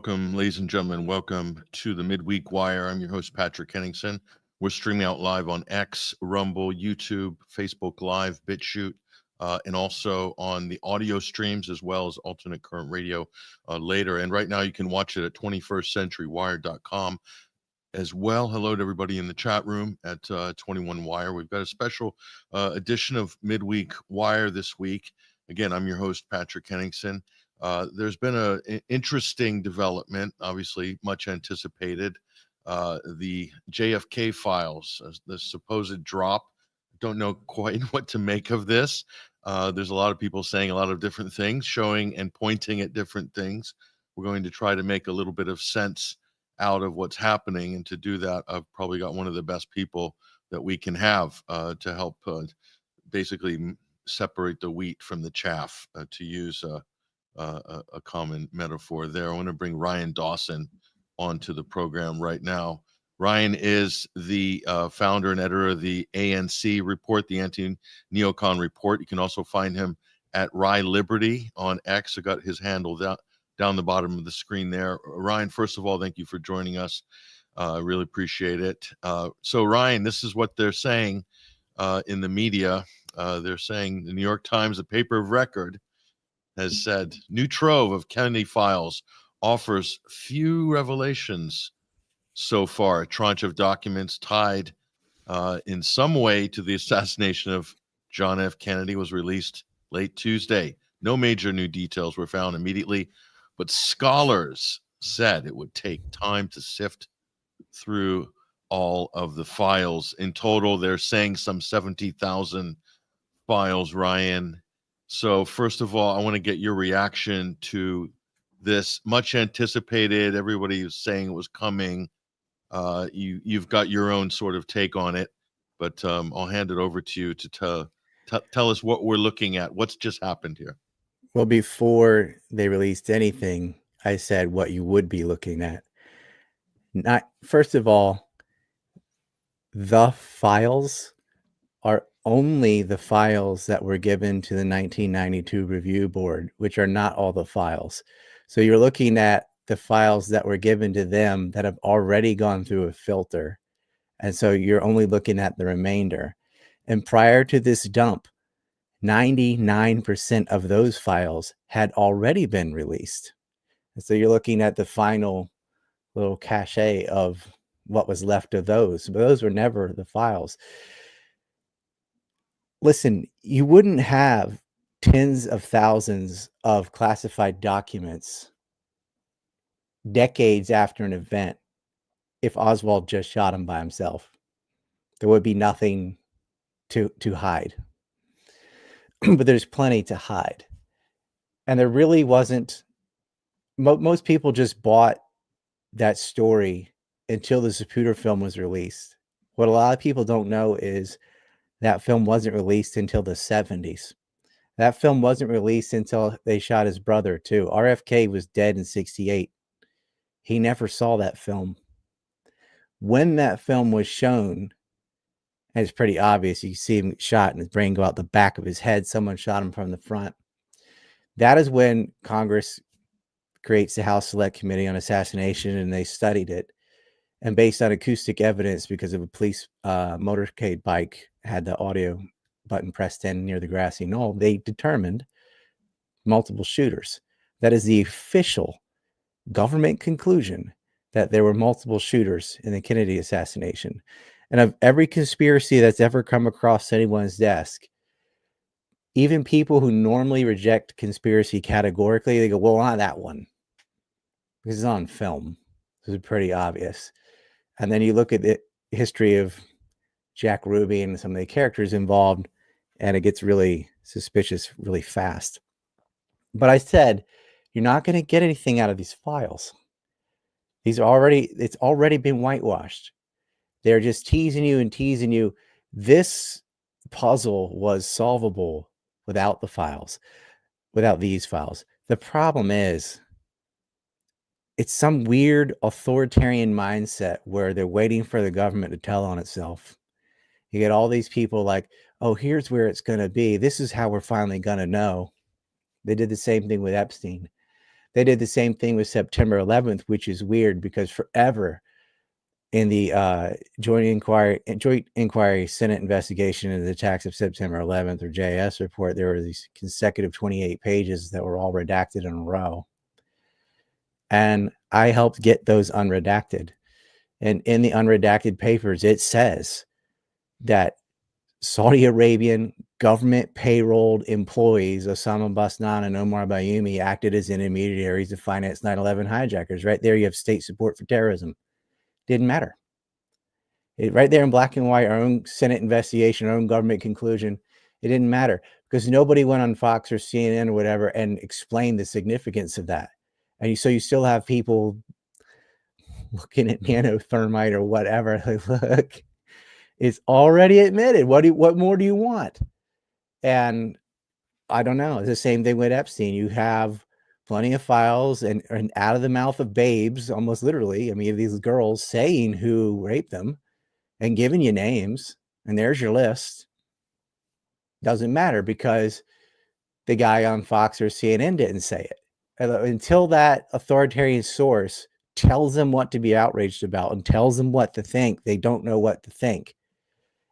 welcome, ladies and gentlemen. Welcome to the Midweek Wire. I'm your host, Patrick Henningsen. We're streaming out live on X, Rumble, YouTube, Facebook Live, BitChute, and also on the audio streams as well as alternate current radio later. And right now you can watch it at 21stcenturywire.com as well. Hello to everybody in the chat room at 21 Wire. We've got a special edition of Midweek Wire this week. Again, I'm your host, Patrick Henningsen. There's been an interesting development, obviously much anticipated. The JFK Files, the supposed drop. Don't know quite what to make of this. There's a lot of people saying a lot of different things, showing and pointing at different things. We're going to try to make a little bit of sense out of what's happening. And to do that, I've probably got one of the best people that we can have to help basically separate the wheat from the chaff, to use a common metaphor there. I want to bring Ryan Dawson onto the program right now. Ryan is the founder and editor of the ANC Report, the AntiNeocon Report. You can also find him at Rye Liberty on X. I got his handle down the bottom of the screen there. Ryan, first of all, thank you for joining us. I really appreciate it. So Ryan, this is what they're saying in the media. They're saying the New York Times, the paper of record, has said new trove of Kennedy files offers few revelations so far. A tranche of documents tied in some way to the assassination of John F. Kennedy was released late Tuesday. No major new details were found immediately, but scholars said it would take time to sift through all of the files. In total, they're saying some 70,000 files, Ryan. So first of all, I want to get your reaction to this much anticipated. Everybody was saying it was coming. You've got your own sort of take on it, but I'll hand it over to you to tell us what we're looking at. What's just happened here? Well, before they released anything, I said what you would be looking at. First of all, the files are only the files that were given to the 1992 review board, which are not all the files. So you're looking at the files that were given to them that have already gone through a filter. And so you're only looking at the remainder. And prior to this dump, 99% of those files had already been released. And so you're looking at the final little cache of what was left of those, but those were never the files. Listen, you wouldn't have tens of thousands of classified documents decades after an event if Oswald just shot him by himself. There would be nothing to hide. But there's plenty to hide. And there really wasn't. Most people just bought that story until the Zapruder film was released. What a lot of people don't know is that film wasn't released until the 70s. That film wasn't released until they shot his brother, too. RFK was dead in 68. He never saw that film. When that film was shown, and it's pretty obvious, you see him shot and his brain go out the back of his head. Someone shot him from the front. That is when Congress creates the House Select Committee on Assassination, and they studied it. And based on acoustic evidence, because of a police motorcade bike had the audio button pressed in near the grassy knoll, they determined multiple shooters. That is the official government conclusion, that there were multiple shooters in the Kennedy assassination. And of every conspiracy that's ever come across anyone's desk, even people who normally reject conspiracy categorically, they go, well, not that one, because it's on film. This is pretty obvious. And then you look at the history of Jack Ruby and some of the characters involved, and it gets really suspicious really fast. But I said, you're not going to get anything out of these files. It's already been whitewashed. They're just teasing you and teasing you. This puzzle was solvable without the files, without these files. The problem is, it's some weird authoritarian mindset where they're waiting for the government to tell on itself. You get all these people like, oh, here's where it's going to be. This is how we're finally going to know. They did the same thing with Epstein. They did the same thing with September 11th, which is weird because forever in the joint inquiry Senate investigation into the attacks of September 11th, or JS report, there were these consecutive 28 pages that were all redacted in a row. And I helped get those unredacted. And in the unredacted papers, it says that Saudi Arabian government payrolled employees, Osama Basnan and Omar Bayoumi, acted as intermediaries to finance 9/11 hijackers. Right there, you have state support for terrorism. Didn't matter. Right there in black and white, our own Senate investigation, our own government conclusion, it didn't matter because nobody went on Fox or CNN or whatever and explained the significance of that. And so you still have people looking at nanothermite or whatever. Like, look, it's already admitted. What more do you want? And I don't know. It's the same thing with Epstein. You have plenty of files and out of the mouth of babes, almost literally. I mean, these girls saying who raped them and giving you names, and there's your list. Doesn't matter because the guy on Fox or CNN didn't say it. Until that authoritarian source tells them what to be outraged about and tells them what to think, they don't know what to think.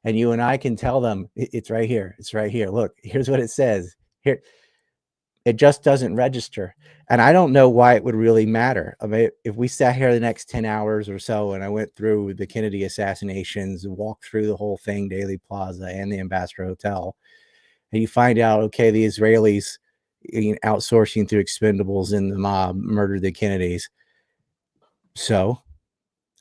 And you and I can tell them, it's right here. It's right here. Look, here's what it says. Here, it just doesn't register. And I don't know why it would really matter. I mean, if we sat here the next 10 hours or so and I went through the Kennedy assassinations and walked through the whole thing, Daley Plaza and the Ambassador Hotel, and you find out, okay, the Israelis outsourcing through expendables in the mob murdered the Kennedys. So,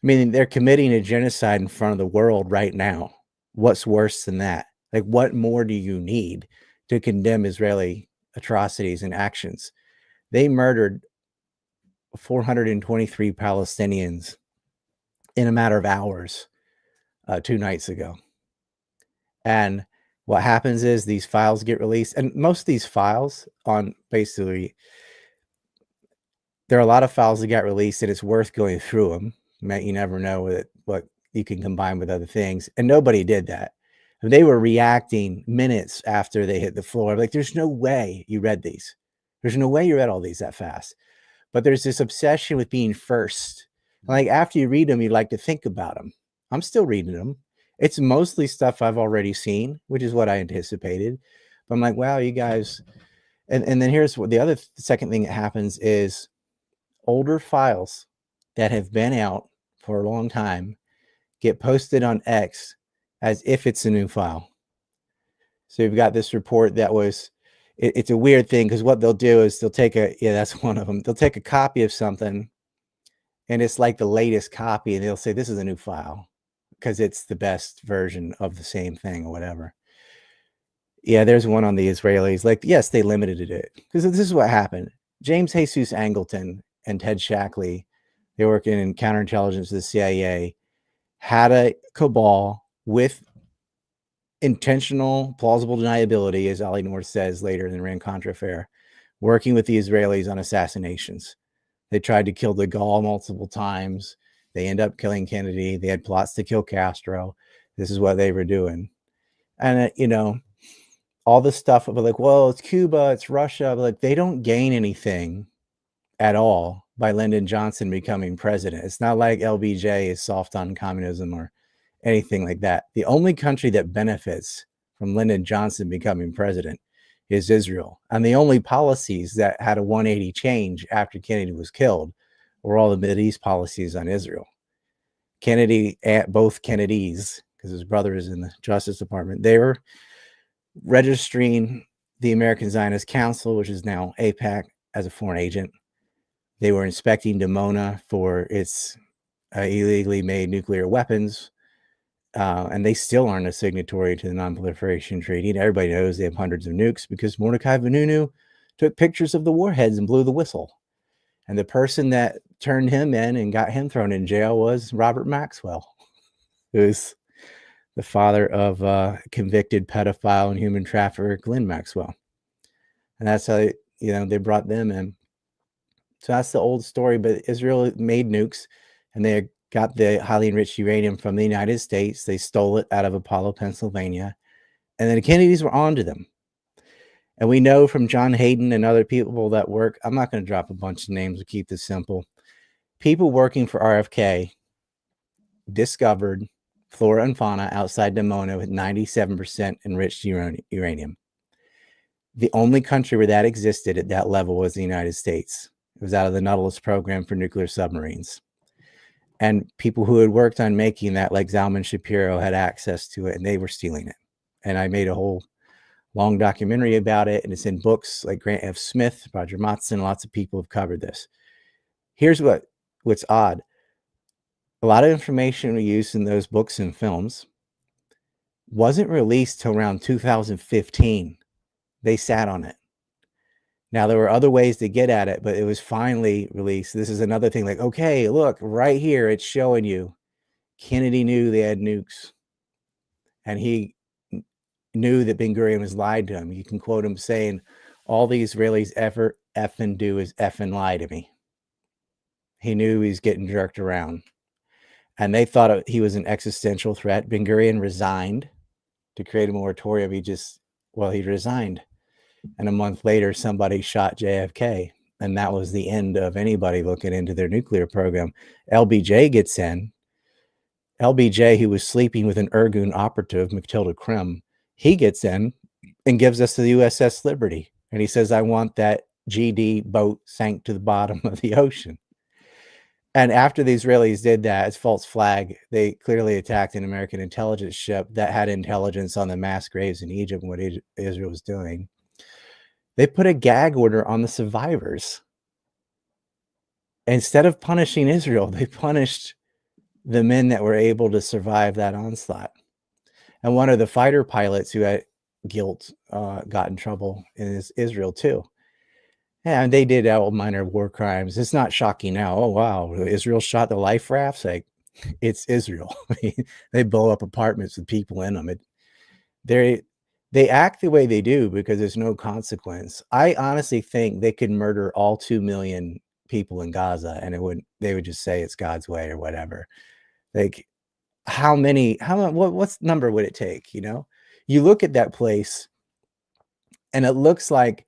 I mean, they're committing a genocide in front of the world right now. What's worse than that? Like, what more do you need to condemn Israeli atrocities and actions? They murdered 423 Palestinians in a matter of hours 2 nights ago. And what happens is these files get released, and most of these files on basically, there are a lot of files that got released, and it's worth going through them. You never know what you can combine with other things, and nobody did that. They were reacting minutes after they hit the floor. Like, there's no way you read these. There's no way you read all these that fast. But there's this obsession with being first. Like, after you read them, you like to think about them. I'm still reading them. It's mostly stuff I've already seen, which is what I anticipated. But I'm like, wow, you guys. And then here's what the second thing that happens is older files that have been out for a long time get posted on X as if it's a new file. So you've got this report that was, it's a weird thing because what they'll do is they'll take that's one of them. They'll take a copy of something and it's like the latest copy and they'll say, this is a new file because it's the best version of the same thing or whatever. Yeah, there's one on the Israelis. Like, yes, they limited it because this is what happened. James Jesus Angleton and Ted Shackley, they work in counterintelligence of the CIA, had a cabal with intentional plausible deniability, as Ali North says later in the Iran-Contra affair, working with the Israelis on assassinations. They tried to kill de Gaulle multiple times. They end up killing Kennedy. They had plots to kill Castro. This is what they were doing. And, all this stuff of like, well, it's Cuba, it's Russia. But like, they don't gain anything at all by Lyndon Johnson becoming president. It's not like LBJ is soft on communism or anything like that. The only country that benefits from Lyndon Johnson becoming president is Israel. And the only policies that had a 180 change after Kennedy was killed were all the Mideast policies on Israel. Kennedy, both Kennedys, because his brother is in the Justice Department, they were registering the American Zionist Council, which is now AIPAC, as a foreign agent. They were inspecting Dimona for its illegally made nuclear weapons. And they still aren't a signatory to the Non-Proliferation Treaty. And everybody knows they have hundreds of nukes because Mordecai Vanunu took pictures of the warheads and blew the whistle. And the person that turned him in and got him thrown in jail was Robert Maxwell, who's the father of convicted pedophile and human trafficker Glenn Maxwell. And that's how they brought them in. So that's the old story. But Israel made nukes, and they got the highly enriched uranium from the United States. They stole it out of Apollo, Pennsylvania. And then the Kennedys were onto them. And we know from John Hayden and other people that work, I'm not going to drop a bunch of names to keep this simple. People working for RFK discovered flora and fauna outside Dimona with 97% enriched uranium. The only country where that existed at that level was the United States. It was out of the Nautilus program for nuclear submarines. And people who had worked on making that, like Zalman Shapiro, had access to it, and they were stealing it. And I made a whole long documentary about it, and it's in books like Grant F. Smith, Roger Motson, lots of people have covered this. Here's what's odd. A lot of information we used in those books and films wasn't released till around 2015. They sat on it. Now, there were other ways to get at it, but it was finally released. This is another thing, like, okay, look, right here, it's showing you Kennedy knew they had nukes. And he knew that Ben Gurion was lied to him. You can quote him saying, all the Israelis ever effing do is effing lie to me. He knew he was getting jerked around. And they thought he was an existential threat. Ben Gurion resigned to create a moratorium. He resigned. And a month later, somebody shot JFK. And that was the end of anybody looking into their nuclear program. LBJ gets in. LBJ, who was sleeping with an Irgun operative, Matilda Krim, he gets in and gives us the USS Liberty. And he says, I want that GD boat sank to the bottom of the ocean. And after the Israelis did that, as false flag, they clearly attacked an American intelligence ship that had intelligence on the mass graves in Egypt and what Israel was doing. They put a gag order on the survivors. Instead of punishing Israel, they punished the men that were able to survive that onslaught. And one of the fighter pilots who had guilt got in trouble in Israel too. And they did all minor war crimes. It's not shocking now. Oh, wow. Israel shot the life rafts. Like, it's Israel. They blow up apartments with people in them. They act the way they do because there's no consequence. I honestly think they could murder all 2 million people in Gaza and they would just say it's God's way or whatever. Like, what's number would it take? You look at that place and it looks like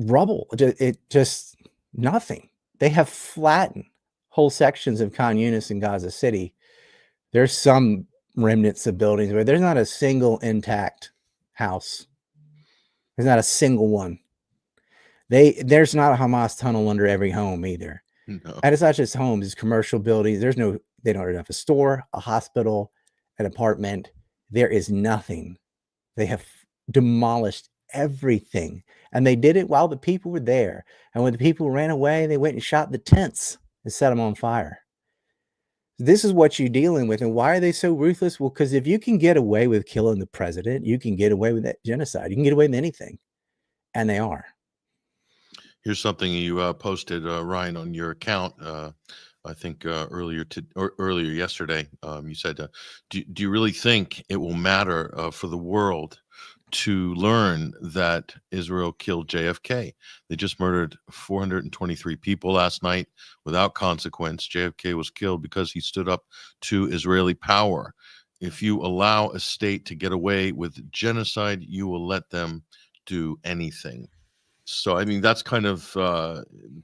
rubble. It just nothing. They have flattened whole sections of Khan Yunis in Gaza City. There's some remnants of buildings where there's not a single intact house. There's not a single one. There's not a Hamas tunnel under every home either. No. And it's not just homes, it's commercial buildings. They don't have a store, a hospital, an apartment. There is nothing. They have demolished everything. And they did it while the people were there. And when the people ran away, they went and shot the tents and set them on fire. This is what you're dealing with. And why are they so ruthless? Well, because if you can get away with killing the president, you can get away with that genocide. You can get away with anything. And they are. Here's something you posted, Ryan, on your account. I think earlier yesterday, you said, do you really think it will matter for the world to learn that Israel killed JFK? They just murdered 423 people last night without consequence. JFK was killed because he stood up to Israeli power. If you allow a state to get away with genocide, you will let them do anything. So, I mean, that's kind of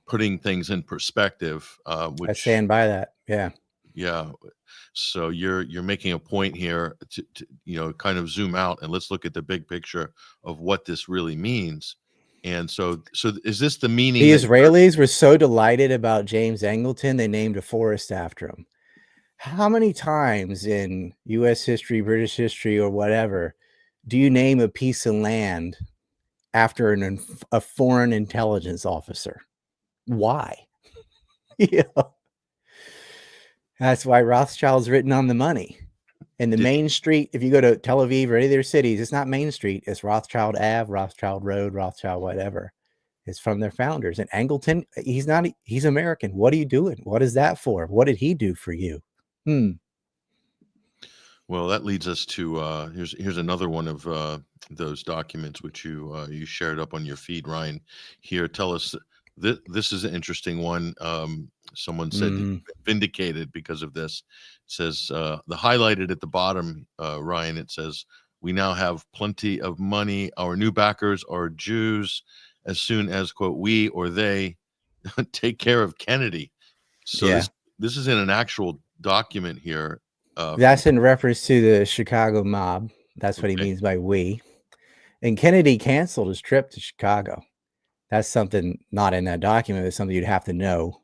putting things in perspective. Which, I stand by that. Yeah. Yeah. So you're making a point here to kind of zoom out and let's look at the big picture of what this really means. And so is this the meaning? The Israelis were so delighted about James Angleton, they named a forest after him. How many times in U.S. history, British history, or whatever, do you name a piece of land after a foreign intelligence officer? Why? That's why Rothschild's written on the money. And the main street, if you go to Tel Aviv or any of their cities, it's not Main Street. It's Rothschild Ave, Rothschild Road, Rothschild whatever. It's from their founders. And Angleton, he's American. What are you doing? What is that for? What did he do for you? Well, that leads us to here's another one of those documents which you shared up on your feed, Ryan. Here, tell us. This is an interesting one. Someone said vindicated because of this. It says the highlighted at the bottom, Ryan. It says We now have plenty of money. Our new backers are Jews. As soon as, quote, we or they take care of Kennedy. So this is in an actual document here. That's in reference to the Chicago mob. That's what he means by we. And Kennedy canceled his trip to Chicago. That's something not in that document. It's something you'd have to know.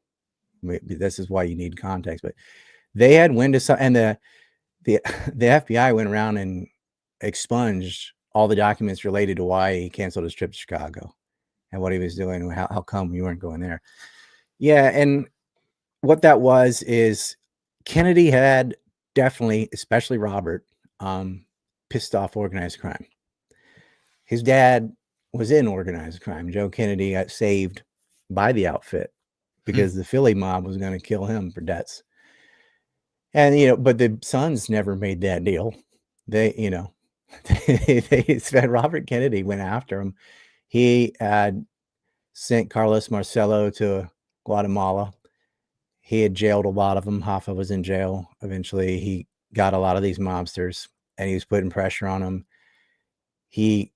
This is why you need context. But they had wind of some, and the FBI went around and expunged all the documents related to why he canceled his trip to Chicago and what he was doing and how come you weren't going there. Yeah, and what that was is Kennedy had definitely, especially Robert, pissed off organized crime. His dad was in organized crime. Joe Kennedy got saved by the outfit because the Philly mob was going to kill him for debts. And, you know, but the sons never made that deal. They, you know, they spent Robert Kennedy went after him. He had sent Carlos Marcello to Guatemala. He had jailed a lot of them. Hoffa was in jail. Eventually, he got a lot of these mobsters, and he was putting pressure on them. He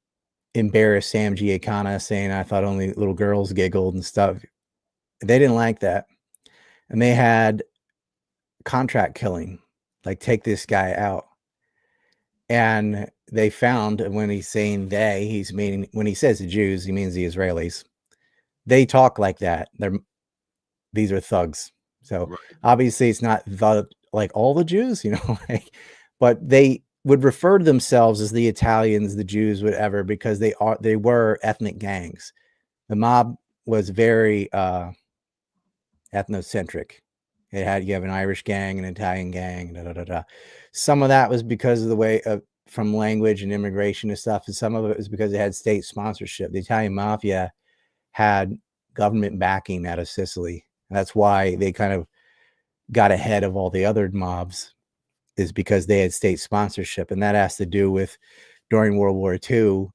embarrassed Sam Giancana, saying, I thought only little girls giggled and stuff. They didn't like that. And they had contract killing, like take this guy out. And they found, when he's saying they, he's meaning, when he says the Jews, he means the Israelis. They talk like that. These are thugs. So obviously it's not like all the Jews, you know, but they would refer to themselves as the Italians, the Jews, whatever, because they were ethnic gangs. The mob was very ethnocentric. You have an Irish gang, an Italian gang, Some of that was because of the way from language and immigration and stuff, and some of it was because they had state sponsorship. The Italian mafia had government backing out of Sicily. And that's why they kind of got ahead of all the other mobs, is because they had state sponsorship. And that has to do with during World War II,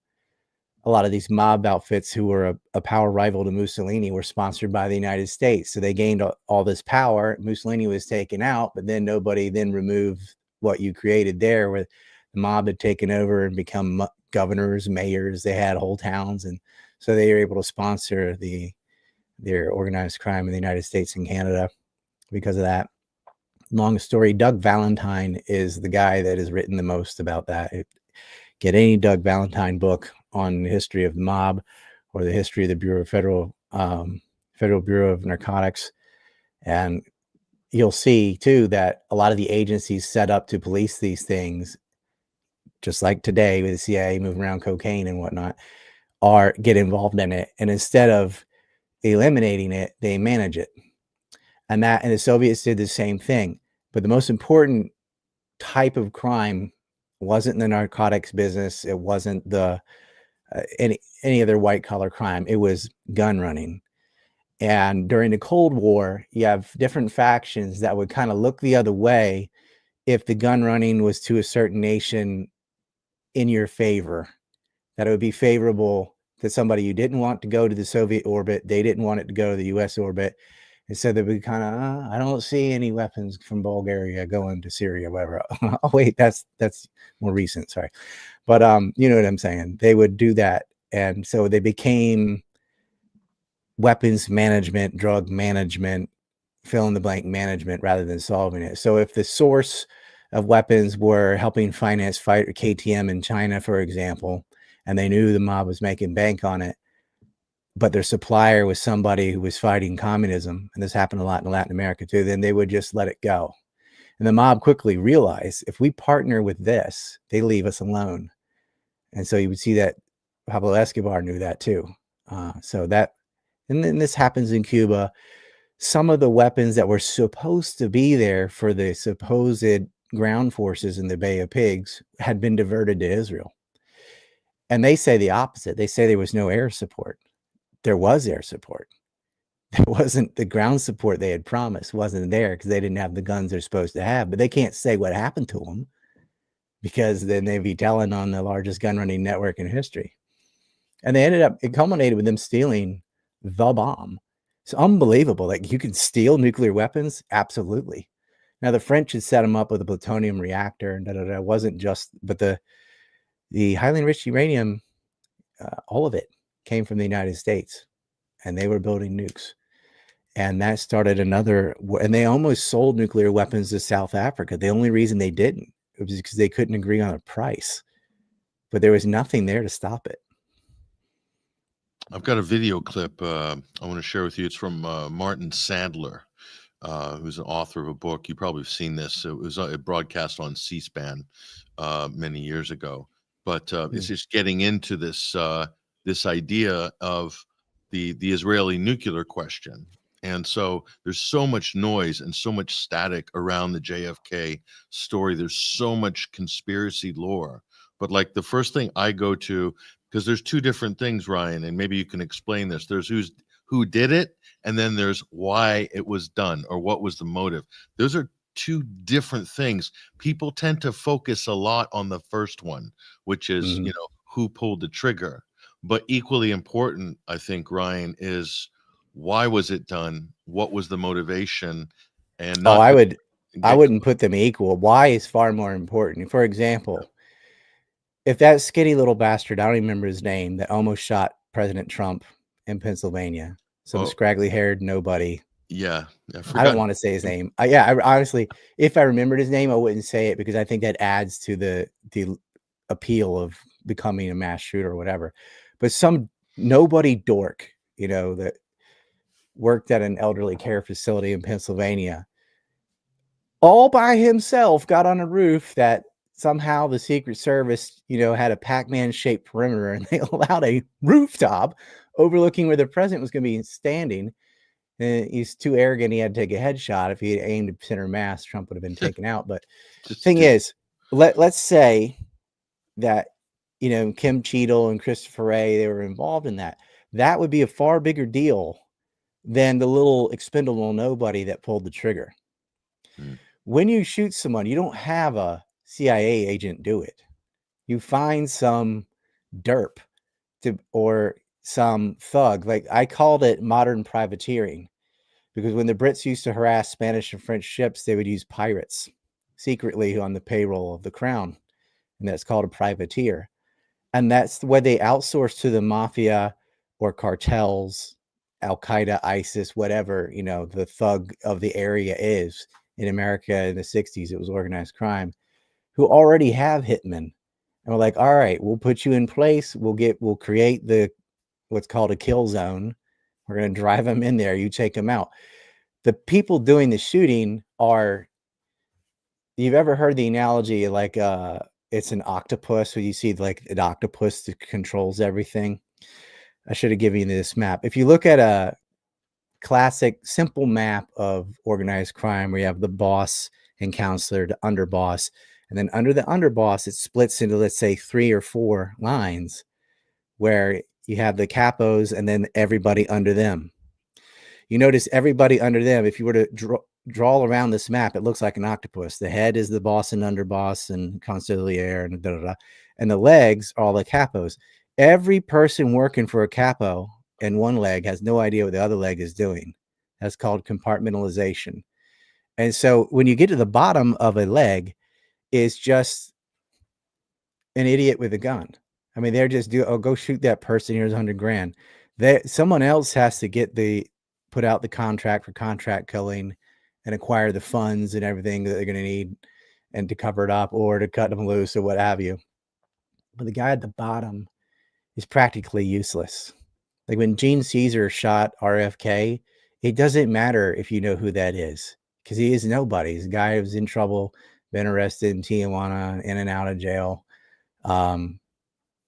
a lot of these mob outfits who were a power rival to Mussolini were sponsored by the United States. So they gained all this power. Mussolini was taken out, but then nobody then removed what you created there, where the mob had taken over and become governors, mayors. They had whole towns. And so they were able to sponsor their organized crime in the United States and Canada because of that. Long story, Doug Valentine is the guy that has written the most about that. Get any Doug Valentine book on the history of the mob or the history of the Bureau of Federal Bureau of Narcotics. And you'll see too that a lot of the agencies set up to police these things, just like today with the CIA moving around cocaine and whatnot, get involved in it. And instead of eliminating it, they manage it. And the Soviets did the same thing. But the most important type of crime wasn't the narcotics business. It wasn't the any other white collar crime. It was gun running. And during the Cold War, you have different factions that would kind of look the other way if the gun running was to a certain nation in your favor, that it would be favorable to somebody you didn't want to go to the Soviet orbit. They didn't want it to go to the US orbit. And so they would kind of, I don't see any weapons from Bulgaria going to Syria, whatever. Oh, wait, that's more recent. Sorry. But you know what I'm saying? They would do that. And so they became weapons management, drug management, fill in the blank management rather than solving it. So if the source of weapons were helping finance fight KTM in China, for example, and they knew the mob was making bank on it, but their supplier was somebody who was fighting communism, and this happened a lot in Latin America too, then they would just let it go. And the mob quickly realized, if we partner with this, they leave us alone. And so you would see that Pablo Escobar knew that too. And then this happens in Cuba. Some of the weapons that were supposed to be there for the supposed ground forces in the Bay of Pigs had been diverted to Israel. And they say the opposite. They say there was no air support. There was air support. There wasn't the ground support they had promised wasn't there because they didn't have the guns they're supposed to have. But they can't say what happened to them because then they'd be telling on the largest gun running network in history. And it culminated with them stealing the bomb. It's unbelievable. Like, you can steal nuclear weapons? Absolutely. Now, the French had set them up with a plutonium reactor and It wasn't just, but The highly enriched uranium, all of it came from the United States, and they were building nukes. And that started another, and they almost sold nuclear weapons to South Africa. The only reason they didn't was because they couldn't agree on a price, but there was nothing there to stop it. I've got a video clip I want to share with you. It's from Martin Sandler, who's an author of a book. You probably have seen this. It was broadcast on C-SPAN many years ago. But it's just getting into this this idea of the Israeli nuclear question. And so there's so much noise and so much static around the JFK story. There's so much conspiracy lore. But like the first thing I go to, because there's two different things, Ryan, and maybe you can explain this. There's who did it, and then there's why it was done or what was the motive. Those are two different things. People tend to focus a lot on the first one, which is, you know, who pulled the trigger. But equally important, I think, Ryan, is why was it done? What was the motivation? And not I wouldn't put them equal. Why is far more important. For example, if that skinny little bastard, I don't even remember his name, that almost shot President Trump in Pennsylvania, some scraggly-haired nobody. Yeah, I don't want to say his name. I honestly, if I remembered his name, I wouldn't say it because I think that adds to the appeal of becoming a mass shooter or whatever. But some nobody dork, you know, that worked at an elderly care facility in Pennsylvania, all by himself, got on a roof that somehow the Secret Service, you know, had a Pac-Man shaped perimeter, and they allowed a rooftop overlooking where the president was going to be standing. And he's too arrogant. He had to take a headshot. If he had aimed at center mass, Trump would have been taken out. But the thing is, let's say that, you know, Kim Cheadle and Christopher Wray, they were involved in that. That would be a far bigger deal than the little expendable nobody that pulled the trigger. When you shoot someone, you don't have a CIA agent do it. You find some derp or some thug. Like I called it modern privateering, because when the Brits used to harass Spanish and French ships, they would use pirates secretly on the payroll of the crown. And that's called a privateer. And that's the way they outsource to the mafia or cartels, Al-Qaeda, ISIS, whatever, you know, the thug of the area is. In America in the 60s, it was organized crime, who already have hitmen. And we're like, all right, we'll put you in place. We'll create what's called a kill zone. We're going to drive them in there. You take them out. The people doing the shooting are, you've ever heard the analogy like it's an octopus, where you see like an octopus that controls everything? I should have given you this map. If you look at a classic simple map of organized crime, where you have the boss and counselor, the underboss, and then under the underboss, it splits into, let's say, 3 or 4 lines, where you have the capos and then everybody under them. You notice everybody under them, if you were to draw around this map, it looks like an octopus. The head is the boss and underboss and consigliere and and the legs are all the capos. Every person working for a capo and one leg has no idea what the other leg is doing. That's called compartmentalization. And so when you get to the bottom of a leg, is just an idiot with a gun. I mean, they're just go shoot that person. Here's $100,000. Someone else has to put out the contract for contract killing and acquire the funds and everything that they're going to need, and to cover it up or to cut them loose or what have you. But the guy at the bottom is practically useless. Like when Gene Caesar shot RFK, it doesn't matter if you know who that is, because he is nobody. He's a guy who's in trouble, been arrested in Tijuana, in and out of jail,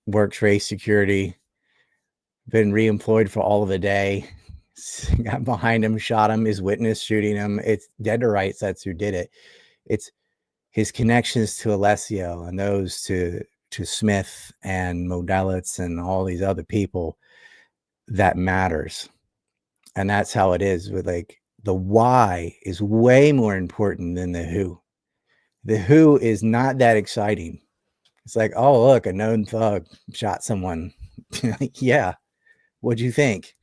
worked for Ace Security, been reemployed for all of a day, got behind him, shot him, his witness shooting him. It's dead to rights. That's who did it. It's his connections to Alessio and those to Smith and Modelitz and all these other people that matters. And that's how it is with, like, the why is way more important than the who. The who is not that exciting. It's like, oh, look, a known thug shot someone. Yeah. What'd you think?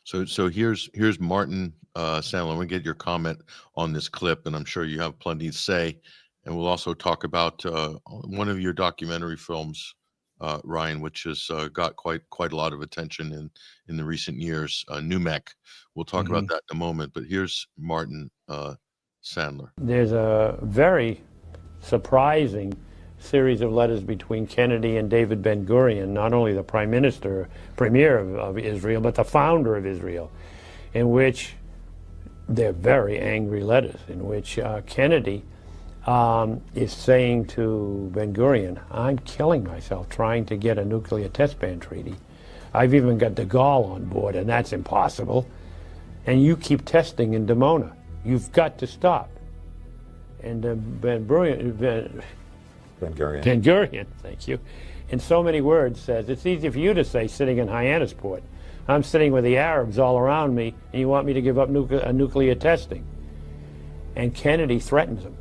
So here's Martin Sandler. I'm gonna get your comment on this clip, and I'm sure you have plenty to say. and we'll also talk about one of your documentary films, Ryan, which has got quite a lot of attention in the recent years, NUMEC. We'll talk about that in a moment, but here's Martin Sandler. There's a very surprising series of letters between Kennedy and David Ben-Gurion, not only the premier of Israel, but the founder of Israel, in which they're very angry letters, in which Kennedy is saying to Ben-Gurion, I'm killing myself trying to get a nuclear test ban treaty. I've even got de Gaulle on board, and that's impossible. And you keep testing in Dimona. You've got to stop. And Ben-Gurion, thank you, in so many words says, it's easy for you to say sitting in Hyannisport. I'm sitting with the Arabs all around me, and you want me to give up nuclear testing. And Kennedy threatens him.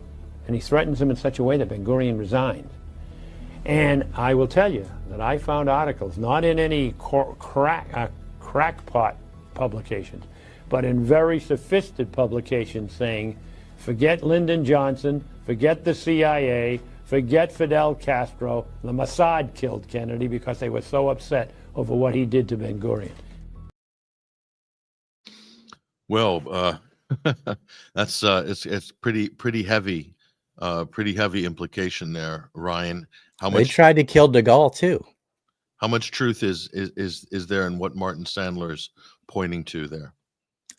And he threatens him in such a way that Ben-Gurion resigns. And I will tell you that I found articles, not in any crackpot publications, but in very sophisticated publications saying, forget Lyndon Johnson, forget the CIA, forget Fidel Castro. The Mossad killed Kennedy because they were so upset over what he did to Ben-Gurion. Well, that's it's pretty heavy. Pretty heavy implication there, Ryan. They tried to kill de Gaulle too. How much truth is there in what Martin Sandler is pointing to there?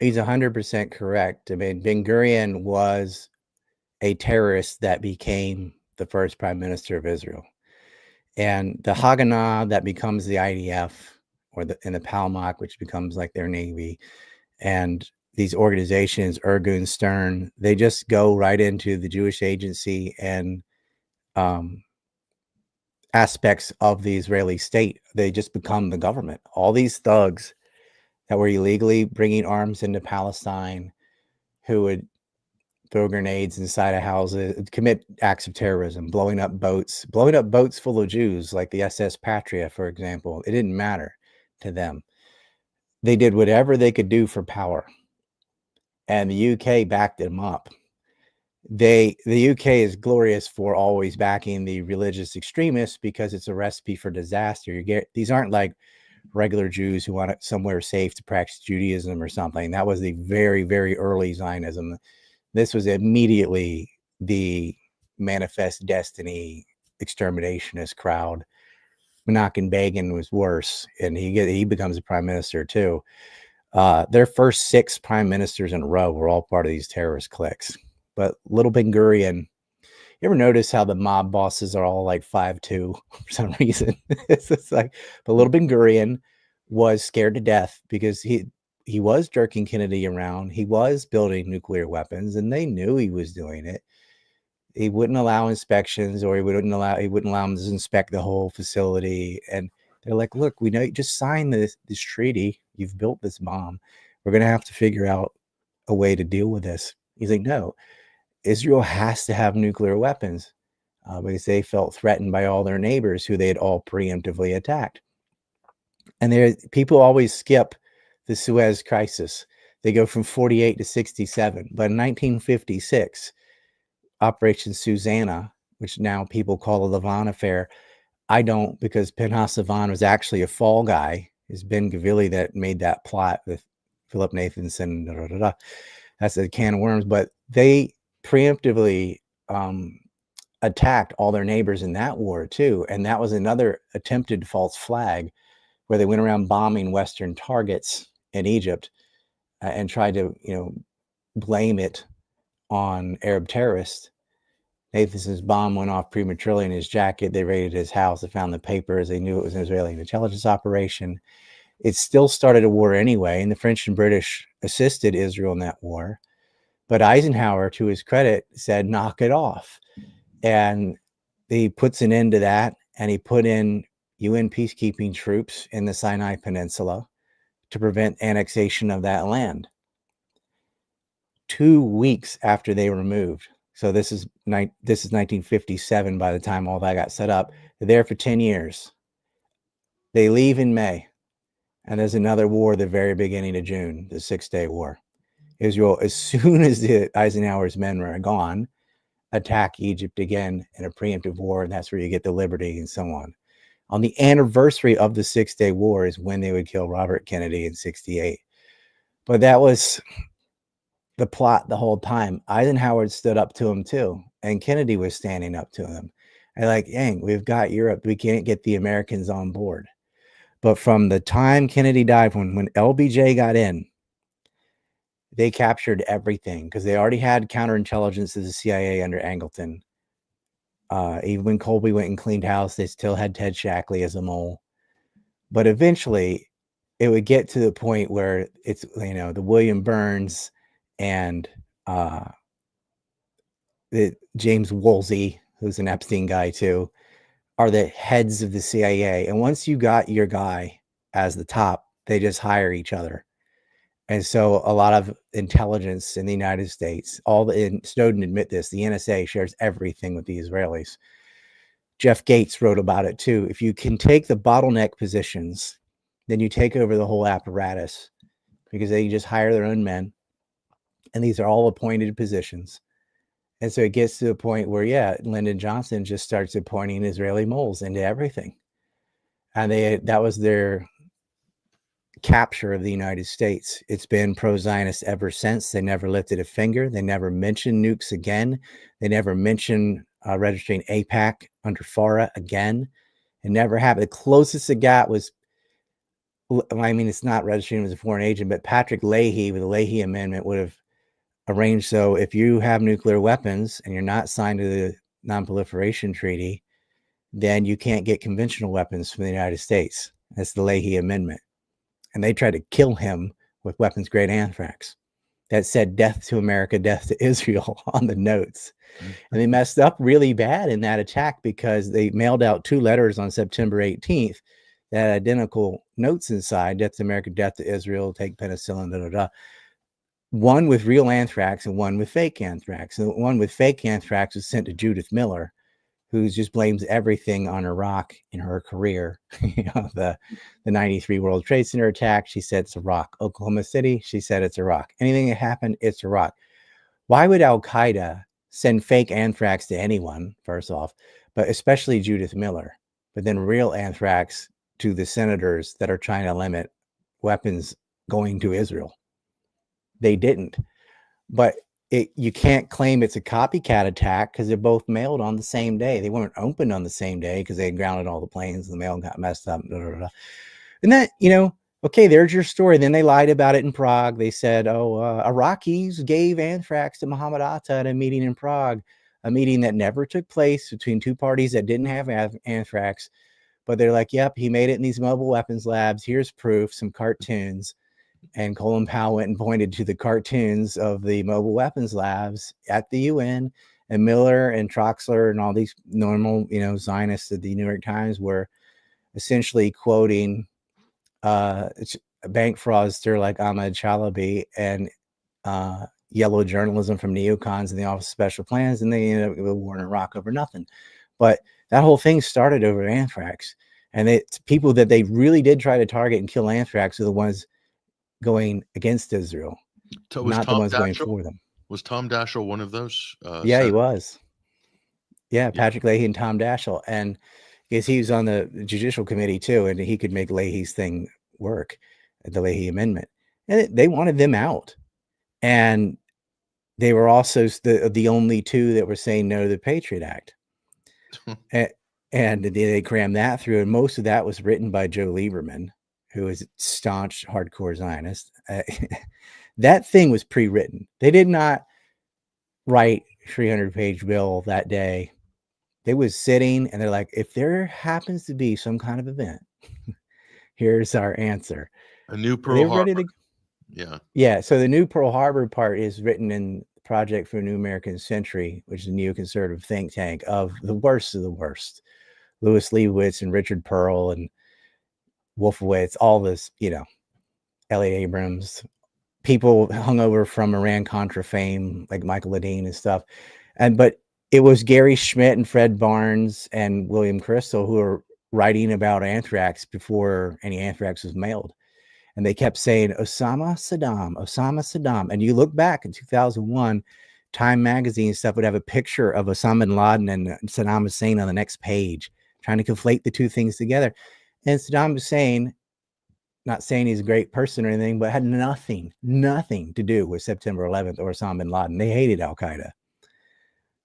He's 100% correct. I mean, Ben-Gurion was a terrorist that became the first prime minister of Israel, and the Haganah that becomes the IDF, or the Palmach, which becomes like their navy, and these organizations, Irgun, Stern, they just go right into the Jewish agency and aspects of the Israeli state. They just become the government. All these thugs that were illegally bringing arms into Palestine, who would throw grenades inside of houses, commit acts of terrorism, blowing up boats full of Jews, like the SS Patria, for example. It didn't matter to them. They did whatever they could do for power. And the UK backed them up. The UK is glorious for always backing the religious extremists because it's a recipe for disaster. These aren't like regular Jews who want somewhere safe to practice Judaism or something. That was the very, very early Zionism. This was immediately the manifest destiny exterminationist crowd. Menachem Begin was worse, and he becomes a prime minister too. Their first 6 prime ministers in a row were all part of these terrorist cliques. But little Ben-Gurion, you ever notice how the mob bosses are all like 5'2" for some reason? It's just like, but little Ben-Gurion was scared to death because he was jerking Kennedy around. He was building nuclear weapons, and they knew he was doing it. He wouldn't allow inspections, or he wouldn't allow them to inspect the whole facility. And they're like, look, we know you just signed this treaty. You've built this bomb. We're going to have to figure out a way to deal with this. He's like, no, Israel has to have nuclear weapons because they felt threatened by all their neighbors who they had all preemptively attacked. And people always skip the Suez Crisis. They go from 48 to 67. But in 1956, Operation Susanna, which now people call the Lavon Affair, I don't, because Pinhas Lavon was actually a fall guy. It's Ben Gavili that made that plot with Philip Nathanson. That's a can of worms. But they preemptively attacked all their neighbors in that war too. And that was another attempted false flag where they went around bombing Western targets in Egypt and tried to, blame it on Arab terrorists. Nathanson's bomb went off prematurely in his jacket. They raided his house. They found the papers. They knew it was an Israeli intelligence operation. It still started a war anyway, and the French and British assisted Israel in that war. But Eisenhower, to his credit, said, knock it off. And he puts an end to that, and he put in UN peacekeeping troops in the Sinai Peninsula to prevent annexation of that land. 2 weeks after they were moved. So this is 1957 by the time all that got set up. They're there for 10 years. They leave in May. And there's another war at the very beginning of June, the 6-Day War. Israel, as soon as the Eisenhower's men were gone, attack Egypt again in a preemptive war, and that's where you get the liberty and so on. On the anniversary of the 6-Day War is when they would kill Robert Kennedy in 1968. But that was the plot the whole time. Eisenhower stood up to him too, and Kennedy was standing up to him. And like, dang, we've got Europe. We can't get the Americans on board. But from the time Kennedy died, when LBJ got in, they captured everything because they already had counterintelligence of the CIA under Angleton. Even when Colby went and cleaned house, they still had Ted Shackley as a mole. But eventually, it would get to the point where it's, you know, the William Burns and the James Woolsey, who's an Epstein guy too, are the heads of the CIA. And once you got your guy as the top, they just hire each other. And so a lot of intelligence in the United States, Snowden admit this, the NSA shares everything with the Israelis. Jeff Gates wrote about it too. If you can take the bottleneck positions, then you take over the whole apparatus because they just hire their own men. And these are all appointed positions. And so it gets to the point where, yeah, Lyndon Johnson just starts appointing Israeli moles into everything. And that was their capture of the United States. It's been pro-Zionist ever since. They never lifted a finger. They never mentioned nukes again. They never mentioned registering AIPAC under FARA again. It never happened. The closest it got was, I mean, it's not registering as a foreign agent, but Patrick Leahy with the Leahy Amendment would have arranged so if you have nuclear weapons and you're not signed to the Non-Proliferation Treaty, then you can't get conventional weapons from the United States. That's the Leahy Amendment. And they tried to kill him with weapons-grade anthrax that said death to America, death to Israel on the notes. And they messed up really bad in that attack because they mailed out 2 letters on September 18th that had identical notes inside, death to America, death to Israel, take penicillin, da, da, da. One with real anthrax and one with fake anthrax. And the one with fake anthrax was sent to Judith Miller, who just blames everything on Iraq in her career. You know, the 93 World Trade Center attack, she said it's Iraq. Oklahoma City, she said it's Iraq. Anything that happened, it's Iraq. Why would Al-Qaeda send fake anthrax to anyone, first off, but especially Judith Miller, but then real anthrax to the senators that are trying to limit weapons going to Israel? They didn't. But you can't claim it's a copycat attack because they're both mailed on the same day. They weren't opened on the same day because they had grounded all the planes and the mail got messed up. Blah, blah, blah. And that, you know, okay, there's your story. Then they lied about it in Prague. They said, Iraqis gave anthrax to Muhammad Atta at a meeting in Prague, a meeting that never took place between 2 parties that didn't have anthrax. But they're like, yep, he made it in these mobile weapons labs. Here's proof, some cartoons. And Colin Powell went and pointed to the cartoons of the mobile weapons labs at the UN, and Miller and Troxler and all these normal, you know, Zionists at the New York Times were essentially quoting a bank fraudster like Ahmad Chalabi and yellow journalism from neocons in the Office of Special Plans, and they ended up with a war in Iraq over nothing. But that whole thing started over anthrax, and it's people that they really did try to target and kill anthrax are the ones going against Israel, not the ones going for them. Was Tom Daschle one of those? Yeah, he was. Yeah, Patrick Leahy and Tom Daschle. And because he was on the Judicial Committee too, and he could make Leahy's thing work, the Leahy Amendment. And they wanted them out. And they were also the only 2 that were saying no to the Patriot Act. And they crammed that through. And most of that was written by Joe Lieberman, who is a staunch hardcore Zionist. That thing was pre-written. They did not write 300-page bill that day. They was sitting and they're like, if there happens to be some kind of event, here's our answer. A new Pearl Harbor. Yeah. So the new Pearl Harbor part is written in Project for a New American Century, which is a neoconservative think tank of the worst of the worst. Louis Leibowitz and Richard Pearl and Wolfowitz, all this, you know, Elliot Abrams, people hung over from Iran-Contra fame, like Michael Ledeen and stuff. But it was Gary Schmidt and Fred Barnes and William Crystal who were writing about anthrax before any anthrax was mailed. And they kept saying, Osama Saddam. And you look back in 2001, Time magazine stuff would have a picture of Osama bin Laden and Saddam Hussein on the next page, trying to conflate the two things together. And Saddam Hussein, not saying he's a great person or anything, but had nothing to do with September 11th or Osama bin Laden. They hated Al-Qaeda.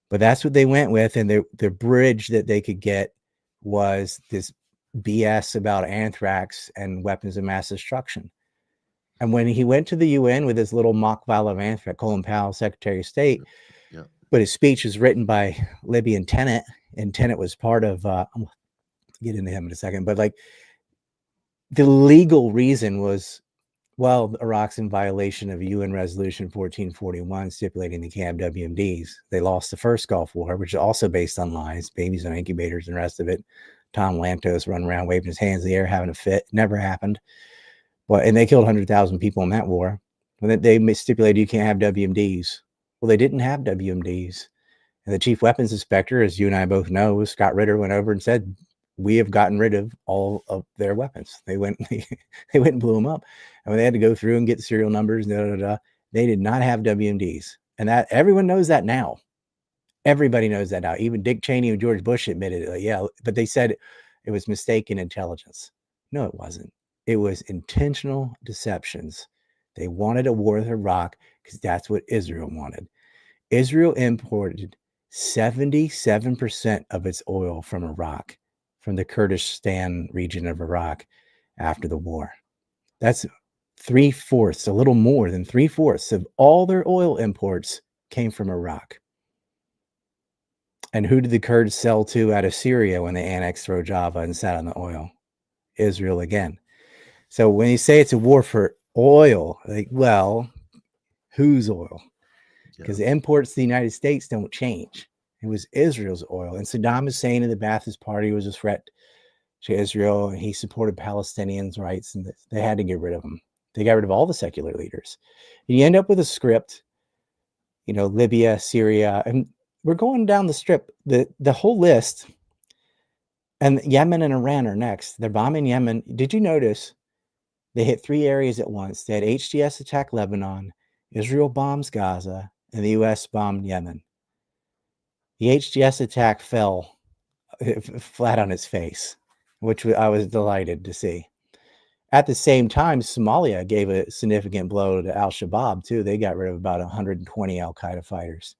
But that's what they went with, and the bridge that they could get was this BS about anthrax and weapons of mass destruction. And when he went to the UN with his little mock vial of anthrax, Colin Powell, Secretary of State, but his speech was written by Libyan Tenet, and Tenet was part of, I'll get into him in a second, but like the legal reason was, well, Iraq's in violation of UN Resolution 1441 stipulating they can't have WMDs. They lost the first Gulf War, which is also based on lies, babies on incubators and the rest of it. Tom Lantos running around waving his hands in the air, having a fit. Never happened. Well, and they killed 100,000 people in that war. And they stipulated you can't have WMDs. Well, they didn't have WMDs. And the chief weapons inspector, as you and I both know, Scott Ritter, went over and said, we have gotten rid of all of their weapons. They went and blew them up. And when they had to go through and get the serial numbers, they did not have WMDs. And that everyone knows that now. Everybody knows that now. Even Dick Cheney and George Bush admitted it. Like, yeah, but they said it was mistaken intelligence. No, it wasn't. It was intentional deceptions. They wanted a war with Iraq because that's what Israel wanted. Israel imported 77% of its oil from Iraq, from the Kurdistan region of Iraq after the war. That's 3/4, a little more than 3/4 of all their oil imports came from Iraq. And who did the Kurds sell to out of Syria when they annexed Rojava and sat on the oil? Israel again. So when you say it's a war for oil, like, well, whose oil? Because the imports to the United States don't change. It was Israel's oil. And Saddam Hussein and the Ba'athist Party was a threat to Israel, and he supported Palestinians' rights, and they had to get rid of him. They got rid of all the secular leaders. And you end up with a script, Libya, Syria, and we're going down the strip, the whole list. And Yemen and Iran are next. They're bombing Yemen. Did you notice they hit 3 areas at once? They had HTS attack Lebanon, Israel bombs Gaza, and the U.S. bombed Yemen. The HTS attack fell flat on its face, which I was delighted to see. At the same time, Somalia gave a significant blow to al-Shabaab, too. They got rid of about 120 al-Qaeda fighters.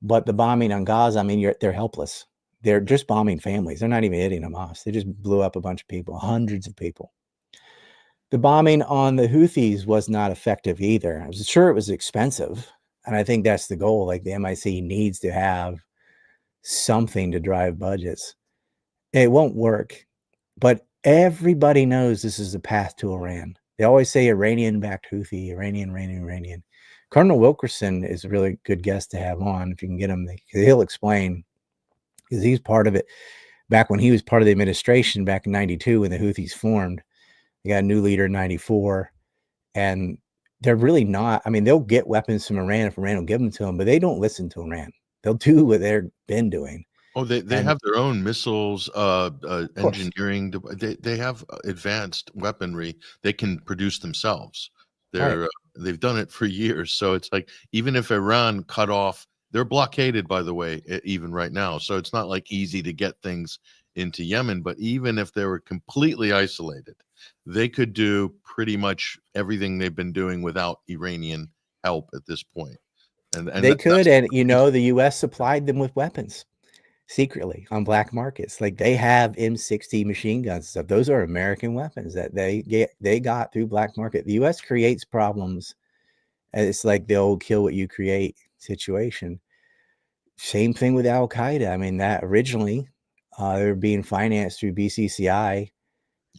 But the bombing on Gaza, I mean, they're helpless. They're just bombing families. They're not even hitting Hamas. They just blew up a bunch of people, hundreds of people. The bombing on the Houthis was not effective either. I was sure it was expensive. And I think that's the goal. Like, the MIC needs to have something to drive budgets. It won't work. But everybody knows this is the path to Iran. They always say Iranian-backed Houthi, Iranian. Colonel Wilkerson is a really good guest to have on if you can get him. He'll explain, because he's part of it. Back when he was part of the administration back in 92 when the Houthis formed, they got a new leader in 94. And they're really not, I mean, they'll get weapons from Iran if Iran will give them to them, but they don't listen to Iran. They'll do what they've been doing. Oh, they have their own missiles, engineering. They have advanced weaponry they can produce themselves. They've done it for years. So it's like, even if Iran cut off, they're blockaded, by the way, even right now. So it's not like easy to get things into Yemen. But even if they were completely isolated, they could do pretty much everything they've been doing without Iranian help at this point. And they could, and the U.S. supplied them with weapons secretly on black markets. Like, they have M60 machine guns and stuff. Those are American weapons that they got through black market. The U.S. creates problems. It's like the old kill what you create situation. Same thing with Al-Qaeda. I mean, that originally they were being financed through BCCI,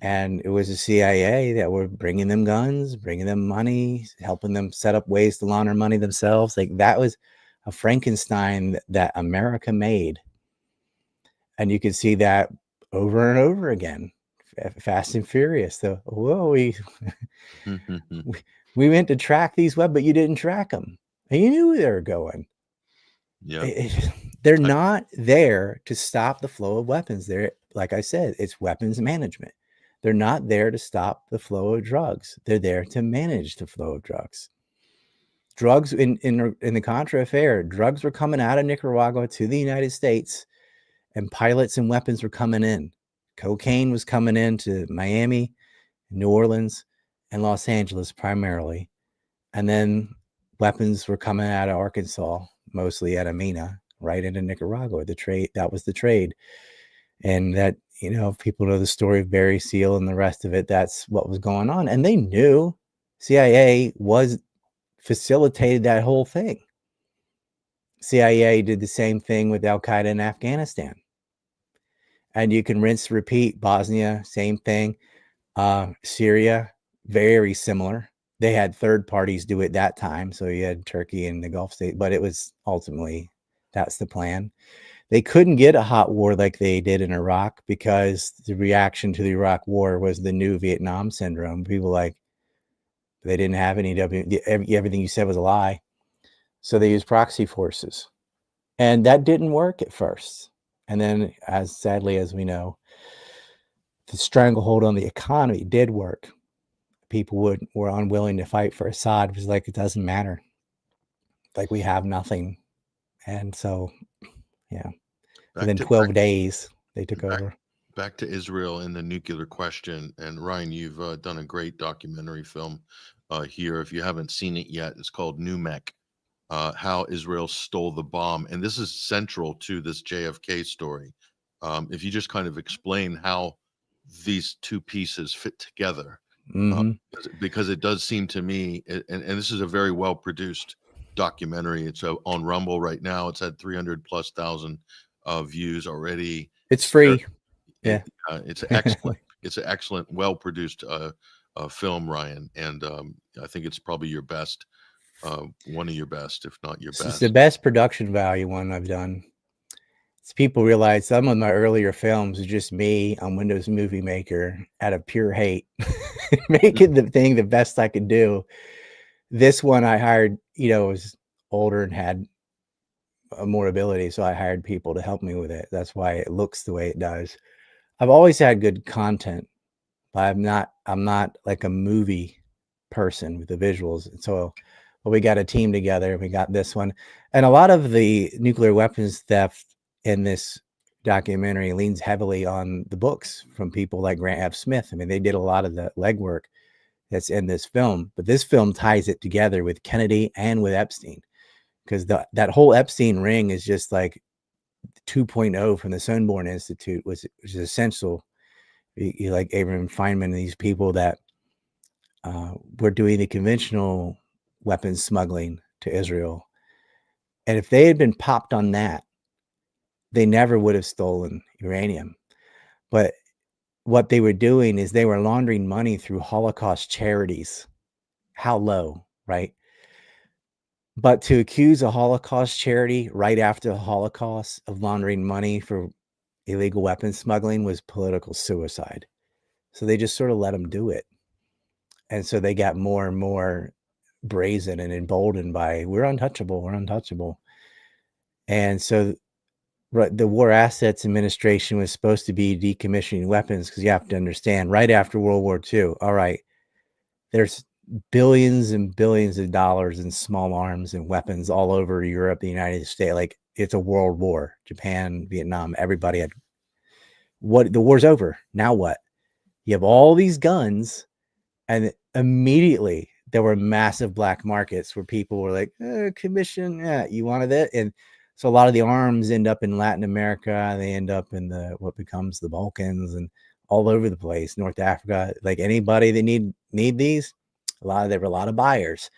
and it was the CIA that were bringing them guns, bringing them money, helping them set up ways to launder money themselves. Like, that was a Frankenstein that America made. And you can see that over and over again. Fast and Furious. We went to track these web, but you didn't track them. And you knew they were going. Yeah. They're not there to stop the flow of weapons. They're, like I said, it's weapons management. They're not there to stop the flow of drugs. They're there to manage the flow of drugs. drugs in the Contra affair, drugs were coming out of Nicaragua to the United States, and pilots and weapons were coming in. Cocaine was coming into Miami, New Orleans, and Los Angeles primarily. And then weapons were coming out of Arkansas, mostly out of Mina, right into Nicaragua. The trade, that was the trade. And that, if people know the story of Barry Seal and the rest of it, that's what was going on. And they knew CIA facilitated that whole thing. CIA did the same thing with Al-Qaeda in Afghanistan. And you can rinse, repeat. Bosnia, same thing. Syria, very similar. They had third parties do it that time. So you had Turkey and the Gulf state, but it was ultimately, that's the plan. They couldn't get a hot war like they did in Iraq because the reaction to the Iraq war was the new Vietnam syndrome. People like, they didn't have any everything you said was a lie. So they used proxy forces. And that didn't work at first. And then, as sadly as we know, the stranglehold on the economy did work. People were unwilling to fight for Assad. It was like, it doesn't matter. Like, we have nothing. And so, yeah. Within 12 days, they took over. Back to Israel and the nuclear question. And Ryan, you've done a great documentary film here. If you haven't seen it yet, it's called NUMEC, How Israel Stole the Bomb. And this is central to this JFK story. If you just kind of explain how these two pieces fit together, because it does seem to me, and this is a very well-produced documentary. It's on Rumble right now. It's had 300,000+ views already. It's free. Yeah, it's excellent. It's an excellent, well-produced film, Ryan, and I think it's probably your best, one of your best, if not your best. It's the best production value one I've done. It's people realize some of my earlier films are just me on Windows Movie Maker out of pure hate, making the thing the best I could do. This one I hired, was older and had more ability, so I hired people to help me with it. That's why it looks the way it does. I've always had good content, but I'm not like a movie person with the visuals. So we got a team together. We got this one, and a lot of the nuclear weapons theft in this documentary leans heavily on the books from people like Grant F. Smith. I mean, they did a lot of the legwork that's in this film, but this film ties it together with Kennedy and with Epstein, because that whole Epstein ring is just like 2.0 from the Sonborn Institute, which is essential. You like Abraham Feynman and these people that were doing the conventional weapons smuggling to Israel. And if they had been popped on that, they never would have stolen uranium. But what they were doing is they were laundering money through Holocaust charities. How low, right? But to accuse a Holocaust charity right after the Holocaust of laundering money for illegal weapons smuggling was political suicide. So they just sort of let them do it. And so they got more and more brazen and emboldened by, we're untouchable, we're untouchable. And so the War Assets Administration was supposed to be decommissioning weapons, because you have to understand, right after World War II, all right, there's billions and billions of dollars in small arms and weapons all over Europe, the United States. Like, it's a world war. Japan, Vietnam, everybody had. The war's over. Now what? You have all these guns, and immediately there were massive black markets where people were like, commission, yeah, you wanted it. And so a lot of the arms end up in Latin America. They end up in what becomes the Balkans and all over the place, North Africa. Like, anybody that need these, there were a lot of buyers.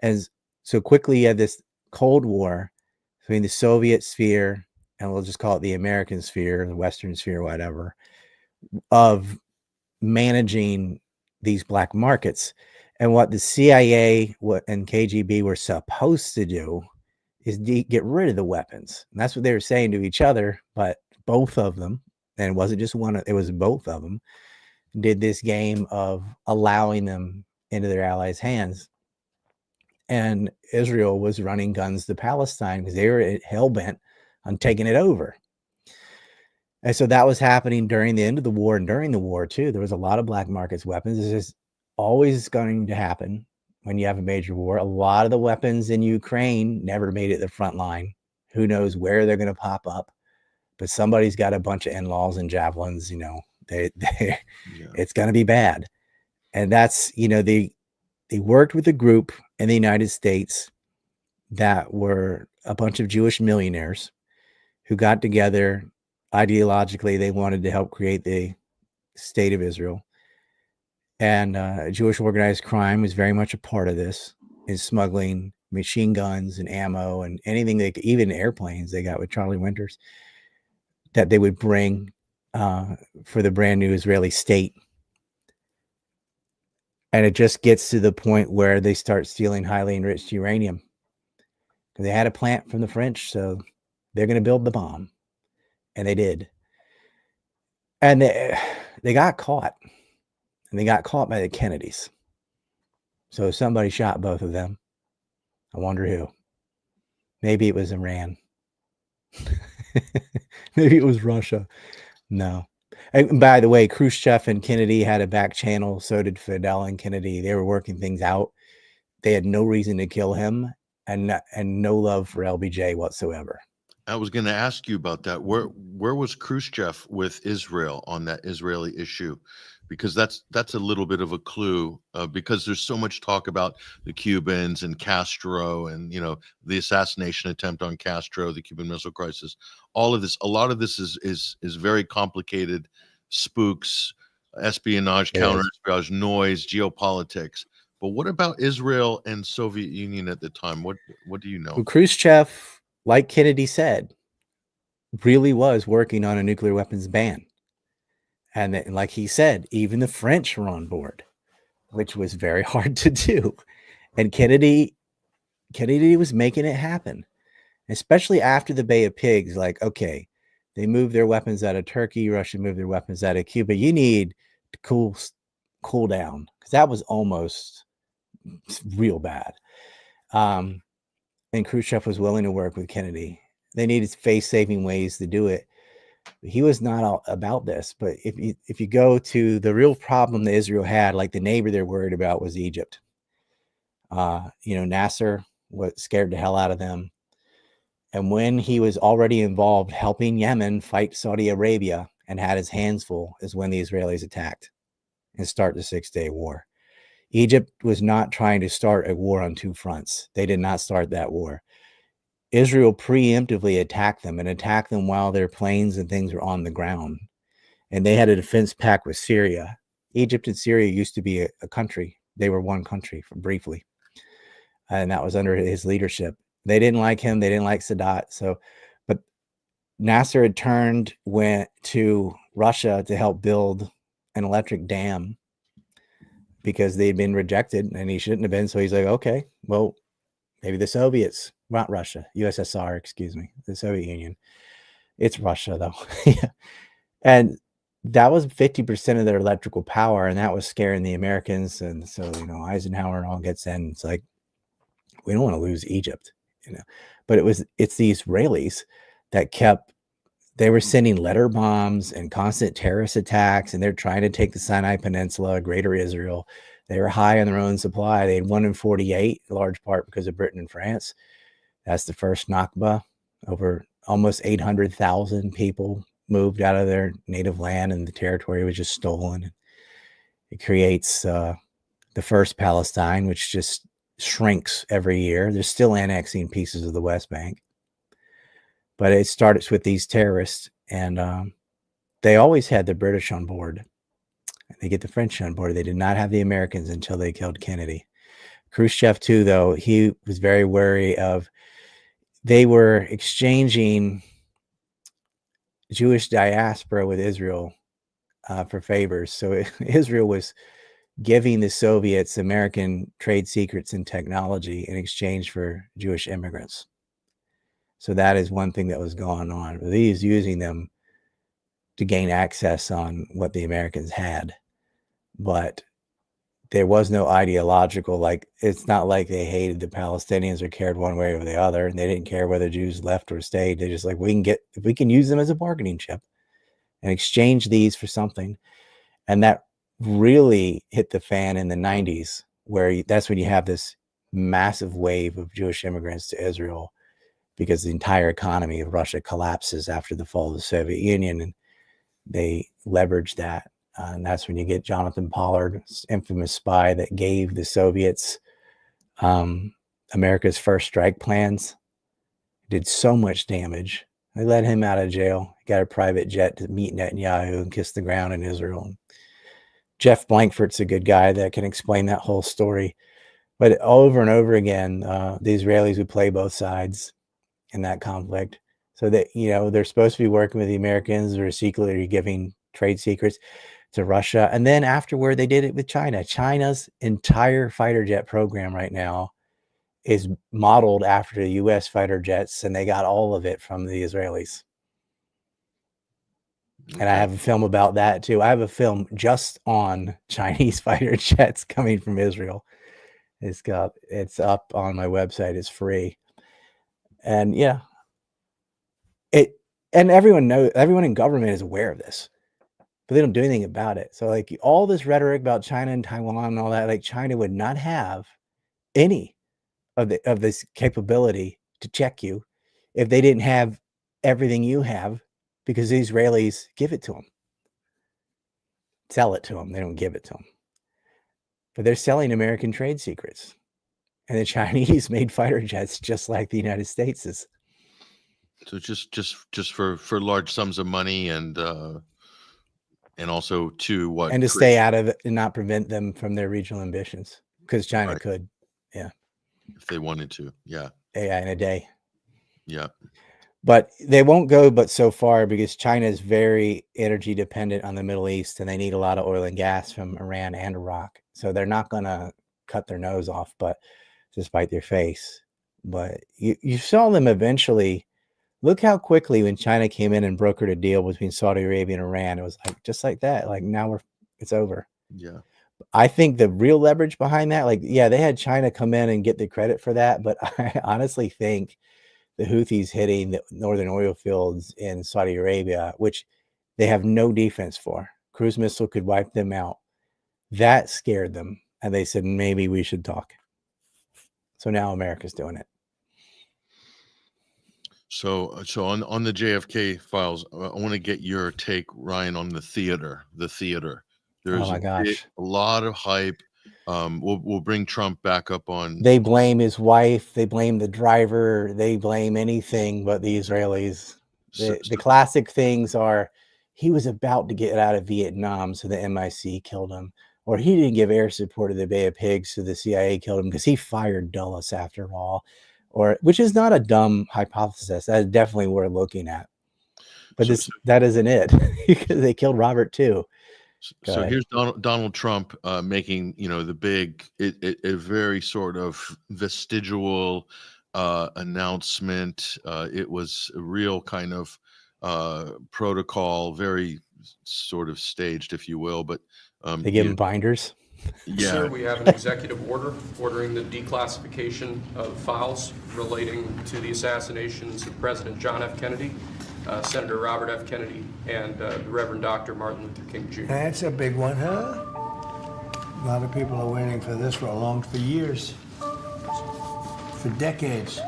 And so quickly you had this Cold War between the Soviet sphere, and we'll just call it the American sphere, the Western sphere, whatever, of managing these black markets. And what the CIA and KGB were supposed to do is get rid of the weapons. And that's what they were saying to each other, but both of them, and it wasn't just one, it was both of them, did this game of allowing them into their allies' hands. And Israel was running guns to Palestine because they were hell-bent on taking it over. And so that was happening during the end of the war, and during the war too. There was a lot of black markets weapons. This is always going to happen when you have a major war. A lot of the weapons in Ukraine never made it to the front line. Who knows where they're going to pop up? But somebody's got a bunch of in-laws and javelins. It's going to be bad. And that's, they worked with a group in the United States that were a bunch of Jewish millionaires who got together. Ideologically, they wanted to help create the state of Israel. And Jewish organized crime was very much a part of this, in smuggling machine guns and ammo and anything, even airplanes they got with Charlie Winters, that they would bring for the brand new Israeli state. And it just gets to the point where they start stealing highly enriched uranium. They had a plant from the French, so they're going to build the bomb. And they did. And they got caught. And they got caught by the Kennedys. So somebody shot both of them. I wonder who. Maybe it was Iran. Maybe it was Russia. No. And by the way, Khrushchev and Kennedy had a back channel. So did Fidel and Kennedy. They were working things out. They had no reason to kill him, and no love for LBJ whatsoever. I was going to ask you about that. Where was Khrushchev with Israel on that Israeli issue? Because that's a little bit of a clue, because there's so much talk about the Cubans and Castro and, the assassination attempt on Castro, the Cuban Missile Crisis, all of this. A lot of this is very complicated, spooks, espionage, counter-espionage, noise, geopolitics. But what about Israel and Soviet Union at the time? What do you know? Well, Khrushchev, like Kennedy said, really was working on a nuclear weapons ban. And like he said, even the French were on board, which was very hard to do. And Kennedy was making it happen, especially after the Bay of Pigs. Like, okay, they moved their weapons out of Turkey. Russia moved their weapons out of Cuba. You need to cool down, because that was almost real bad. And Khrushchev was willing to work with Kennedy. They needed face-saving ways to do it. He was not about this. But if you go to the real problem that Israel had, like the neighbor they're worried about was Egypt. Nasser was scared the hell out of them. And when he was already involved helping Yemen fight Saudi Arabia and had his hands full, is when the Israelis attacked and start the 6-day war. Egypt was not trying to start a war on two fronts. They did not start that war. Israel preemptively attacked them, and attacked them while their planes and things were on the ground. And they had a defense pact with Syria. Egypt and Syria used to be a country. They were one country briefly. And that was under his leadership. They didn't like him. They didn't like Sadat. But Nasser had went to Russia to help build an electric dam because they'd been rejected and he shouldn't have been. So he's like, okay, well, maybe the Soviets, not Russia, USSR, excuse me, the Soviet Union. It's Russia though. And that was 50% of their electrical power. And that was scaring the Americans. And so, Eisenhower and all gets in. It's like, we don't want to lose Egypt, but it's the Israelis that they were sending letter bombs and constant terrorist attacks, and they're trying to take the Sinai Peninsula, Greater Israel. They were high on their own supply. They had 1 in 48, in large part because of Britain and France. That's the first Nakba. Over almost 800,000 people moved out of their native land, and the territory was just stolen. It creates the first Palestine, which just shrinks every year. They're still annexing pieces of the West Bank. But it starts with these terrorists, and they always had the British on board. They get the French on board. They did not have the Americans until they killed Kennedy. Khrushchev, too, though, he was very wary of, they were exchanging Jewish diaspora with Israel for favors. So Israel was giving the Soviets American trade secrets and technology in exchange for Jewish immigrants. So that is one thing that was going on. He's using them to gain access on what the Americans had. But there was no ideological, it's not like they hated the Palestinians or cared one way or the other. And they didn't care whether Jews left or stayed. They just if we can use them as a bargaining chip and exchange these for something. And that really hit the fan in the 90s that's when you have this massive wave of Jewish immigrants to Israel, because the entire economy of Russia collapses after the fall of the Soviet Union, and they leverage that. And that's when you get Jonathan Pollard, infamous spy that gave the Soviets America's first strike plans. Did so much damage. They let him out of jail. He got a private jet to meet Netanyahu and kiss the ground in Israel. Jeff Blankford's a good guy that can explain that whole story. But over and over again, the Israelis would play both sides in that conflict. So that, they're supposed to be working with the Americans, or secretly giving trade secrets to Russia. And then afterward, they did it with China. China's entire fighter jet program right now is modeled after the U.S. fighter jets, and they got all of it from the Israelis. Okay. And I have a film about that too. I have a film just on Chinese fighter jets coming from Israel. It's up on my website. It's free. And yeah, and everyone in government is aware of this, but they don't do anything about it. So like all this rhetoric about China and Taiwan and all that, like China would not have any of this capability to check you if they didn't have everything you have, because the Israelis give it to them, sell it to them. They don't give it to them, but they're selling American trade secrets, and the Chinese made fighter jets just like the United States is. So just for large sums of money, and also to what, and to stay out of it and not prevent them from their regional ambitions, because China right. could, yeah, if they wanted to, yeah, AI in a day, yeah. But they won't go but so far, because China is very energy dependent on the Middle East, and they need a lot of oil and gas from Iran and Iraq. So they're not going to cut their nose off, but to spite their face. But you saw them eventually. Look how quickly when China came in and brokered a deal between Saudi Arabia and Iran, it was like just like that. Like now it's over. Yeah. I think the real leverage behind that, like, yeah, they had China come in and get the credit for that, but I honestly think the Houthis hitting the northern oil fields in Saudi Arabia, which they have no defense for, cruise missile could wipe them out. That scared them, and they said maybe we should talk. So now America's doing it. So on the JFK files, I want to get your take, Ryan, on the theater. There's oh my gosh, a lot of hype. We'll bring Trump back up on. They blame his wife. They blame the driver. They blame anything but the Israelis. The classic things are, he was about to get out of Vietnam, so the MI6 killed him. Or he didn't give air support to the Bay of Pigs, so the CIA killed him because he fired Dulles after all. Or, which is not a dumb hypothesis. That is definitely worth looking at. But that isn't it, because they killed Robert too. So here's Donald Trump making, the big, a very sort of vestigial announcement. It was a real kind of protocol, very sort of staged, if you will. But they give him binders. Yeah. Sir, we have an executive order ordering the declassification of files relating to the assassinations of President John F. Kennedy, Senator Robert F. Kennedy, and the Reverend Dr. Martin Luther King Jr. That's a big one, huh? A lot of people are waiting for this for years, for decades.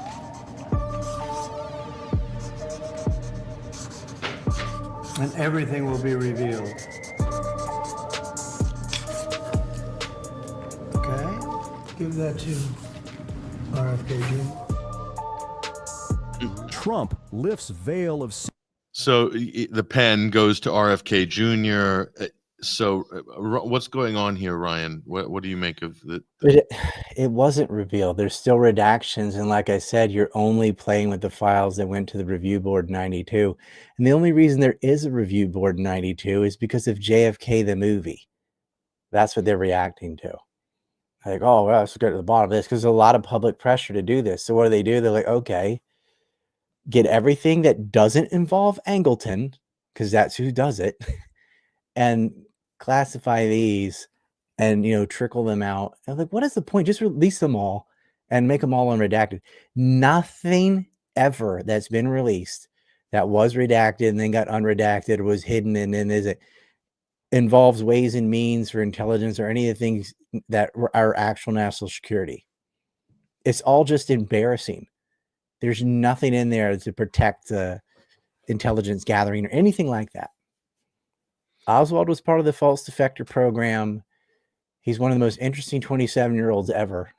And everything will be revealed. Give that to RFK Jr. Trump lifts veil of. So the pen goes to RFK Jr. So what's going on here, Ryan? What do you make of the... It wasn't revealed. There's still redactions. And like I said, you're only playing with the files that went to the review board 92. And the only reason there is a review board 92 is because of JFK, the movie. That's what they're reacting to. Like, oh, well, let's get to the bottom of this, because there's a lot of public pressure to do this. So what do? They're like, okay, get everything that doesn't involve Angleton, because that's who does it, and classify these and, trickle them out. And I'm like, what is the point? Just release them all and make them all unredacted. Nothing ever that's been released that was redacted and then got unredacted or was hidden and then is it involves ways and means for intelligence or any of the things that are actual national security. It's all just embarrassing. There's nothing in there to protect the intelligence gathering or anything like that. Oswald was part of the false defector program. He's one of the most interesting 27-year-olds ever.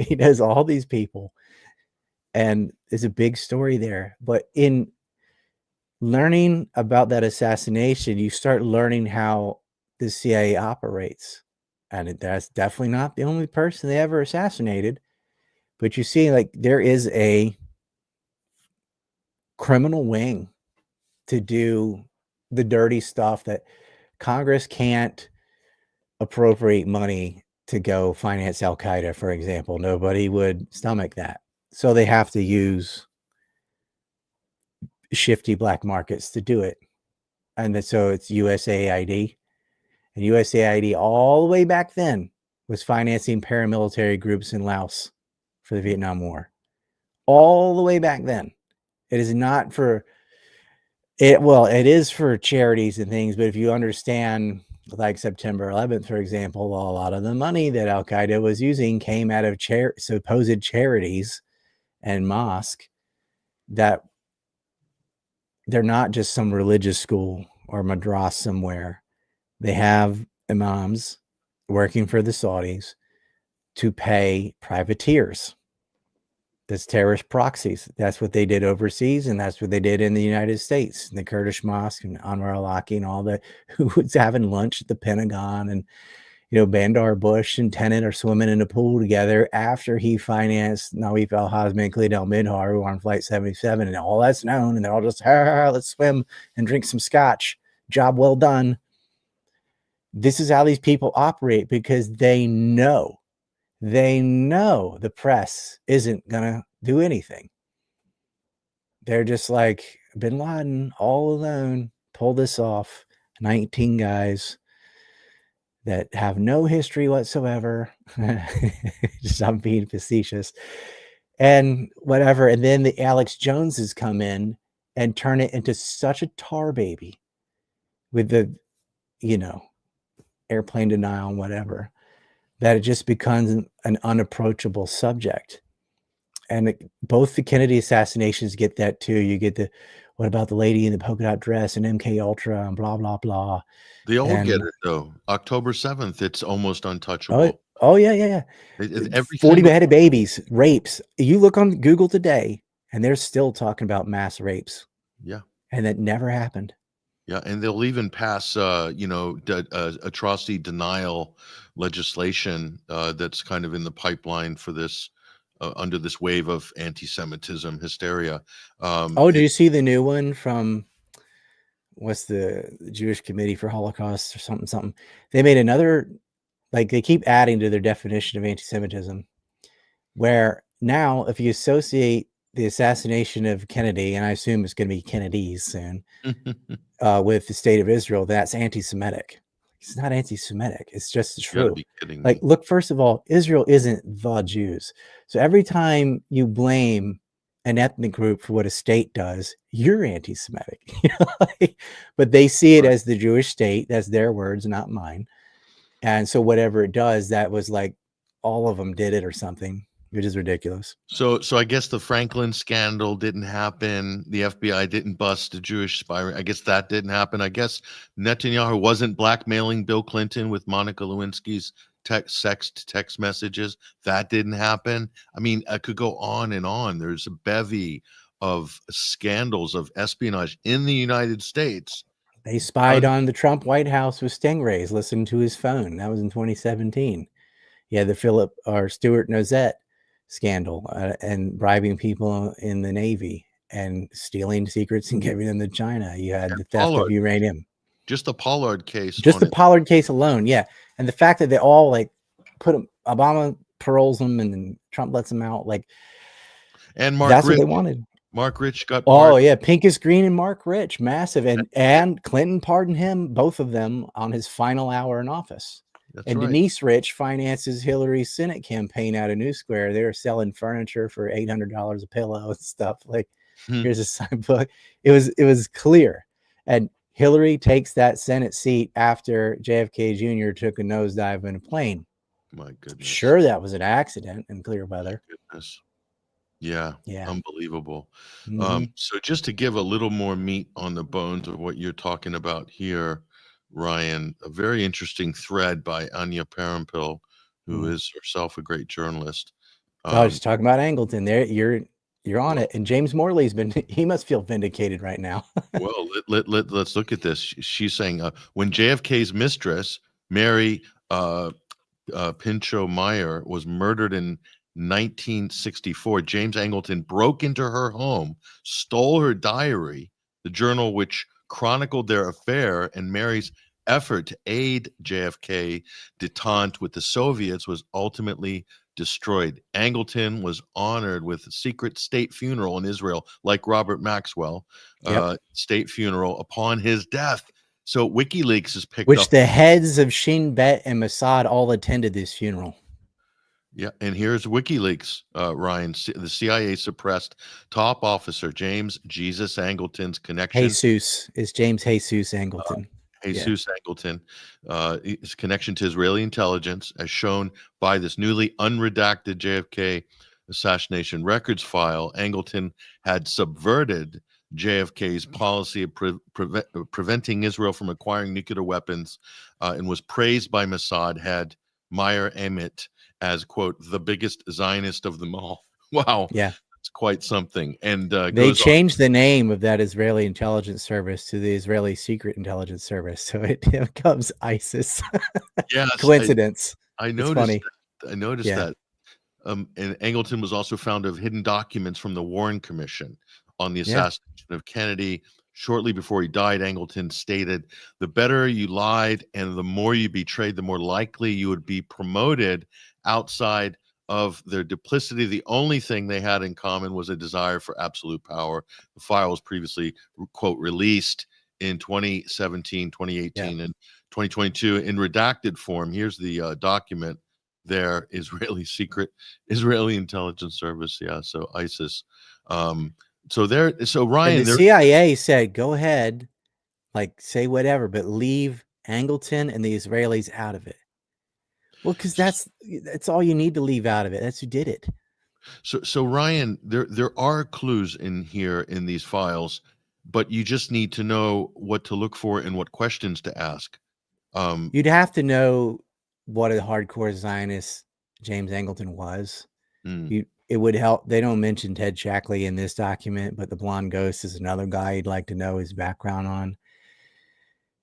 He knows all these people, and there's a big story there. But in learning about that assassination, you start learning how the CIA operates. And that's definitely not the only person they ever assassinated. But you see, like, there is a criminal wing to do the dirty stuff that Congress can't appropriate money to go finance Al-Qaeda, for example. Nobody would stomach that. So they have to use shifty black markets to do it. And so it's USAID. And USAID all the way back then was financing paramilitary groups in Laos for the Vietnam War. All the way back then. It is not for it. Well, it is for charities and things, but if you understand, like September 11th, for example, a lot of the money that Al-Qaeda was using came out of supposed charities and mosque that they're not just some religious school or madras somewhere. They have imams working for the Saudis to pay privateers. That's terrorist proxies. That's what they did overseas, and that's what they did in the United States. The Kurdish mosque and Anwar al-Awlaki and all that, who was having lunch at the Pentagon, and Bandar Bush and Tenet are swimming in a pool together after he financed Nawif al-Hazmi and Khalid al-Midhar, who were on Flight 77, and all that's known, and they're all just, let's swim and drink some scotch. Job well done. This is how these people operate, because they know the press isn't going to do anything. They're just like, Bin Laden, all alone, pull this off. 19 guys that have no history whatsoever. Just, I'm being facetious. And whatever. And then the Alex Joneses come in and turn it into such a tar baby with the, airplane denial and whatever, that it just becomes an unapproachable subject. And both the Kennedy assassinations get that too. You get what about the lady in the polka dot dress and MK Ultra and blah, blah, blah. They all get it though. October 7th, it's almost untouchable. Oh yeah. 40 beheaded babies, rapes. You look on Google today and they're still talking about mass rapes. Yeah. And that never happened. Yeah, and they'll even pass, atrocity denial legislation that's kind of in the pipeline for this, under this wave of anti-Semitism hysteria. Did you see the new one from what's the Jewish Committee for Holocaust or something? They made another, like, they keep adding to their definition of anti-Semitism, where now if you associate the assassination of Kennedy, and I assume it's going to be Kennedy's soon, with the state of Israel, that's anti-Semitic. It's not anti-Semitic. It's just true. Like, look, first of all, Israel isn't the Jews. So every time you blame an ethnic group for what a state does, you're anti-Semitic. But they see it as the Jewish state. That's their words, not mine. And so whatever it does, that was like all of them did it or something, which is ridiculous. So I guess the Franklin scandal didn't happen. The FBI didn't bust a Jewish spy. I guess that didn't happen. I guess Netanyahu wasn't blackmailing Bill Clinton with Monica Lewinsky's text messages. That didn't happen. I mean, I could go on and on. There's a bevy of scandals of espionage in the United States. They spied on the Trump White House with stingrays, listened to his phone. That was in 2017. Yeah, the Stuart Nozette scandal, and bribing people in the Navy and stealing secrets and giving them to China. You had the theft of uranium. Just the Pollard case. Just the Pollard case alone, yeah. And the fact that they all like put them, Obama paroles them and then Trump lets them out, like. And that's what they wanted. Mark Rich got. Yeah, Pincus Green and Mark Rich, massive, and Clinton pardoned him, both of them, on his final hour in office. That's and right. Denise Rich finances Hillary's Senate campaign out of New Square. They were selling furniture for $800 a pillow and stuff. Like, here's a sign book. It was clear. And Hillary takes that Senate seat after JFK Jr. took a nosedive in a plane. My goodness. Sure, that was an accident in clear weather. Goodness. Yeah. Yeah. Unbelievable. Mhm. So just to give a little more meat on the bones of what you're talking about here, Ryan, a very interesting thread by Anya Parampil, who is herself a great journalist. I was just talking about Angleton. There, you're on well- it. And James Morley's he must feel vindicated right now. Well, let's look at this. She's saying when JFK's mistress, Mary Pinchot Meyer, was murdered in 1964, James Angleton broke into her home, stole her diary, the journal which chronicled their affair, and Mary's effort to aid JFK detente with the Soviets was ultimately destroyed. Angleton was honored with a secret state funeral in Israel, like Robert Maxwell, state funeral upon his death. So WikiLeaks has picked up. Which the heads of Shin Bet and Mossad all attended this funeral. Yeah, and here's WikiLeaks, Ryan. The CIA suppressed top officer James Jesus Angleton's connection. Jesus is James Jesus Angleton. Jesus Angleton, his connection to Israeli intelligence, as shown by this newly unredacted JFK assassination records file. Angleton had subverted JFK's policy of preventing Israel from acquiring nuclear weapons, and was praised by Mossad head Meyer Emmett as, quote, the biggest Zionist of them all. Wow. Yeah. It's quite something. And they changed the name of that Israeli intelligence service to the Israeli Secret Intelligence Service. So it becomes ISIS. Yes. Coincidence. I noticed funny. that. I noticed that. And Angleton was also found to have hidden documents from the Warren Commission on the assassination of Kennedy. Shortly before he died, Angleton stated, "The better you lied and the more you betrayed, the more likely you would be promoted outside of their duplicity. The only thing they had in common was a desire for absolute power." The file was previously, quote, released in 2017, 2018, and 2022 in redacted form. Here's the document there. Israeli intelligence service. Yeah, so ISIS. So Ryan, and the CIA said, go ahead, like say whatever, but leave Angleton and the Israelis out of it. Well, because that's all you need to leave out of it. That's who did it. So Ryan, there are clues in here in these files, but you just need to know what to look for and what questions to ask. You'd have to know what a hardcore Zionist James Angleton was. It would help. They don't mention Ted Shackley in this document, but the Blonde Ghost is another guy you'd like to know his background on.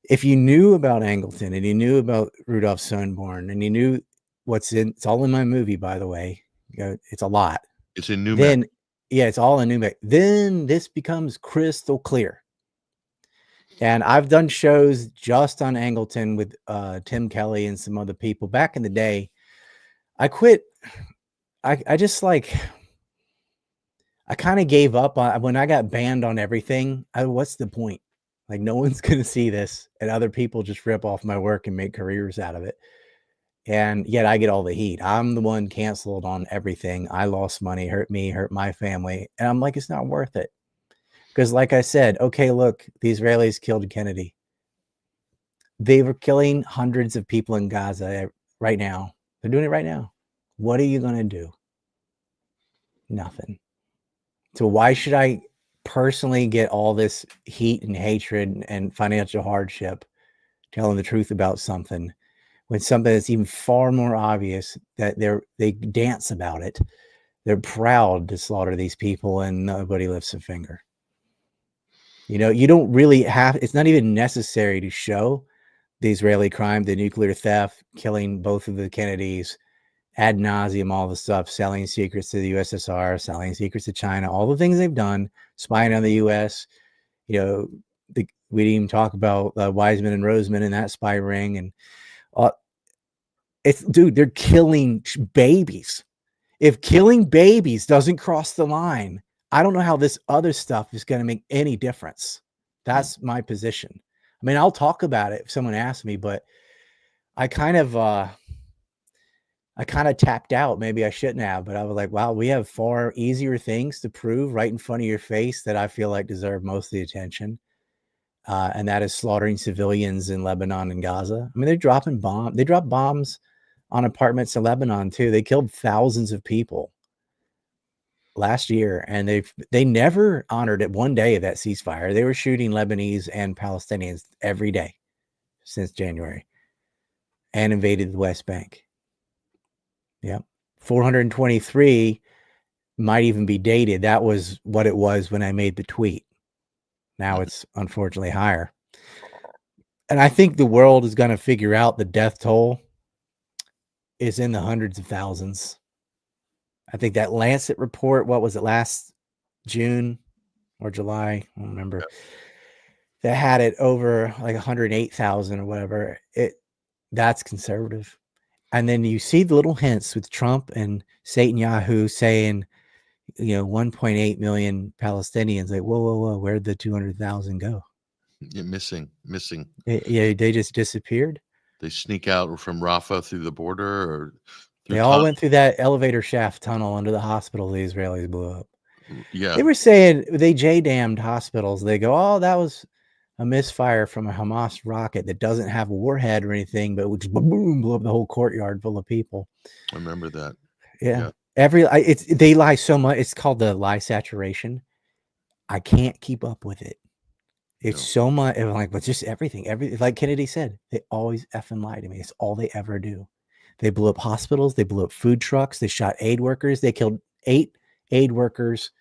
If you knew about Angleton and you knew about Rudolph Sonneborn and you knew it's all in my movie, by the way. It's a lot. It's in New Mexico. Yeah, it's all in New Mexico. Then this becomes crystal clear. And I've done shows just on Angleton with Tim Kelly and some other people back in the day. I quit. I just I kind of gave up on when I got banned on everything. What's the point? Like, no one's going to see this, and other people just rip off my work and make careers out of it. And yet I get all the heat. I'm the one canceled on everything. I lost money, hurt me, hurt my family. And I'm like, it's not worth it. Because like I said, okay, look, the Israelis killed Kennedy. They were killing hundreds of people in Gaza right now. They're doing it right now. What are you going to do? Nothing. So why should I personally get all this heat and hatred and financial hardship telling the truth about something when something that's even far more obvious that they dance about it? They're proud to slaughter these people and nobody lifts a finger. You don't really it's not even necessary to show the Israeli crime, the nuclear theft, killing both of the Kennedys, ad nauseum, all the stuff, selling secrets to the USSR, selling secrets to China, all the things they've done, spying on the US. We didn't even talk about Wiseman and Roseman and that spy ring. And they're killing babies. If killing babies doesn't cross the line, I don't know how this other stuff is going to make any difference. That's my position. I mean, I'll talk about it if someone asks me, but I kind of tapped out. Maybe I shouldn't have, but I was like, wow, we have far easier things to prove right in front of your face that I feel like deserve most of the attention. and that is slaughtering civilians in Lebanon and Gaza. I mean, they're dropping bombs. They drop bombs on apartments in Lebanon too. They killed thousands of people last year, and they never honored it one day of that ceasefire. They were shooting Lebanese and Palestinians every day since January, and invaded the West Bank. Yep. 423 might even be dated. That was what it was when I made the tweet. Now it's unfortunately higher. And I think the world is going to figure out the death toll is in the hundreds of thousands. I think that Lancet report, what was it, last June or July? I don't remember. That had it over like 108,000 or whatever. That's conservative. And then you see the little hints with Trump and Netanyahu saying, 1.8 million Palestinians. Like, whoa, where'd the 200,000 go? Yeah, missing. Yeah, they just disappeared. They sneak out from Rafah through the border, or they all went through that elevator shaft tunnel under the hospital the Israelis blew up. Yeah. They were saying they J-damned hospitals. They go, oh, that was a misfire from a Hamas rocket that doesn't have a warhead or anything, but would just boom, blew up the whole courtyard full of people. I remember that. Yeah. They lie so much. It's called the lie saturation. I can't keep up with it. It's so much. Like, but just everything. Like Kennedy said, they always effing lie to me. It's all they ever do. They blew up hospitals. They blew up food trucks. They shot aid workers. They killed 8 aid workers.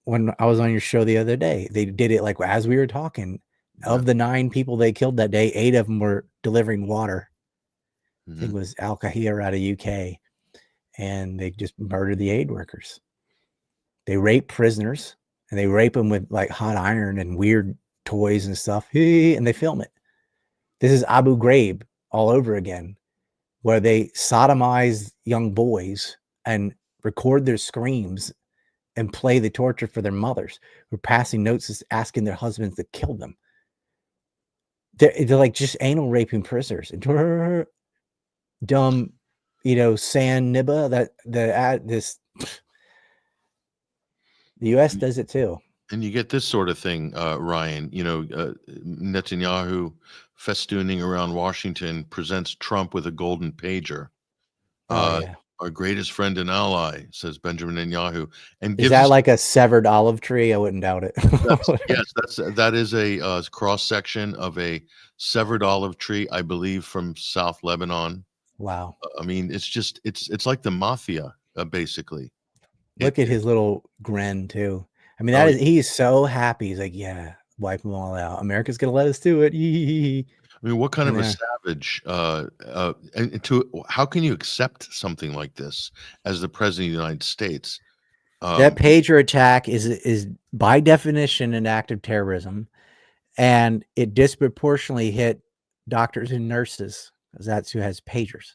When I was on your show the other day, they did it like as we were talking. Yeah. Of the 9 people they killed that day, 8 of them were delivering water. I think it was Al Kahir out of UK. And they just murdered the aid workers. They rape prisoners, and they rape them with like hot iron and weird toys and stuff. And they film it. This is Abu Ghraib all over again, where they sodomize young boys and record their screams and play the torture for their mothers who are passing notes asking their husbands to kill them. They're like just anal raping prisoners. Dumb, San Nibba, the U.S. does it too. And you get this sort of thing, Ryan, Netanyahu festooning around Washington presents Trump with a golden pager. Our greatest friend and ally, says Benjamin Netanyahu. And is that like a severed olive tree? I wouldn't doubt it. That is a cross section of a severed olive tree, I believe, from South Lebanon. Wow. I mean, it's like the mafia, basically. Look at his little grin too. I mean, he is so happy. He's like, yeah, wipe them all out. America's gonna let us do it. I mean, what kind of a savage? How can you accept something like this as the president of the United States? That pager attack is by definition an act of terrorism, and it disproportionately hit doctors and nurses, because that's who has pagers.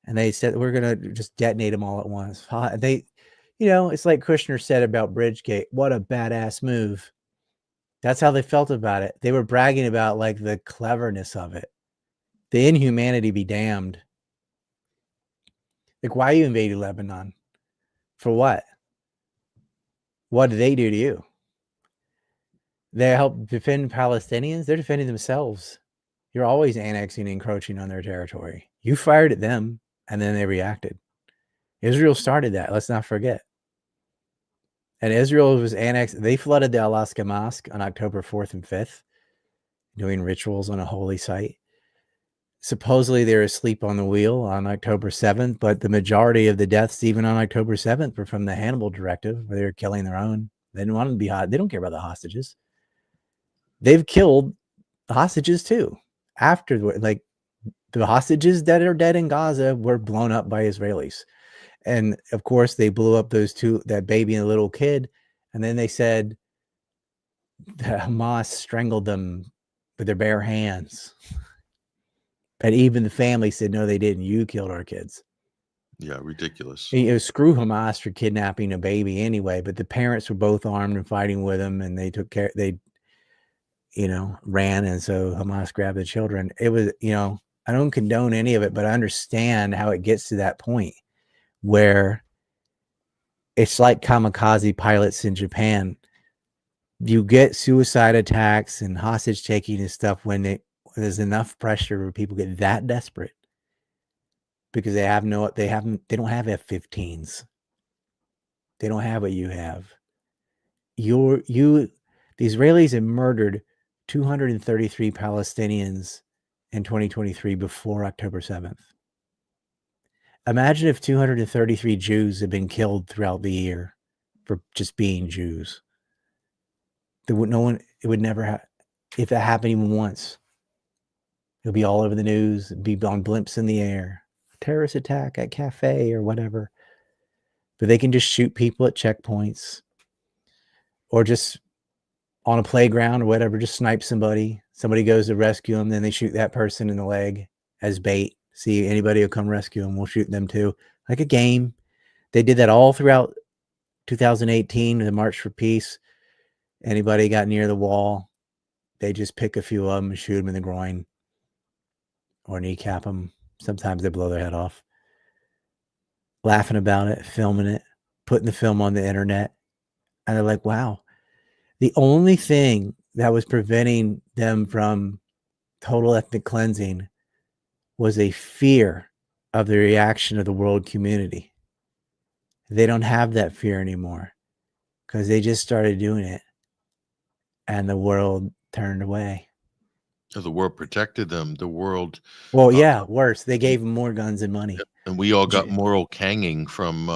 And they said, we're going to just detonate them all at once. It's like Kushner said about Bridgegate. What a badass move. That's how they felt about it. They were bragging about like the cleverness of it. The inhumanity be damned. Like, why you invaded Lebanon? For what? What did they do to you? They help defend Palestinians? They're defending themselves. You're always annexing and encroaching on their territory. You fired at them, and then they reacted. Israel started that. Let's not forget. And Israel was annexed. They flooded the Al-Aqsa Mosque on October 4th and 5th, doing rituals on a holy site. Supposedly they were asleep on the wheel on October 7th, but the majority of the deaths, even on October 7th, were from the Hannibal Directive, where they were killing their own. They didn't want them to be hot. They don't care about the hostages. They've killed hostages too. After, like, the hostages that are dead in Gaza were blown up by Israelis. And of course, they blew up those 2, that baby and a little kid. And then they said that Hamas strangled them with their bare hands. And even the family said, no, they didn't. You killed our kids. Yeah, ridiculous. Screw Hamas for kidnapping a baby anyway. But the parents were both armed and fighting with them. And they took care, they ran. And so Hamas grabbed the children. It was, I don't condone any of it, but I understand how it gets to that point where it's like kamikaze pilots in Japan you get suicide attacks and hostage taking and stuff when there's enough pressure where people get that desperate because they don't have F-15s. They don't have what you have. The Israelis have murdered 233 Palestinians in 2023 before October 7th. Imagine if 233 Jews had been killed throughout the year for just being Jews. It would never have, if that happened even once. It'll be all over the news, it'd be on blimps in the air, terrorist attack at cafe or whatever. But they can just shoot people at checkpoints or just on a playground or whatever, just snipe somebody. Somebody goes to rescue them, then they shoot that person in the leg as bait. See, anybody will come rescue them, we'll shoot them too. Like a game. They did that all throughout 2018, the March for Peace. Anybody got near the wall, they just pick a few of them and shoot them in the groin or kneecap them. Sometimes they blow their head off. Laughing about it, filming it, putting the film on the internet. And they're like, wow. The only thing that was preventing them from total ethnic cleansing was a fear of the reaction of the world community. They don't have that fear anymore because they just started doing it and the world turned away. The world protected them. The world. Well, yeah, worse. They gave them more guns and money. And we all got moral canging from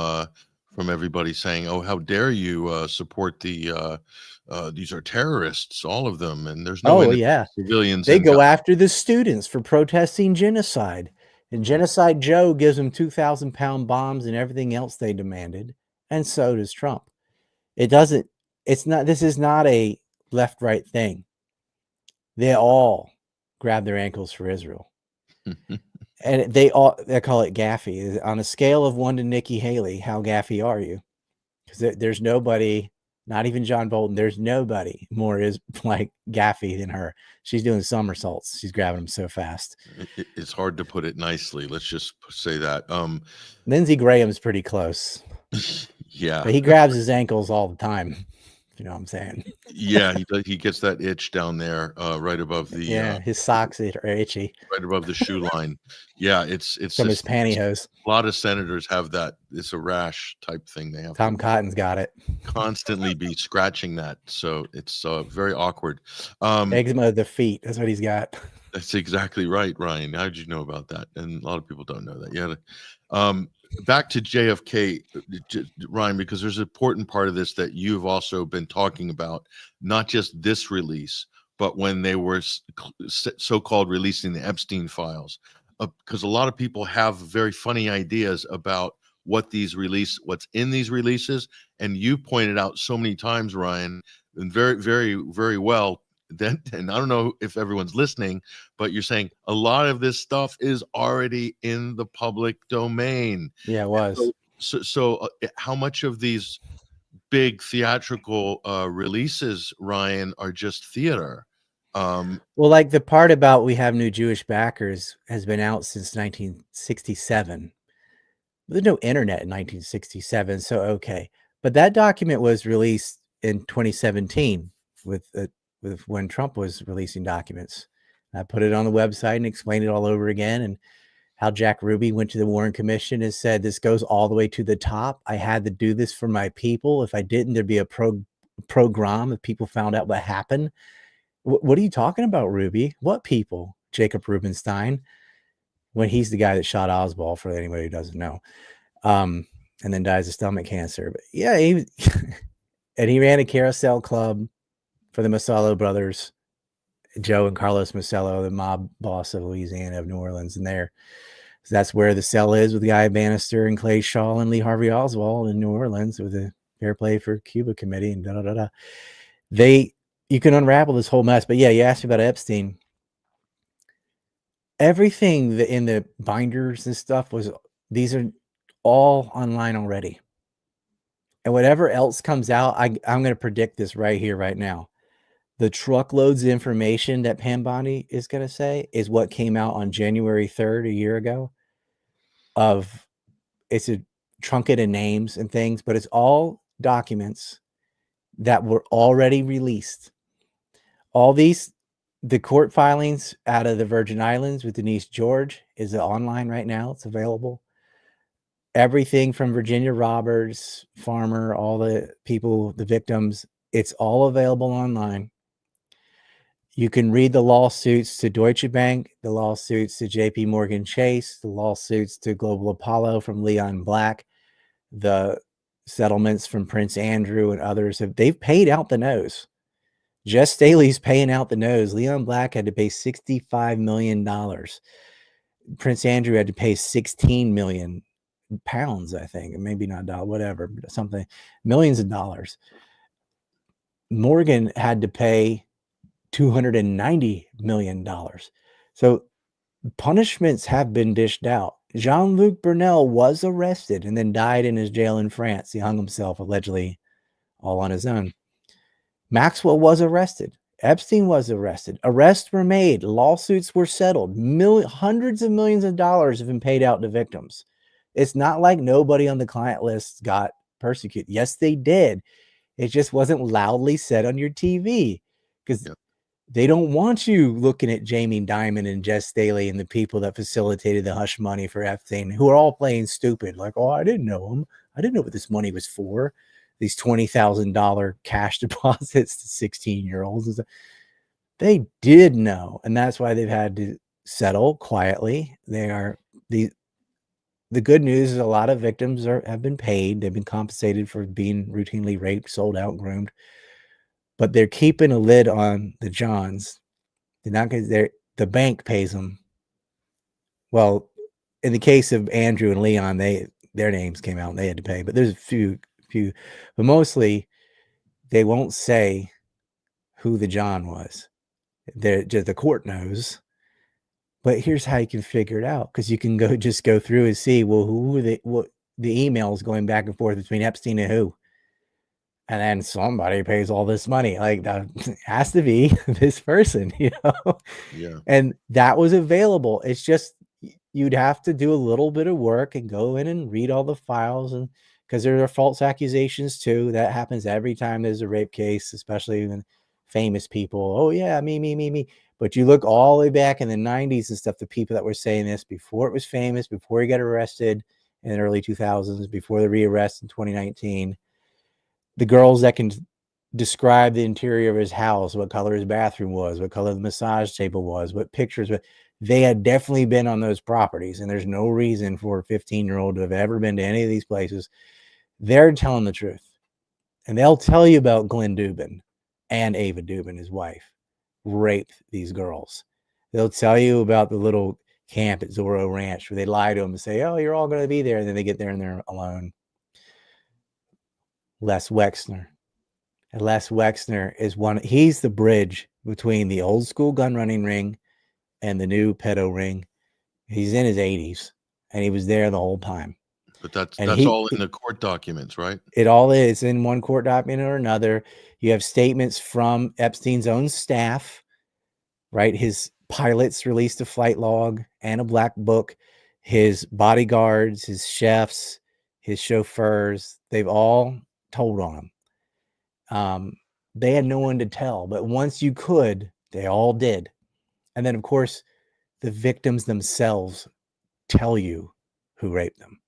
everybody saying, "Oh, how dare you support these are terrorists, all of them." And there's no civilians. They go after the students for protesting genocide. And Genocide Joe gives them 2,000-pound bombs and everything else they demanded. And so does Trump. This is not a left-right thing. They all grab their ankles for Israel. And they call it gaffy. On a scale of 1 to Nikki Haley, how gaffy are you? Because there's nobody, not even John Bolton, there's nobody more is like gaffy than her. She's doing somersaults. She's grabbing them so fast. It's hard to put it nicely. Let's just say that. Lindsey Graham's pretty close. Yeah. But he grabs his ankles all the time. You know what I'm saying? Yeah, he gets that itch down there, right above the. His socks are itchy. Right above the shoe line. Yeah, it's from his pantyhose. A lot of senators have that. It's a rash type thing. They have. Tom Cotton's got it. Constantly be scratching that, so it's very awkward. Eczema of the feet. That's what he's got. That's exactly right, Ryan. How did you know about that? And a lot of people don't know that. Yeah. Back to JFK, Ryan, because there's an important part of this that you've also been talking about, not just this release, but when they were so-called releasing the Epstein files, because a lot of people have very funny ideas about what's in these releases. And you pointed out so many times, Ryan, and very, very, very well, and I don't know if everyone's listening, but you're saying a lot of this stuff is already in the public domain. Yeah, it was. So how much of these big theatrical releases, Ryan, are just theater? Well, like the part about we have new Jewish backers has been out since 1967. There's no internet in 1967, so okay. But that document was released in 2017 with when Trump was releasing documents. I put it on the website and explained it all over again, and how Jack Ruby went to the Warren Commission and said, this goes all the way to the top. I had to do this for my people. If I didn't, there'd be a program if people found out what happened. What are you talking about, Ruby? What people? Jacob Rubenstein, when he's the guy that shot Oswald, for anybody who doesn't know, and then dies of stomach cancer. But yeah, and he ran a carousel club for the Masello brothers, Joe and Carlos Masello, the mob boss of Louisiana, of New Orleans. And that's where the cell is with Guy Bannister and Clay Shaw and Lee Harvey Oswald in New Orleans with the Fair Play for Cuba committee and da-da-da-da. You can unravel this whole mess. But yeah, you asked me about Epstein. Everything in the binders and stuff these are all online already. And whatever else comes out, I'm going to predict this right here, right now. The truckloads of information that Pam Bondi is going to say is what came out on January 3rd, a year ago. It's a trunket of names and things, but it's all documents that were already released. All these, the court filings out of the Virgin Islands with Denise George is online right now. It's available. Everything from Virginia Roberts, Farmer, all the people, the victims, it's all available online. You can read the lawsuits to Deutsche Bank, the lawsuits to JP Morgan Chase, the lawsuits to Global Apollo from Leon Black, the settlements from Prince Andrew and others. They've paid out the nose. Jess Staley's paying out the nose. Leon Black had to pay $65 million. Prince Andrew had to pay 16 million pounds, I think, maybe not dollars, whatever, something, millions of dollars. Morgan had to pay $290 million. So punishments have been dished out. Jean-Luc Brunel was arrested and then died in his jail in France. He hung himself allegedly all on his own. Maxwell was arrested. Epstein was arrested. Arrests were made. Lawsuits were settled. Hundreds of millions of dollars have been paid out to victims. It's not like nobody on the client list got persecuted. Yes, they did. It just wasn't loudly said on your TV because they don't want you looking at Jamie Dimon and Jess Staley and the people that facilitated the hush money for Epstein, who are all playing stupid. Like, oh, I didn't know him. I didn't know what this money was for. These $20,000 cash deposits to 16-year-olds. They did know. And that's why they've had to settle quietly. They are the good news is a lot of victims have been paid. They've been compensated for being routinely raped, sold out, groomed. But they're keeping a lid on the Johns. They're not going to, the bank pays them. Well, in the case of Andrew and Leon, their names came out and they had to pay. But there's a few, but mostly they won't say who the John was. The court knows. But here's how you can figure it out, because you can go through and see, well, who are what the emails going back and forth between Epstein and who. And then somebody pays all this money. Like, that has to be this person, you know? Yeah. And that was available. It's just, you'd have to do a little bit of work and go in and read all the files, and because there are false accusations too. That happens every time there's a rape case, especially when famous people. Oh yeah, me. But you look all the way back in the 90s and stuff, the people that were saying this before it was famous, before he got arrested in the early 2000s, before the rearrest in 2019, the girls that can describe the interior of his house, what color his bathroom was, what color the massage table was, what pictures, they had definitely been on those properties. And there's no reason for a 15-year-old to have ever been to any of these places. They're telling the truth. And they'll tell you about Glenn Dubin and Ava Dubin, his wife, raped these girls. They'll tell you about the little camp at Zorro Ranch where they lie to them and say, oh, you're all going to be there. And then they get there and they're alone. Les Wexner. And Les Wexner is he's the bridge between the old school gun running ring and the new pedo ring. He's in his 80s and he was there the whole time. But that's all in the court documents, right? It all is in one court document or another. You have statements from Epstein's own staff, right? His pilots released a flight log and a black book. His bodyguards, his chefs, his chauffeurs, they've all told on him. They had no one to tell, but once you could, they all did. And then, of course, the victims themselves tell you who raped them.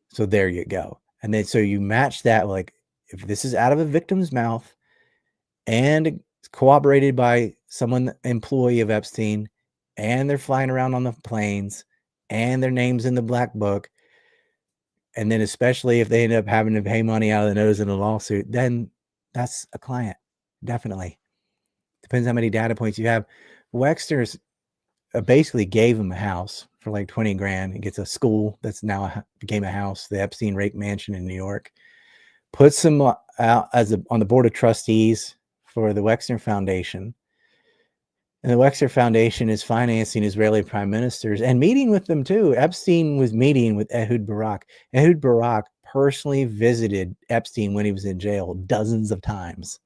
So there you go. And then so you match that, like, if this is out of a victim's mouth and corroborated by someone, employee of Epstein, and they're flying around on the planes and their name's in the black book, and then especially if they end up having to pay money out of the nose in a lawsuit, then that's a client. Definitely. Depends how many data points you have. Wexner's basically gave him a house for like 20 grand. He gets a school that's now became a house, the Epstein Rape Mansion in New York. Puts him out on the board of trustees for the Wexner Foundation. And the Wexner Foundation is financing Israeli prime ministers and meeting with them too. Epstein was meeting with Ehud Barak. Ehud Barak personally visited Epstein when he was in jail dozens of times.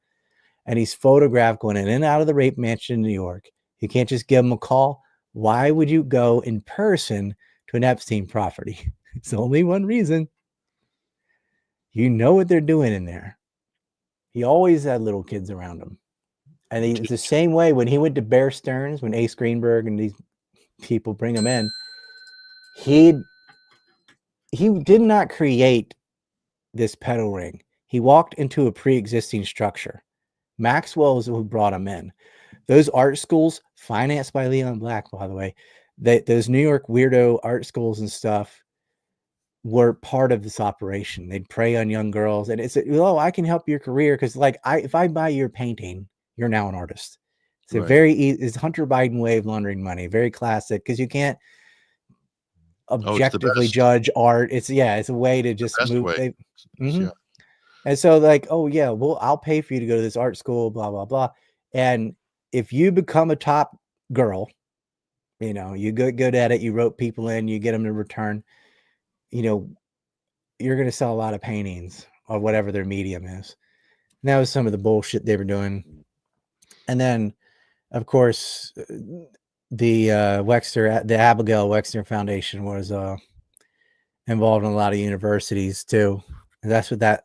And he's photographed going in and out of the rape mansion in New York. You can't just give him a call. Why would you go in person to an Epstein property? It's only one reason. You know what they're doing in there. He always had little kids around him. And it's the same way when he went to Bear Stearns, when Ace Greenberg and these people bring him in, he did not create this pedal ring. He walked into a pre-existing structure. Maxwell is who brought him in. Those art schools, financed by Leon Black, by the way, those New York weirdo art schools and stuff were part of this operation. They'd prey on young girls, and it's, oh, I can help your career because, like, if I buy your painting, you're now an artist. It's a very it's Hunter Biden way of laundering money, very classic, because you can't objectively judge art. It's a way to just move. And so, like, oh yeah, well, I'll pay for you to go to this art school, blah blah blah. And if you become a top girl, you know, you get good at it, you rope people in, you get them to return, you know, you're going to sell a lot of paintings or whatever their medium is. And that was some of the bullshit they were doing. And then, of course, the Abigail Wexner Foundation was involved in a lot of universities too. And that's what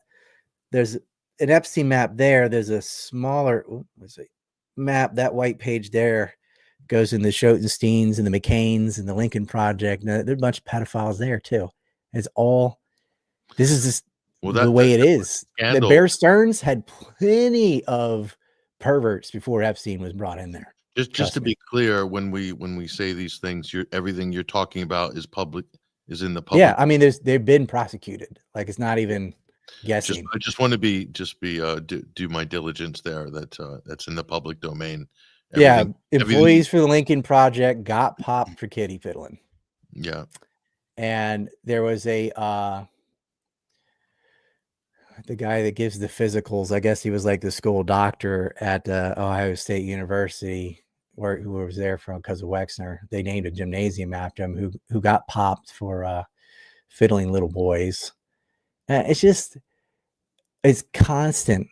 there's an Epstein map there. There's a smaller map. That white page there goes in the Schoensteins and the McCains and the Lincoln Project. Now, there's a bunch of pedophiles there too. It's all, this is just the way it is. The Bear Stearns had plenty of perverts before Epstein was brought in there. Just to be clear, when we say these things, everything you're talking about is public, is in the public. Yeah, I mean, they've been prosecuted. Like, it's not even guessing. I just want to do my diligence there. That's in the public domain. Employees for the Lincoln Project got popped for kitty fiddling. Yeah. And there was the guy that gives the physicals, I guess he was like the school doctor at Ohio State University, who was there because of Wexner. They named a gymnasium after him, who got popped for fiddling little boys. It's constant.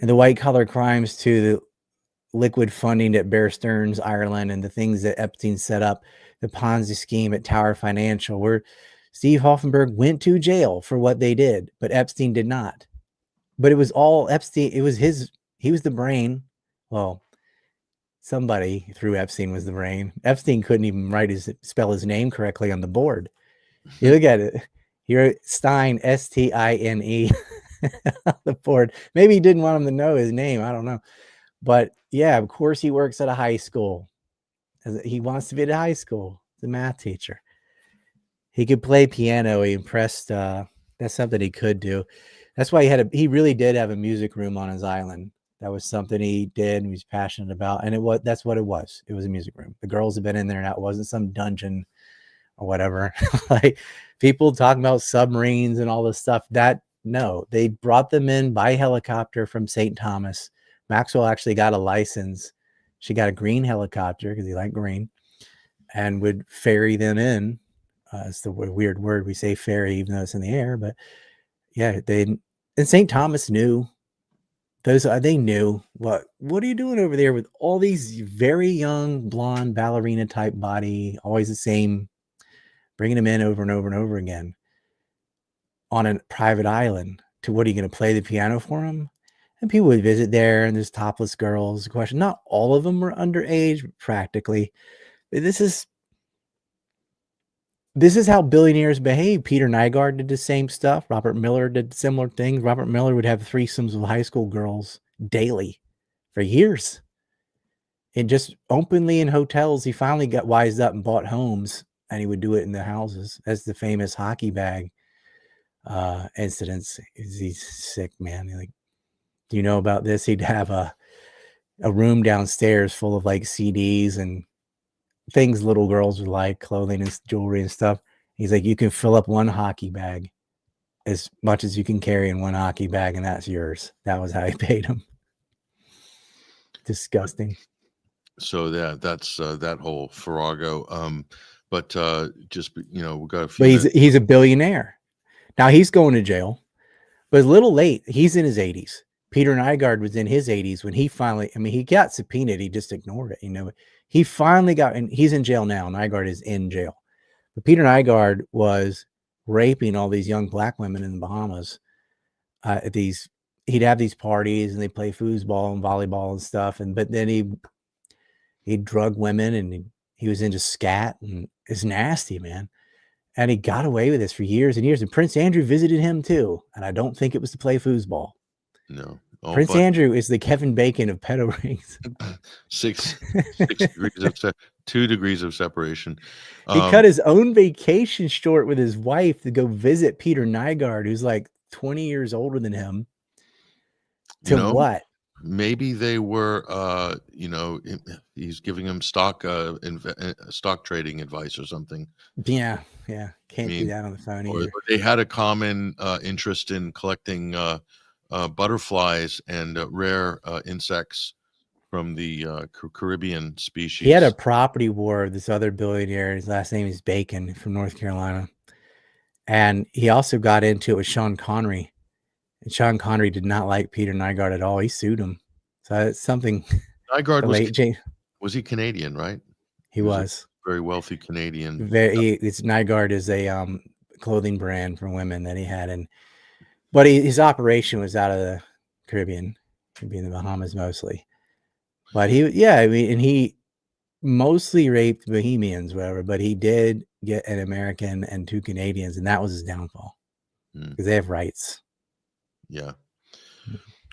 And the white collar crimes to the liquid funding at Bear Stearns, Ireland, and the things that Epstein set up, the Ponzi scheme at Tower Financial, where Steve Hoffenberg went to jail for what they did, but Epstein did not. But it was all Epstein. It was he was the brain. Well, somebody through Epstein was the brain. Epstein couldn't even spell his name correctly on the board. You look at it. He wrote Stein, Stine, on the board. Maybe he didn't want him to know his name. I don't know. But yeah, of course he works at a high school. He wants to be at a high school. The math teacher. He could play piano. He impressed. That's something he could do. That's why he really did have a music room on his island. That was something he did and he was passionate about. And that's what it was. It was a music room. The girls have been in there now. It wasn't some dungeon or whatever. Like people talking about submarines and all this stuff. No, they brought them in by helicopter from St. Thomas. Maxwell actually got a license. She got a green helicopter because he liked green, and would ferry them in. It's the weird word we say, ferry, even though it's in the air. But yeah, and St. Thomas knew. They knew what are you doing over there with all these very young blonde ballerina type body, always the same, bringing them in over and over and over again on a private island. To what are you going to play the piano for them? And people would visit there, and there's topless girls. Question: not all of them were underage, practically. But this is how billionaires behave. Peter Nygaard did the same stuff. Robert Miller did similar things. Robert Miller would have threesomes with high school girls daily for years. And just openly in hotels, he finally got wised up and bought homes, and he would do it in the houses. As the famous hockey bag incidents. He's sick, man. Like, do you know about this? He'd have a room downstairs full of like CDs and things little girls would like, clothing and jewelry and stuff. He's like, you can fill up one hockey bag as much as you can carry in one hockey bag, and that's yours. That was how he paid him. Disgusting. So yeah, that's that whole farrago. But just, you know, we've got a few. But he's a billionaire. Now he's going to jail, but it's a little late. He's in his 80s. Peter Nygaard was in his 80s when he finally, he got subpoenaed. He just ignored it. You know, he finally got, and he's in jail now. Nygaard is in jail. But Peter Nygaard was raping all these young black women in the Bahamas at these he'd have these parties and they play foosball and volleyball and stuff. But then he'd drug women and he was into scat and it's nasty, man. And he got away with this for years and years. And Prince Andrew visited him too. And I don't think it was to play foosball. No. Prince Andrew is the Kevin Bacon of pedo rings. 6 degrees of 2 degrees of separation. He cut his own vacation short with his wife to go visit Peter Nygaard, who's like 20 years older than him. What? Maybe they were, he's giving him stock trading advice or something. Yeah. Can't do that on the phone either. Or they had a common interest in collecting butterflies and rare insects from the Caribbean species. He had a property war with this other billionaire. His last name is Bacon from North Carolina. And he also got into it with Sean Connery. And Sean Connery did not like Peter Nygaard at all. He sued him. So it's something. Nygaard was he Canadian, right? He was. Very wealthy Canadian. Nygaard is a clothing brand for women that he had. But his operation was out of the Caribbean. He'd be in the Bahamas mostly. But he mostly raped Bohemians, whatever, but he did get an American and 2 Canadians, and that was his downfall because they have rights. Yeah.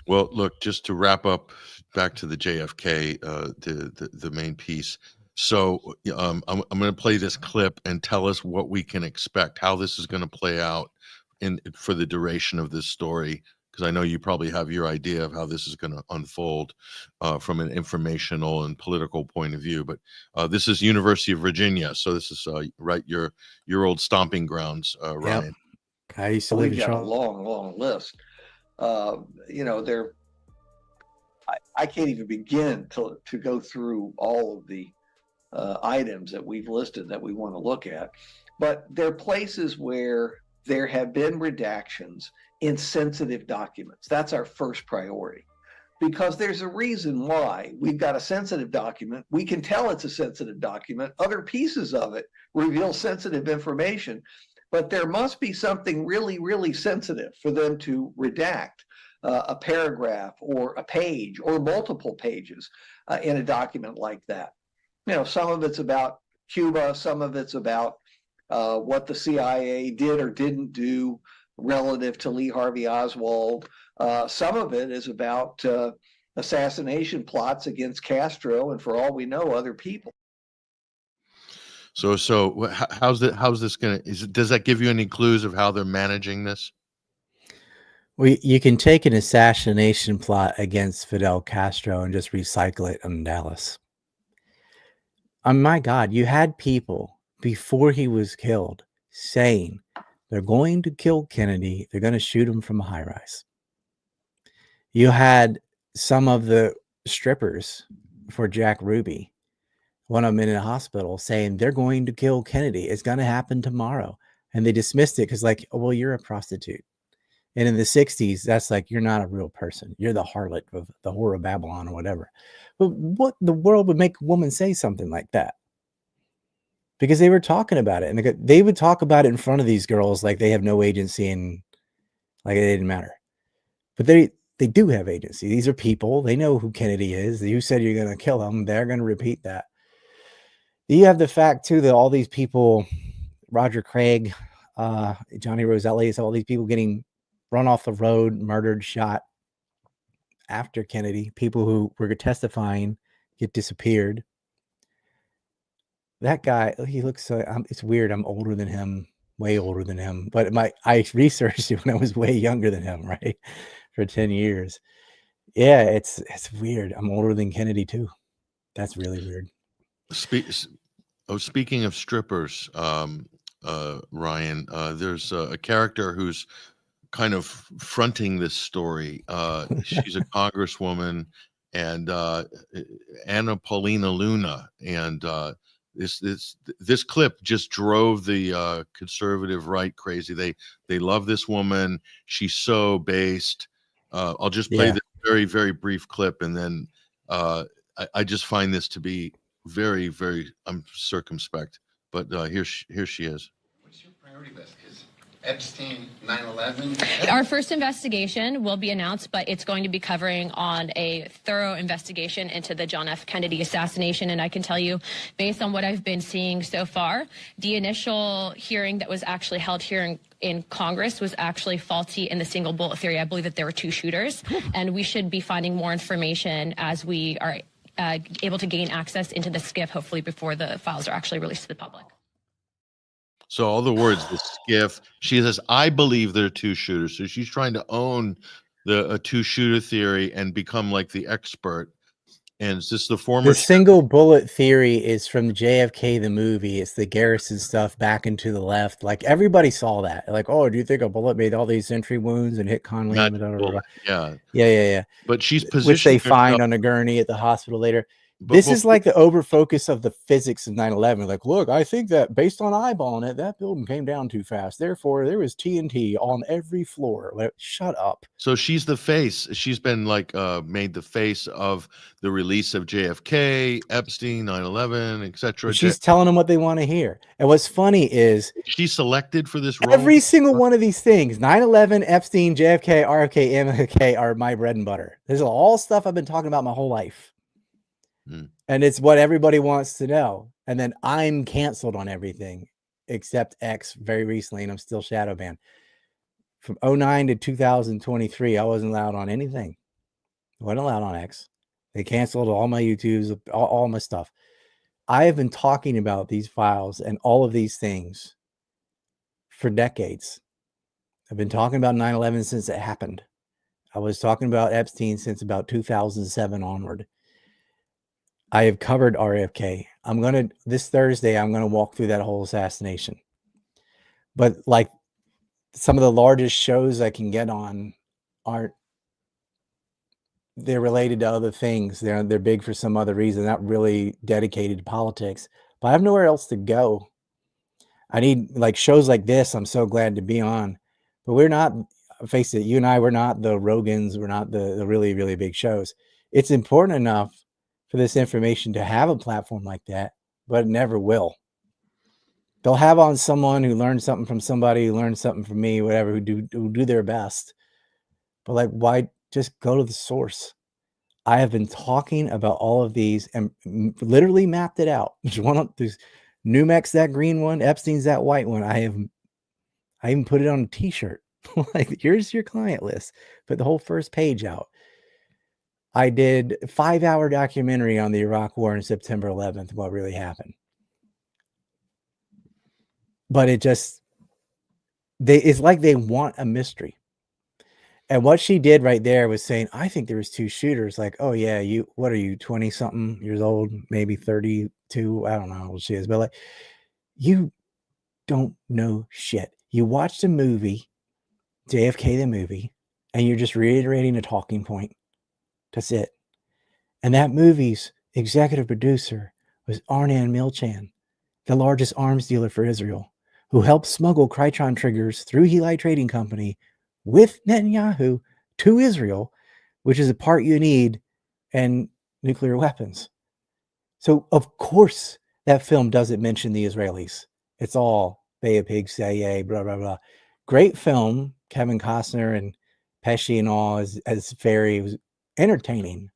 Well, look, just to wrap up back to the JFK, the main piece. So I'm going to play this clip and tell us what we can expect, how this is going to play out for the duration of this story. Because I know you probably have your idea of how this is going to unfold from an informational and political point of view. But this is University of Virginia, so this is right your old stomping grounds, Ryan. Yep. I used to live in Charlotte. A long list. I can't even begin to go through all of the items that we've listed that we want to look at. But there are places where there have been redactions in sensitive documents. That's our first priority, because there's a reason why we've got a sensitive document. We can tell it's a sensitive document. Other pieces of it reveal sensitive information, but there must be something really, really sensitive for them to redact a paragraph or a page or multiple pages in a document like that. Some of it's about Cuba, some of it's about what the CIA did or didn't do relative to Lee Harvey Oswald. Some of it is about assassination plots against Castro and, for all we know, other people. So how's this going to, does that give you any clues of how they're managing this? Well, you can take an assassination plot against Fidel Castro and just recycle it in Dallas. Oh my God, you had people before he was killed saying they're going to kill Kennedy. They're going to shoot him from a high rise. You had some of the strippers for Jack Ruby, one of them in a hospital, saying they're going to kill Kennedy. It's going to happen tomorrow. And they dismissed it because, like, oh, well, you're a prostitute. And in the 60s, that's like, you're not a real person. You're the harlot of the whore of Babylon or whatever. But what the world would make a woman say something like that? Because they were talking about it. And they would talk about it in front of these girls like they have no agency and like it didn't matter. But they do have agency. These are people. They know who Kennedy is. You said you're going to kill him. They're going to repeat that. You have the fact, too, that all these people, Roger Craig, Johnny Roselli, all these people getting run off the road, murdered, shot after Kennedy, people who were testifying get disappeared. That guy, he looks so, it's weird. I'm older than him, way older than him. But I researched it when I was way younger than him, right? For 10 years. Yeah, it's weird. I'm older than Kennedy, too. That's really weird. Speaking of strippers, Ryan, there's a character who's kind of fronting this story. She's a congresswoman, and Anna Paulina Luna, and this clip just drove the conservative right crazy. They love this woman. She's so based. I'll just play this very, very brief clip, and then I just find this to be very, very circumspect. But here she is. What's your priority list? Because Epstein 9/11? Our first investigation will be announced, but it's going to be covering on a thorough investigation into the John F. Kennedy assassination. And I can tell you, based on what I've been seeing so far, the initial hearing that was actually held here in Congress was actually faulty in the single bullet theory. I believe that there were 2 shooters, and we should be finding more information as we are able to gain access into the SCIF, hopefully before the files are actually released to the public. So all the words, the skiff. She says, "I believe there are 2 shooters." So she's trying to own a 2-shooter theory and become like the expert. And is this the former? The single bullet theory is from JFK the movie. It's the Garrison stuff back and to the left. Like everybody saw that. Like, oh, do you think a bullet made all these entry wounds and hit Conley? Yeah. But she's positioned, which they find on a gurney at the hospital later. This is like the over focus of the physics of 9/11. Like, look, I think that based on eyeballing it, that building came down too fast. Therefore, there was TNT on every floor. Like, shut up. So she's the face. She's been like made the face of the release of JFK, Epstein, 9/11, etc. She's telling them what they want to hear. And what's funny is she's selected for this role. Every single one of these things, 9/11, Epstein, JFK, RFK, MLK, are my bread and butter. This is all stuff I've been talking about my whole life. And it's what everybody wants to know. And then I'm canceled on everything except X very recently, and I'm still shadow banned. From 2009 to 2023, I wasn't allowed on anything. I wasn't allowed on X. They canceled all my YouTubes, all my stuff. I have been talking about these files and all of these things for decades. I've been talking about 9/11 since it happened. I was talking about Epstein since about 2007 onward. I have covered RFK. This Thursday, I'm going to walk through that whole assassination. But like some of the largest shows I can get on they're related to other things. They're big for some other reason, not really dedicated to politics. But I have nowhere else to go. I need like shows like this. I'm so glad to be on. But we're not, face it, you and I, we're not the Rogans. We're not the really, really big shows. It's important enough for this information to have a platform like that, but it never will. They'll have on someone who learned something from somebody who learned something from me, whatever, who do their best. But like, why just go to the source? I have been talking about all of these and literally mapped it out. There's Numex, that green one, Epstein's that white one. I even put it on a t-shirt. Like, here's your client list. Put the whole first page out. I did a 5-hour documentary on the Iraq War on September 11th, what really happened. But it's like they want a mystery. And what she did right there was saying, I think there was 2 shooters. Like, oh yeah, what are you, 20 something years old, maybe 32. I don't know how old she is, but like, you don't know shit. You watched a movie, JFK the movie, and you're just reiterating a talking point. That's it. And that movie's executive producer was Arnan Milchan, the largest arms dealer for Israel, who helped smuggle Krytron triggers through Heli Trading Company with Netanyahu to Israel, which is a part you need in nuclear weapons. So, of course, that film doesn't mention the Israelis. It's all Bay of Pigs, CIA, blah, blah, blah. Great film. Kevin Costner and Pesci and all as Ferry was entertaining.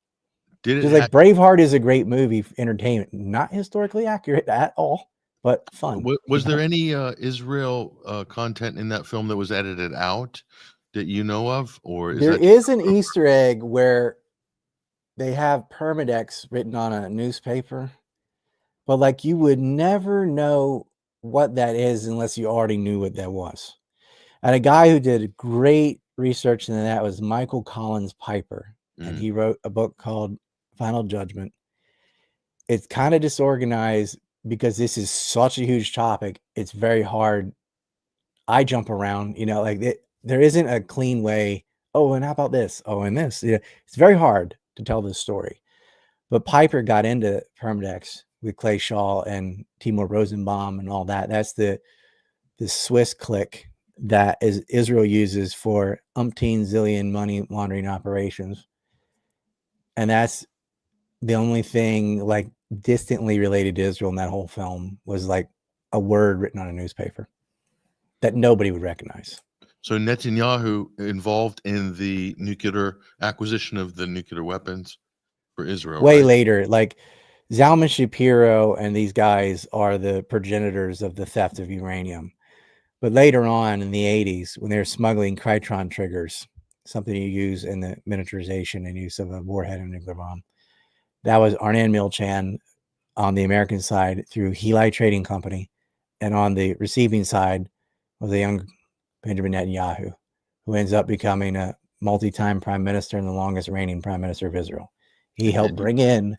Just like Braveheart is a great movie for entertainment, not historically accurate at all, but fun. Was there any Israel content in that film that was edited out that you know of, or there is an Easter egg where they have Permadex written on a newspaper, but like you would never know what that is unless you already knew what that was. And a guy who did great research into that was Michael Collins Piper. And he wrote a book called Final Judgment. It's kind of disorganized because this is such a huge topic. It's very hard. I jump around, like there isn't a clean way. Oh, and how about this? Oh, and this. It's very hard to tell this story. But Piper got into Permadex with Clay Shaw and Timur Rosenbaum and all that. That's the Swiss clique that Israel uses for umpteen zillion money laundering operations. And that's the only thing like distantly related to Israel in that whole film was like a word written on a newspaper. that nobody would recognize. So Netanyahu involved in the nuclear acquisition of the nuclear weapons for Israel. Way right? later, like Zalman Shapiro and these guys are the progenitors of the theft of uranium. But later on in the 80s, when they were smuggling Krytron triggers, something you use in the miniaturization and use of a warhead and nuclear bomb, that was Arnan Milchan on the American side through Heli Trading Company. And on the receiving side was a young Benjamin Netanyahu, who ends up becoming a multi-time prime minister and the longest reigning prime minister of Israel. He helped bring in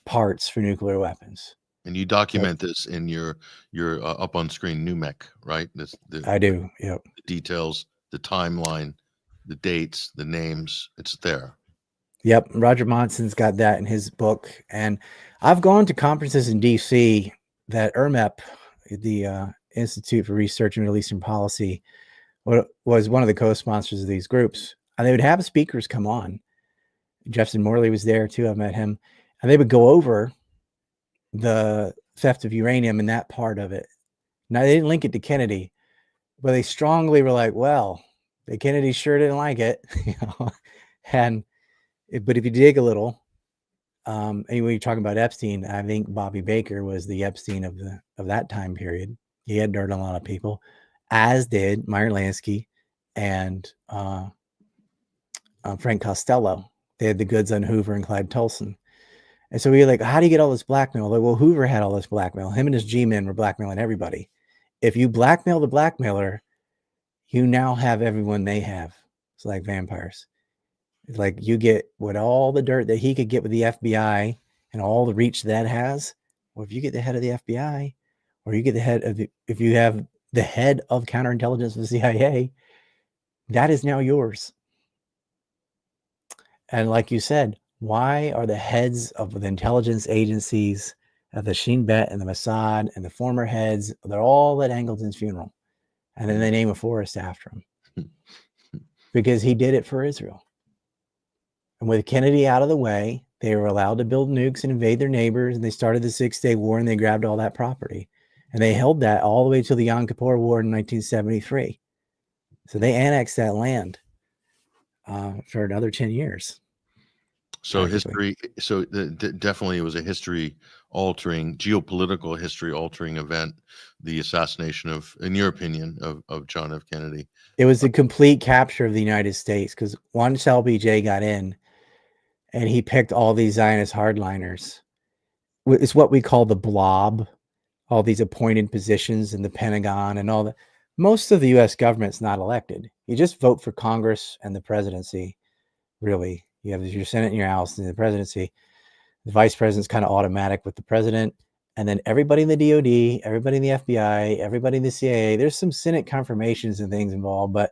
parts for nuclear weapons. And you document this in your up on screen NUMEC, right? I do. Yep. The details, the timeline, the dates, the names. It's there. Yep. Roger Monson's got that in his book. And I've gone to conferences in DC that IRMEP, the Institute for Research in Middle Eastern Policy, was one of the co-sponsors of these groups. And they would have speakers come on. Jefferson Morley was there too. I met him. And they would go over the theft of uranium and that part of it. Now, they didn't link it to Kennedy, but they strongly were like, well, the Kennedy sure didn't like it. You know? But if you dig a little, and when you're talking about Epstein, I think Bobby Baker was the Epstein of that time period. He had dirt on a lot of people, as did Meyer Lansky and Frank Costello. They had the goods on Hoover and Clyde Tolson. And so we were like, how do you get all this blackmail? Like, well, Hoover had all this blackmail. Him and his G-men were blackmailing everybody. If you blackmail the blackmailer, you now have everyone they have. It's like vampires. It's like you get what all the dirt that he could get with the FBI and all the reach that has. Well, if you get the head of the FBI, or you get the head of if you have the head of counterintelligence of the CIA, that is now yours. And like you said, why are the heads of the intelligence agencies, of the Shin Bet and the Mossad and the former heads, they're all at Angleton's funeral. And then they name a forest after him. Because he did it for Israel. And with Kennedy out of the way, they were allowed to build nukes and invade their neighbors. And they started the 6-Day War and they grabbed all that property. And they held that all the way to the Yom Kippur War in 1973. So they annexed that land for another 10 years. So history, so definitely it was a geopolitical history altering event, the assassination of, in your opinion, of John F. Kennedy. It was a complete capture of the United States because once LBJ got in and he picked all these Zionist hardliners, it's what we call the blob, all these appointed positions in the Pentagon and all that. Most of the U.S. government's not elected. You just vote for Congress and the presidency, really. You have your Senate and your House and the presidency. The vice president's kind of automatic with the president. And then everybody in the DOD, everybody in the FBI, everybody in the CIA, there's some Senate confirmations and things involved, but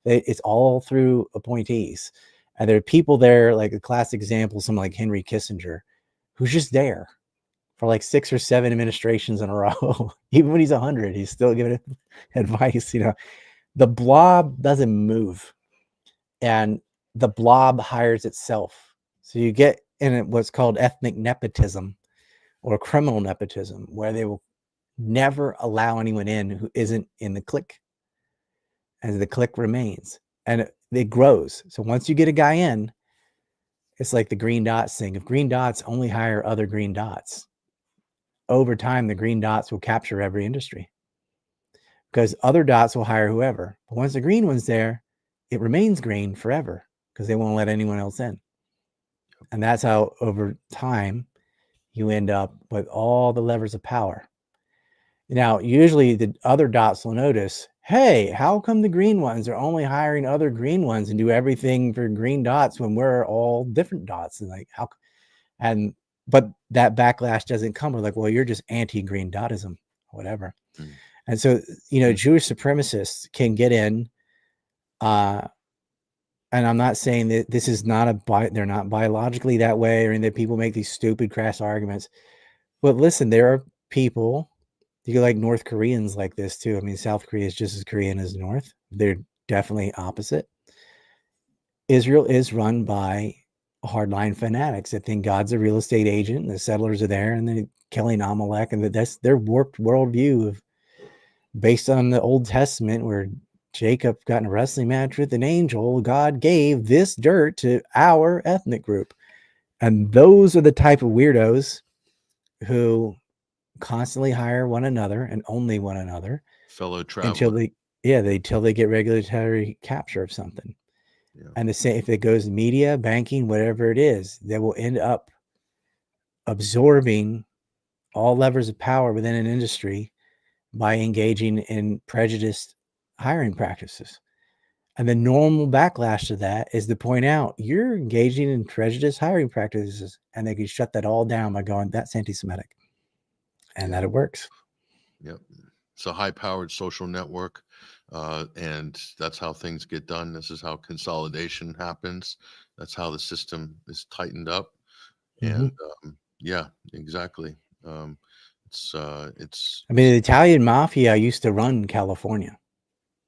it's all through appointees. And there are people there, like a classic example, someone like Henry Kissinger, who's just there for like 6 or 7 administrations in a row. Even when he's 100, he's still giving advice. You know, the blob doesn't move. And the blob hires itself. So you get in what's called ethnic nepotism or criminal nepotism, where they will never allow anyone in who isn't in the clique. And the clique remains. And it grows. So once you get a guy in, it's like the green dots thing. If green dots only hire other green dots, over time, the green dots will capture every industry. Because other dots will hire whoever. But once the green one's there, it remains green forever. Because they won't let anyone else in. And that's how over time you end up with all the levers of power. Now, usually the other dots will notice, hey, how come the green ones are only hiring other green ones and do everything for green dots when we're all different dots? And like how but that backlash doesn't come. We're like, well, you're just anti-green dotism, whatever. And so, you know, Jewish supremacists can get in, and I'm not saying that this is not they're not biologically that way, or that people make these stupid, crass arguments. But listen, there are people, you like North Koreans like this too. I mean, South Korea is just as Korean as North. They're definitely opposite. Israel is run by hardline fanatics that think God's a real estate agent and the settlers are there and they're killing Amalek, and that's their warped worldview of based on the Old Testament where Jacob got in a wrestling match with an angel, God gave this dirt to our ethnic group. And those are the type of weirdos who constantly hire one another and only one another Fellow until traveler. they get regulatory capture of something. Yeah. And the same, if it goes media, banking, whatever it is, they will end up absorbing all levers of power within an industry by engaging in prejudiced hiring practices. And the normal backlash to that is to point out you're engaging in prejudiced hiring practices, and they can shut that all down by going, that's anti-Semitic. And that it works. Yep. It's a high-powered social network, and that's how things get done. This is how consolidation happens. That's how the system is tightened up. And yeah, exactly. It's. I mean, the Italian mafia used to run California.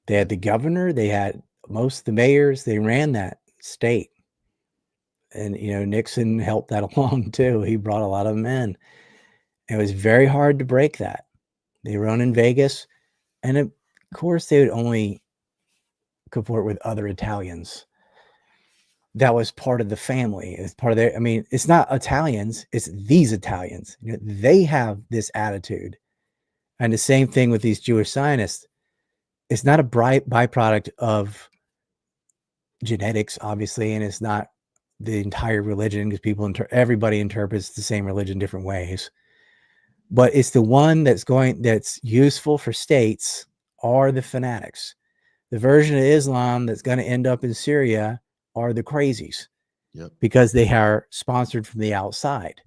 They had the governor. They had most of the mayors. They ran that state. And, you know, Nixon helped that along too. He brought a lot of them in. It was very hard to break that. They run in Vegas. And of course, they would only comport with other Italians. That was part of the family. It's part of their, I mean, it's not Italians, it's these Italians. You know, they have this attitude. And the same thing with these Jewish Zionists. It's not a byproduct of genetics, obviously, and it's not the entire religion, because everybody interprets the same religion different ways. But it's the one that's useful for states are the fanatics. The version of Islam that's going to end up in Syria are the crazies. Yep. Because they are sponsored from the outside.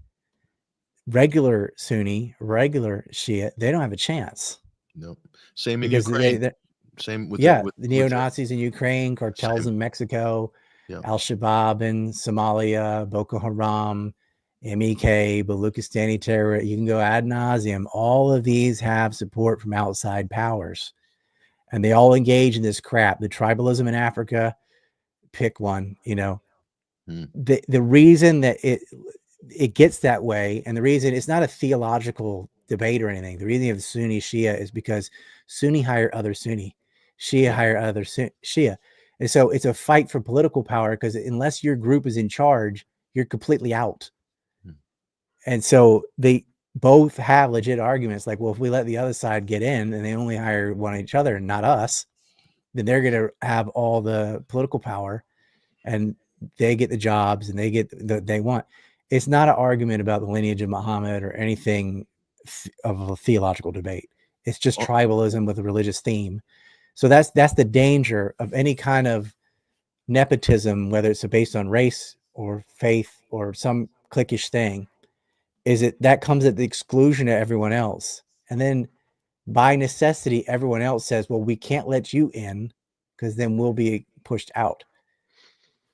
Regular Sunni, regular Shia, they don't have a chance. Nope. Same in because Ukraine. Same with the neo-Nazis in Ukraine, cartels Same. in Mexico, Yep. Al-Shabaab in Somalia, Boko Haram, MEK, Baluchistani terror. You can go ad nauseum. All of these have support from outside powers. And they all engage in this crap. The tribalism in Africa, pick one, you know. The reason that it gets that way, and the reason it's not a theological debate or anything. The reason you have Sunni Shia is because Sunni hire other Sunni, Shia hire other Shia. And so it's a fight for political power, because unless your group is in charge, you're completely out. And so they both have legit arguments like, well, if we let the other side get in and they only hire one each other and not us, then they're going to have all the political power and they get the jobs and they get they want. It's not an argument about the lineage of Muhammad or anything of a theological debate. It's just tribalism with a religious theme. So that's the danger of any kind of nepotism, whether it's based on race or faith or some cliquish thing, is that comes at the exclusion of everyone else. And then by necessity, everyone else says, well, we can't let you in because then we'll be pushed out.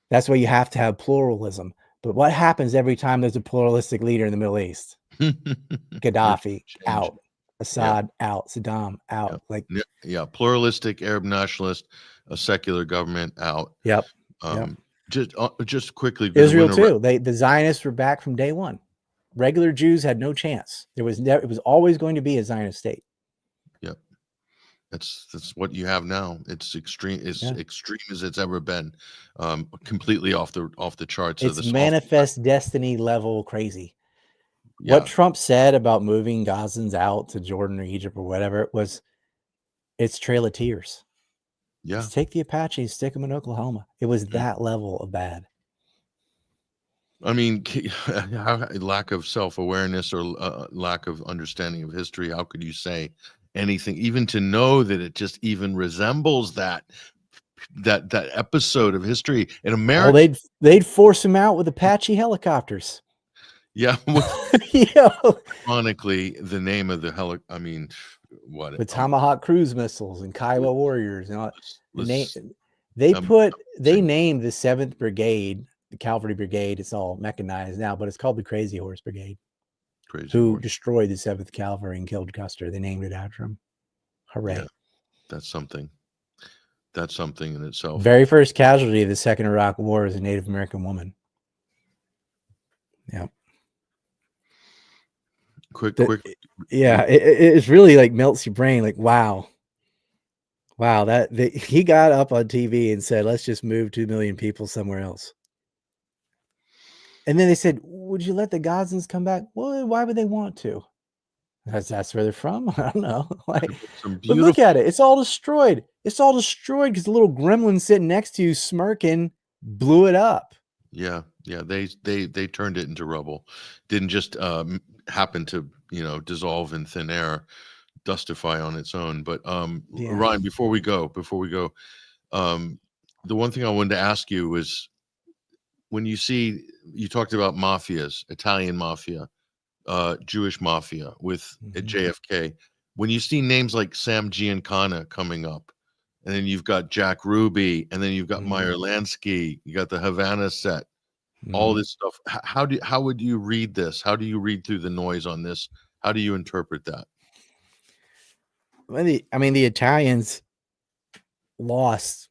That's why you have to have pluralism. But what happens every time there's a pluralistic leader in the Middle East? Gaddafi out, Assad out, Saddam out. Pluralistic Arab nationalist, a secular government out. Just quickly, Israel too. The Zionists were back from day one. Regular Jews had no chance. It was always going to be a Zionist state. Yep. That's what you have now. It's extreme as it's ever been. Completely off the charts. It's manifest destiny level crazy. What Trump said about moving Gazans out to Jordan or Egypt or whatever it was, it's Trail of Tears. Yeah. Just take the Apaches, stick them in Oklahoma. It was that level of bad. I mean, lack of self-awareness or lack of understanding of history. How could you say anything, even to know that it just even resembles that episode of history in America? Well, they'd force him out with Apache helicopters. Yeah. Yeah. Ironically, the name of the the Tomahawk cruise missiles and Kiowa warriors and all. They named the 7th Brigade, the Cavalry Brigade. It's all mechanized now, but it's called the Crazy Horse Brigade. Destroyed the 7th Cavalry and killed Custer. They named it after him. Hooray. Yeah, that's something in itself. Very first casualty of the Second Iraq War is a Native American woman. Yeah. Quick. Yeah, it's really like melts your brain. Like, wow, Wow, he got up on TV and said, "Let's just move 2 million people somewhere else." And then they said, "Would you let the Gazans come back?" Well, why would they want to? That's where they're from. I don't know. Like, but look at it. It's all destroyed. It's all destroyed because the little gremlin sitting next to you smirking blew it up. Yeah, yeah. They turned it into rubble. Didn't just happen to dissolve in thin air, dustify on its own. But Yeah. Ryan, before we go, the one thing I wanted to ask you was, when you talked about mafias, Italian mafia, Jewish mafia with at JFK. When you see names like Sam Giancana coming up, and then you've got Jack Ruby, and then you've got Meyer Lansky, you got the Havana set, all this stuff. How would you read this? How do you read through the noise on this? How do you interpret that? Well, the Italians lost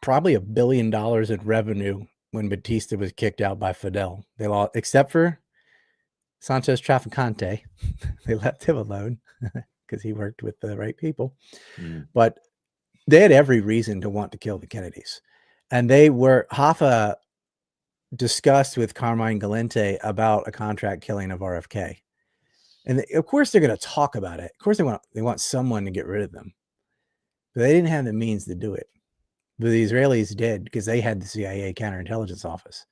probably $1 billion in revenue when Batista was kicked out by Fidel. They lost, except for Sanchez Trafficante. They left him alone because he worked with the right people. But they had every reason to want to kill the Kennedys. And they were, Hoffa discussed with Carmine Galante about a contract killing of RFK. And of course they're going to talk about it. Of course they want someone to get rid of them. But they didn't have the means to do it. But the Israelis did, because they had the CIA counterintelligence office.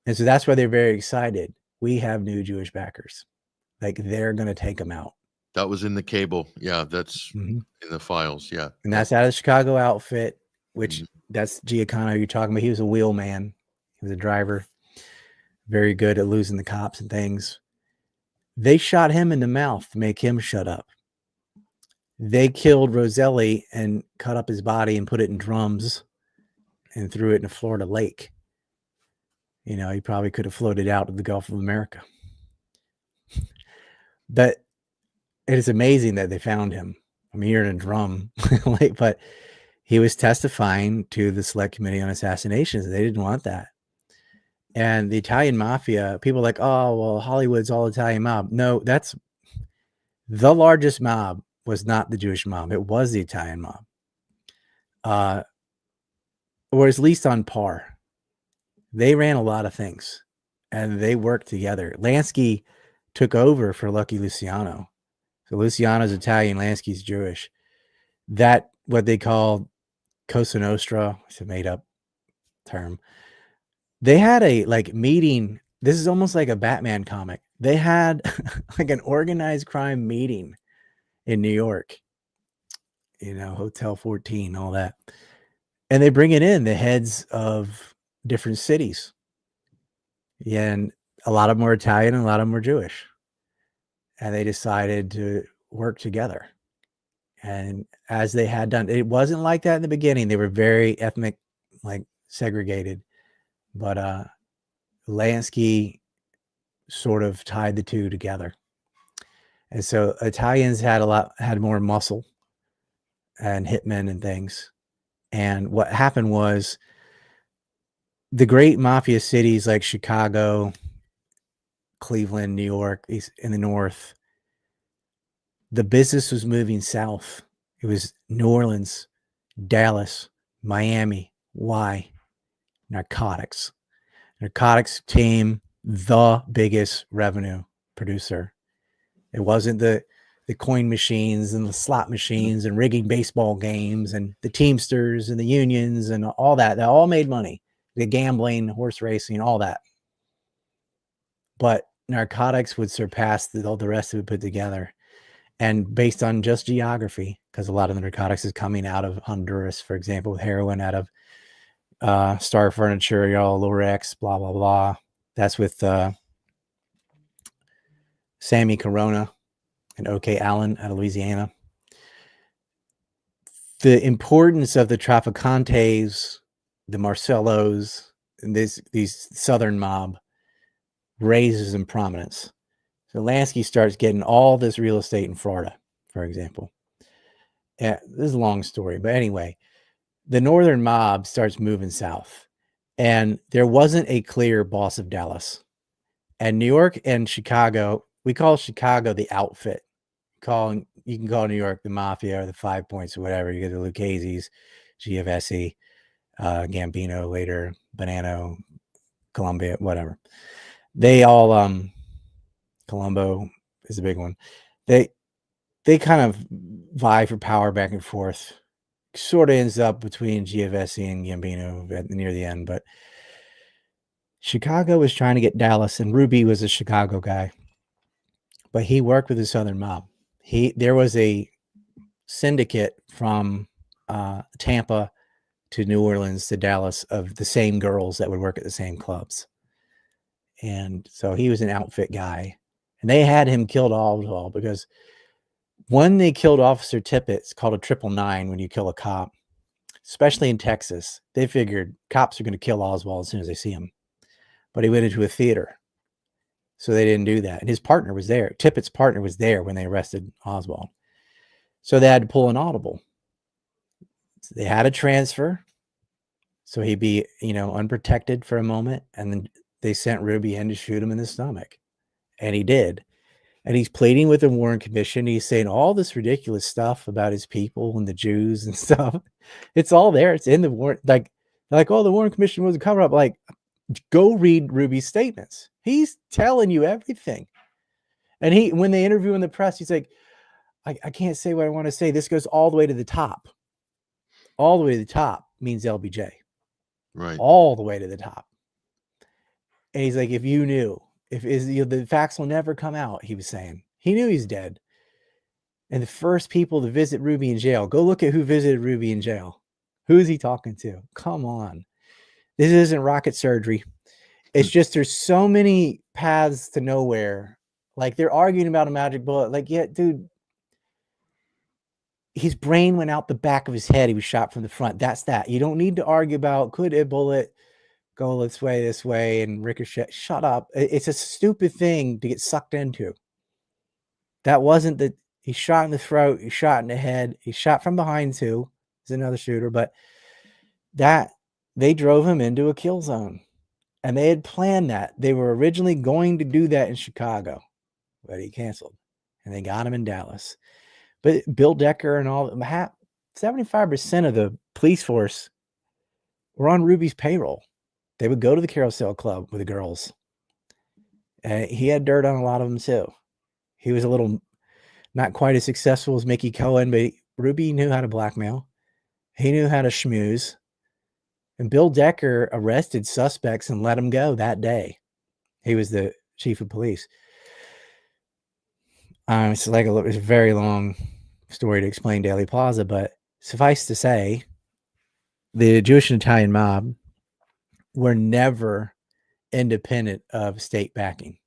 And so that's why they're very excited. We have new Jewish backers. Like, they're going to take them out. That was in the cable. Yeah, that's in the files. Yeah. And that's out of the Chicago outfit, which that's Giancana you're talking about. He was a wheelman. He was a driver. Very good at losing the cops and things. They shot him in the mouth to make him shut up. They killed Roselli and cut up his body and put it in drums and threw it in a Florida lake. He probably could have floated out of the Gulf of America. But it is amazing that they found him. I mean, you're in a drum, but he was testifying to the Select Committee on Assassinations. They didn't want that. And the Italian mafia, people are like, oh, well, Hollywood's all Italian mob. No, that's the largest mob. Was not the Jewish mob. It was the Italian mob. Or at least on par. They ran a lot of things and they worked together. Lansky took over for Lucky Luciano. So Luciano's Italian, Lansky's Jewish. That, what they call Cosa Nostra, it's a made up term. They had a meeting. This is almost like a Batman comic. They had like an organized crime meeting in New York, Hotel 14, all that. And they bring it in the heads of different cities. And a lot of them were Italian and a lot of them were Jewish. And they decided to work together. And as they had done, it wasn't like that in the beginning. They were very ethnic, segregated. But Lansky sort of tied the two together. And so Italians had more muscle and hitmen and things. And what happened was the great mafia cities like Chicago, Cleveland, New York, in the north, the business was moving south. It was New Orleans, Dallas, Miami. Why? Narcotics. Narcotics became the biggest revenue producer. It wasn't the coin machines and the slot machines and rigging baseball games and the Teamsters and the unions and all that. They all made money. The gambling, horse racing, all that. But narcotics would surpass all the rest of it put together. And based on just geography, because a lot of the narcotics is coming out of Honduras, for example, with heroin out of Star Furniture, Lorex, blah, blah, blah. That's with Sammy Corona and OK Allen out of Louisiana. The importance of the Traficantes, the Marcellos, and these Southern mob raises in prominence. So Lansky starts getting all this real estate in Florida, for example. This is a long story, but anyway, the Northern mob starts moving south, and there wasn't a clear boss of Dallas. And New York and Chicago, we call Chicago the outfit, You can call New York the Mafia or the 5 Points or whatever. You get the Lucchese's, GFSE, Gambino later, Bonanno, Columbia, whatever. They all, Colombo is a big one. They kind of vie for power back and forth. Sort of ends up between GFSE and Gambino near the end, but Chicago was trying to get Dallas, and Ruby was a Chicago guy, but he worked with the Southern mob. There was a syndicate from Tampa to New Orleans to Dallas of the same girls that would work at the same clubs. And so he was an outfit guy, and they had him killed all because when they killed Officer Tippett, it's called a 999 when you kill a cop, especially in Texas. They figured cops are going to kill Oswald as soon as they see him, but he went into a theater, so they didn't do that. And his partner was there. Tippett's partner was there when they arrested Oswald, so they had to pull an audible. So they had a transfer, so he'd be, unprotected for a moment, and then they sent Ruby in to shoot him in the stomach, and he did. And he's pleading with the Warren Commission. He's saying all this ridiculous stuff about his people and the Jews and stuff. It's all there. It's in the Warren. Like, oh, the Warren Commission was a cover up. Like, go read Ruby's statements. He's telling you everything. And when they interview in the press, he's like, I can't say what I want to say. This goes all the way to the top. All the way to the top means LBJ. Right. All the way to the top. And he's like, if you knew, the facts will never come out, he was saying. He knew he's dead. And the first people to visit Ruby in jail, go look at who visited Ruby in jail. Who is he talking to? Come on. This isn't rocket surgery. It's just there's so many paths to nowhere. Like, they're arguing about a magic bullet. Like, yeah, dude, his brain went out the back of his head. He was shot from the front. That's that. You don't need to argue about, could a bullet go this way, and ricochet. Shut up. It's a stupid thing to get sucked into. That wasn't he shot in the throat, he shot in the head, he shot from behind too. He's another shooter, but that they drove him into a kill zone. And they had planned that. They were originally going to do that in Chicago, but he canceled. And they got him in Dallas. But Bill Decker and all 75% of the police force were on Ruby's payroll. They would go to the Carousel Club with the girls. He had dirt on a lot of them too. He was a little not quite as successful as Mickey Cohen, but Ruby knew how to blackmail. He knew how to schmooze. And Bill Decker arrested suspects and let them go that day. He was the chief of police. It's a very long story to explain Dealey Plaza, but suffice to say, the Jewish and Italian mob were never independent of state backing.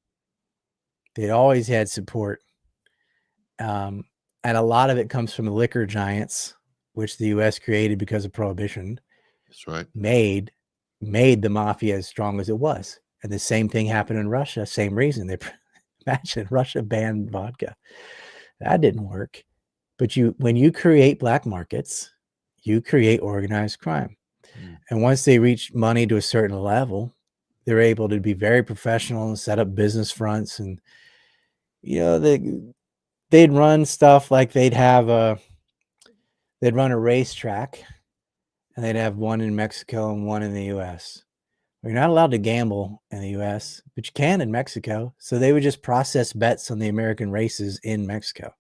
They'd always had support. And a lot of it comes from the liquor giants, which the U.S. created because of Prohibition. That's right. Made the mafia as strong as it was. And the same thing happened in Russia. Same reason. Imagine Russia banned vodka. That didn't work. But when you create black markets, you create organized crime. And once they reach money to a certain level, they're able to be very professional and set up business fronts. And, they'd run stuff like they'd run a racetrack, and they'd have one in Mexico and one in the U.S. You're not allowed to gamble in the U.S., but you can in Mexico. So they would just process bets on the American races in Mexico.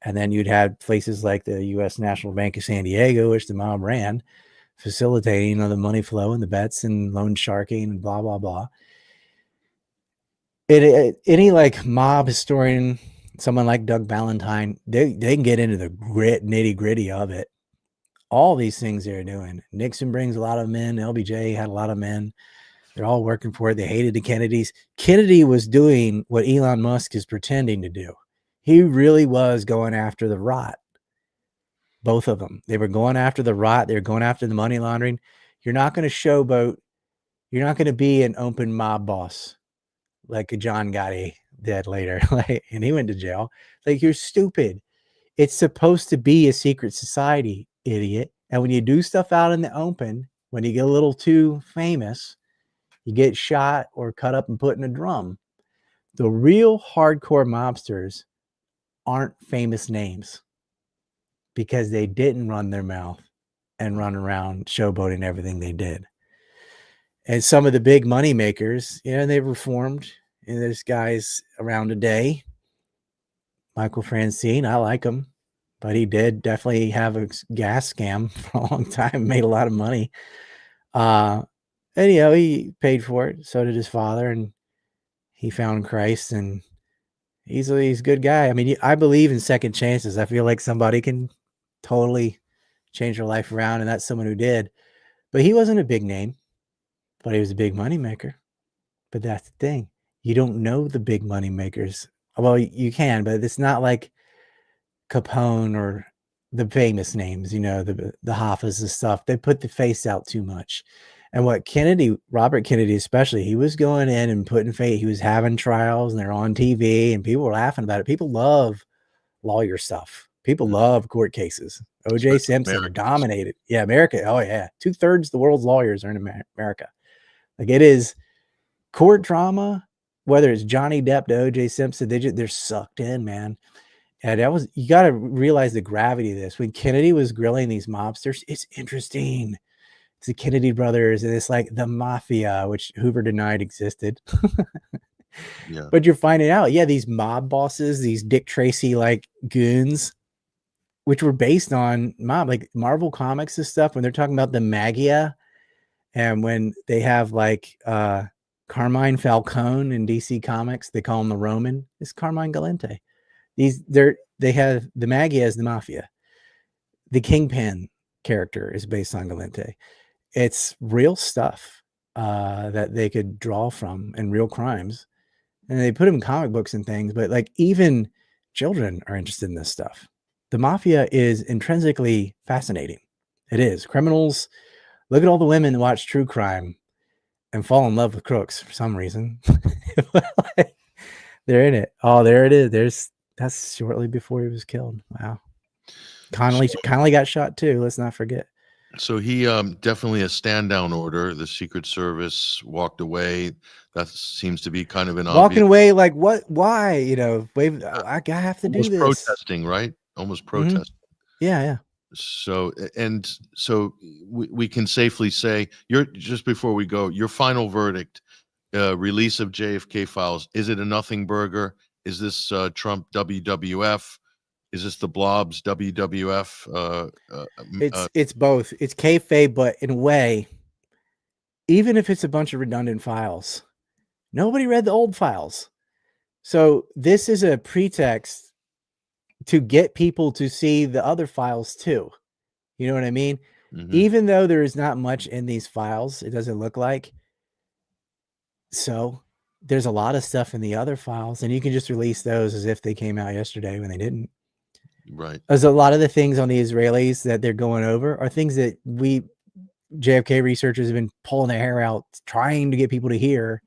And then you'd have places like the U.S. National Bank of San Diego, which the mob ran, facilitating the money flow and the bets and loan sharking and blah, blah, blah. Any mob historian, someone like Doug Ballantyne, they can get into the nitty gritty of it. All these things they're doing. Nixon brings a lot of men. LBJ had a lot of men. They're all working for it. They hated the Kennedys. Kennedy was doing what Elon Musk is pretending to do. He really was going after the rot. Both of them. They were going after the rot. They were going after the money laundering. You're not going to showboat. You're not going to be an open mob boss like John Gotti did later. And he went to jail. You're stupid. It's supposed to be a secret society, idiot. And when you do stuff out in the open, when you get a little too famous, you get shot or cut up and put in a drum. The real hardcore mobsters aren't famous names because they didn't run their mouth and run around showboating everything they did. And some of the big money makers, they've reformed. And there's guys around today. Michael Francine, I like him, but he did definitely have a gas scam for a long time, made a lot of money. And he paid for it. So did his father, and he found Christ, and he's a good guy. I mean, I believe in second chances. I feel like somebody can totally change their life around, and that's someone who did. But he wasn't a big name, but he was a big money maker. But that's the thing. You don't know the big money makers. Well, you can, but it's not like Capone or the famous names, the Hoffas and stuff. They put the face out too much. And what Robert Kennedy especially, he was going in and putting face. He was having trials, and they're on TV, and people were laughing about it. People love lawyer stuff. People love court cases. O.J. Simpson dominated. Yeah, America. Oh, yeah. 2/3 of the world's lawyers are in America. Like, it is court drama, whether it's Johnny Depp to O.J. Simpson, they're sucked in, man. And you got to realize the gravity of this. When Kennedy was grilling these mobsters, it's interesting. It's the Kennedy brothers, and it's like the mafia, which Hoover denied existed. Yeah. But you're finding out, these mob bosses, these Dick Tracy like goons, which were based on mob, like Marvel Comics and stuff. When they're talking about the Magia, and when they have like Carmine Falcone in DC Comics, they call him the Roman. It's Carmine Galante. They have the Magia as the mafia. The Kingpin character is based on Galante. It's real stuff that they could draw from, and real crimes, and they put them in comic books and things. But like, even children are interested in this stuff. The mafia is intrinsically fascinating. It is. Criminals, look at all the women that watch true crime and fall in love with crooks for some reason. They're in it. Oh, there it is. That's shortly before he was killed. Wow. Connolly got shot too. Let's not forget. So he definitely a stand down order. The Secret Service walked away. That seems to be kind of an walking away. Like, what? Why? I have to do this. Protesting, right? Almost protesting. Yeah. So we can safely say, just before we go, your final verdict, release of JFK Files. Is it a nothing burger? Is this Trump WWF? Is this the Blobs WWF? It's both. It's kayfabe, but in a way, even if it's a bunch of redundant files, nobody read the old files. So this is a pretext to get people to see the other files too. You know what I mean? Mm-hmm. Even though there is not much in these files, it doesn't look like. So there's a lot of stuff in the other files, and you can just release those as if they came out yesterday when they didn't. Right. As a lot of the things on the Israelis that they're going over are things that JFK researchers have been pulling their hair out, trying to get people to hear.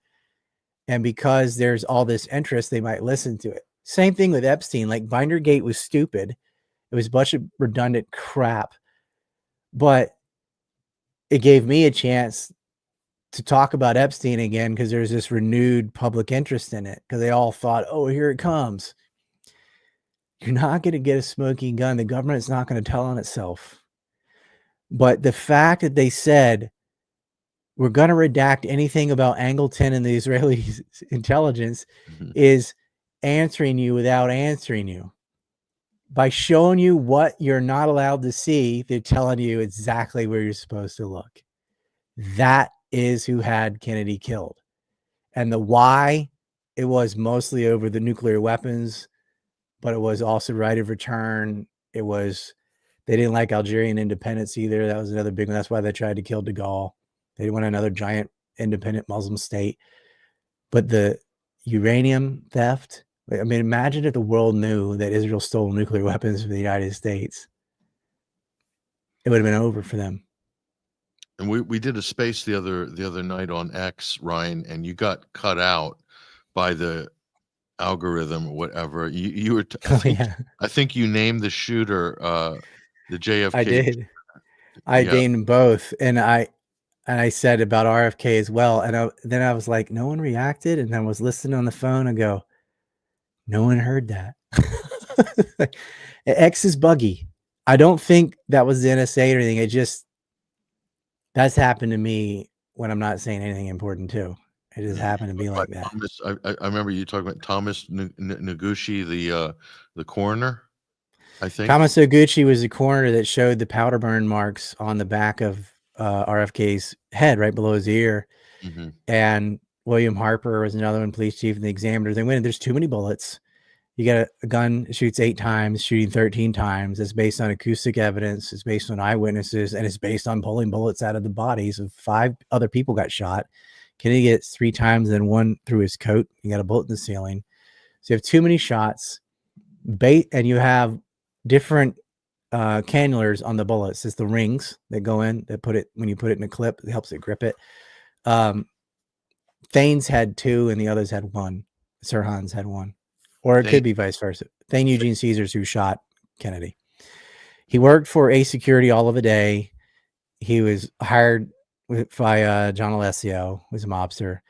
And because there's all this interest, they might listen to it. Same thing with Epstein. Like, Bindergate was stupid. It was a bunch of redundant crap. But it gave me a chance to talk about Epstein again, because there's this renewed public interest in it, because they all thought, oh, here it comes. You're not going to get a smoking gun. The government's not going to tell on itself. But the fact that they said, we're going to redact anything about Angleton and the Israeli intelligence is answering you without answering you. By showing you what you're not allowed to see, they're telling you exactly where you're supposed to look. That is who had Kennedy killed. And the why, it was mostly over the nuclear weapons, but it was also right of return. It was, they didn't like Algerian independence either. That was another big one. That's why they tried to kill de Gaulle. They didn't want another giant independent Muslim state. But the uranium theft, I mean, imagine if the world knew that Israel stole nuclear weapons from the United States. It would have been over for them. And we did a space the other night on X, Ryan, and you got cut out by the algorithm or whatever. You were I think you named the shooter the JFK. I did. I named both, and I said about RFK as well. And then I was like, no one reacted, and I was listening on the phone and go, no one heard that. X is buggy. I don't think that was the NSA or anything. It just, that's happened to me when I'm not saying anything important too. It just happened to be like that. Thomas, I remember you talking about Thomas Noguchi, the coroner, I think. Thomas Noguchi was the coroner that showed the powder burn marks on the back of RFK's head, right below his ear. Mm-hmm. And William Harper was another one, police chief, and the examiner. They went, there's too many bullets. You got a gun that shoots 8 times, shooting 13 times. It's based on acoustic evidence. It's based on eyewitnesses, and it's based on pulling bullets out of the bodies of 5 other people got shot. Kennedy gets 3 times and 1 through his coat. You got a bullet in the ceiling. So you have too many shots. And you have different cannulars on the bullets. It's the rings that go in, that put it, when you put it in a clip, it helps it grip it. Thane's had 2 and the others had 1. Sirhan's had 1. Or it could be vice versa. Thane Eugene Caesars, who shot Kennedy. He worked for A Security all of a day. He was hired by John Alessio, who was a mobster.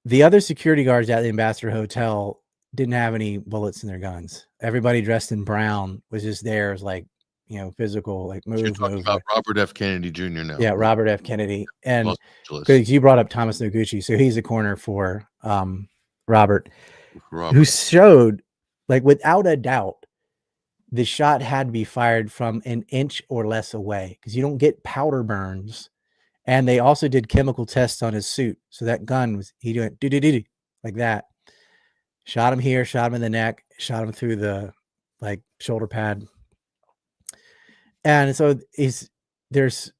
The other security guards at the Ambassador Hotel didn't have any bullets in their guns. Everybody dressed in brown was just there as like, you know, physical, like move. So you're talking about Robert F. Kennedy Jr. now. Yeah, Robert F. Kennedy. And because you brought up Thomas Noguchi, so he's a coroner for Robert, who showed, like, without a doubt, the shot had to be fired from an inch or less away, because you don't get powder burns. And they also did chemical tests on his suit. So that gun was, he went do like that. Shot him here, shot him in the neck, shot him through the like shoulder pad. And so there's,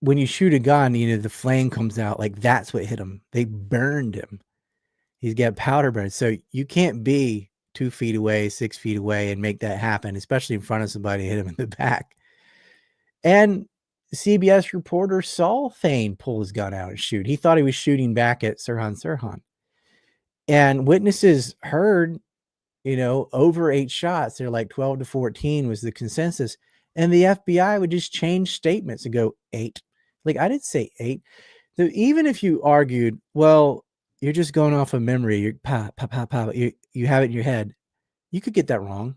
when you shoot a gun, you know, the flame comes out, like that's what hit him. They burned him. He's got powder burn. So you can't be 2 feet away, 6 feet away and make that happen, especially in front of somebody, hit him in the back. And CBS reporter saw Thane pull his gun out and shoot. He thought he was shooting back at Sirhan. And witnesses heard, you know, over 8 shots. They're like 12 to 14 was the consensus. And the FBI would just change statements and go 8. Like, I didn't say 8. So even if you argued, well, you're just going off of memory, you're you have it in your head, you could get that wrong.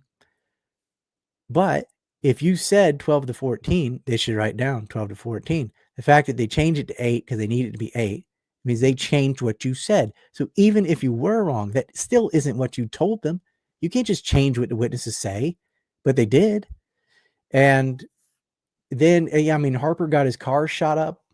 But if you said 12 to 14, they should write down 12 to 14. The fact that they changed it to 8 because they need it to be 8 means they changed what you said. So even if you were wrong, that still isn't what you told them. You can't just change what the witnesses say, but they did. And then, I mean, Harper got his car shot up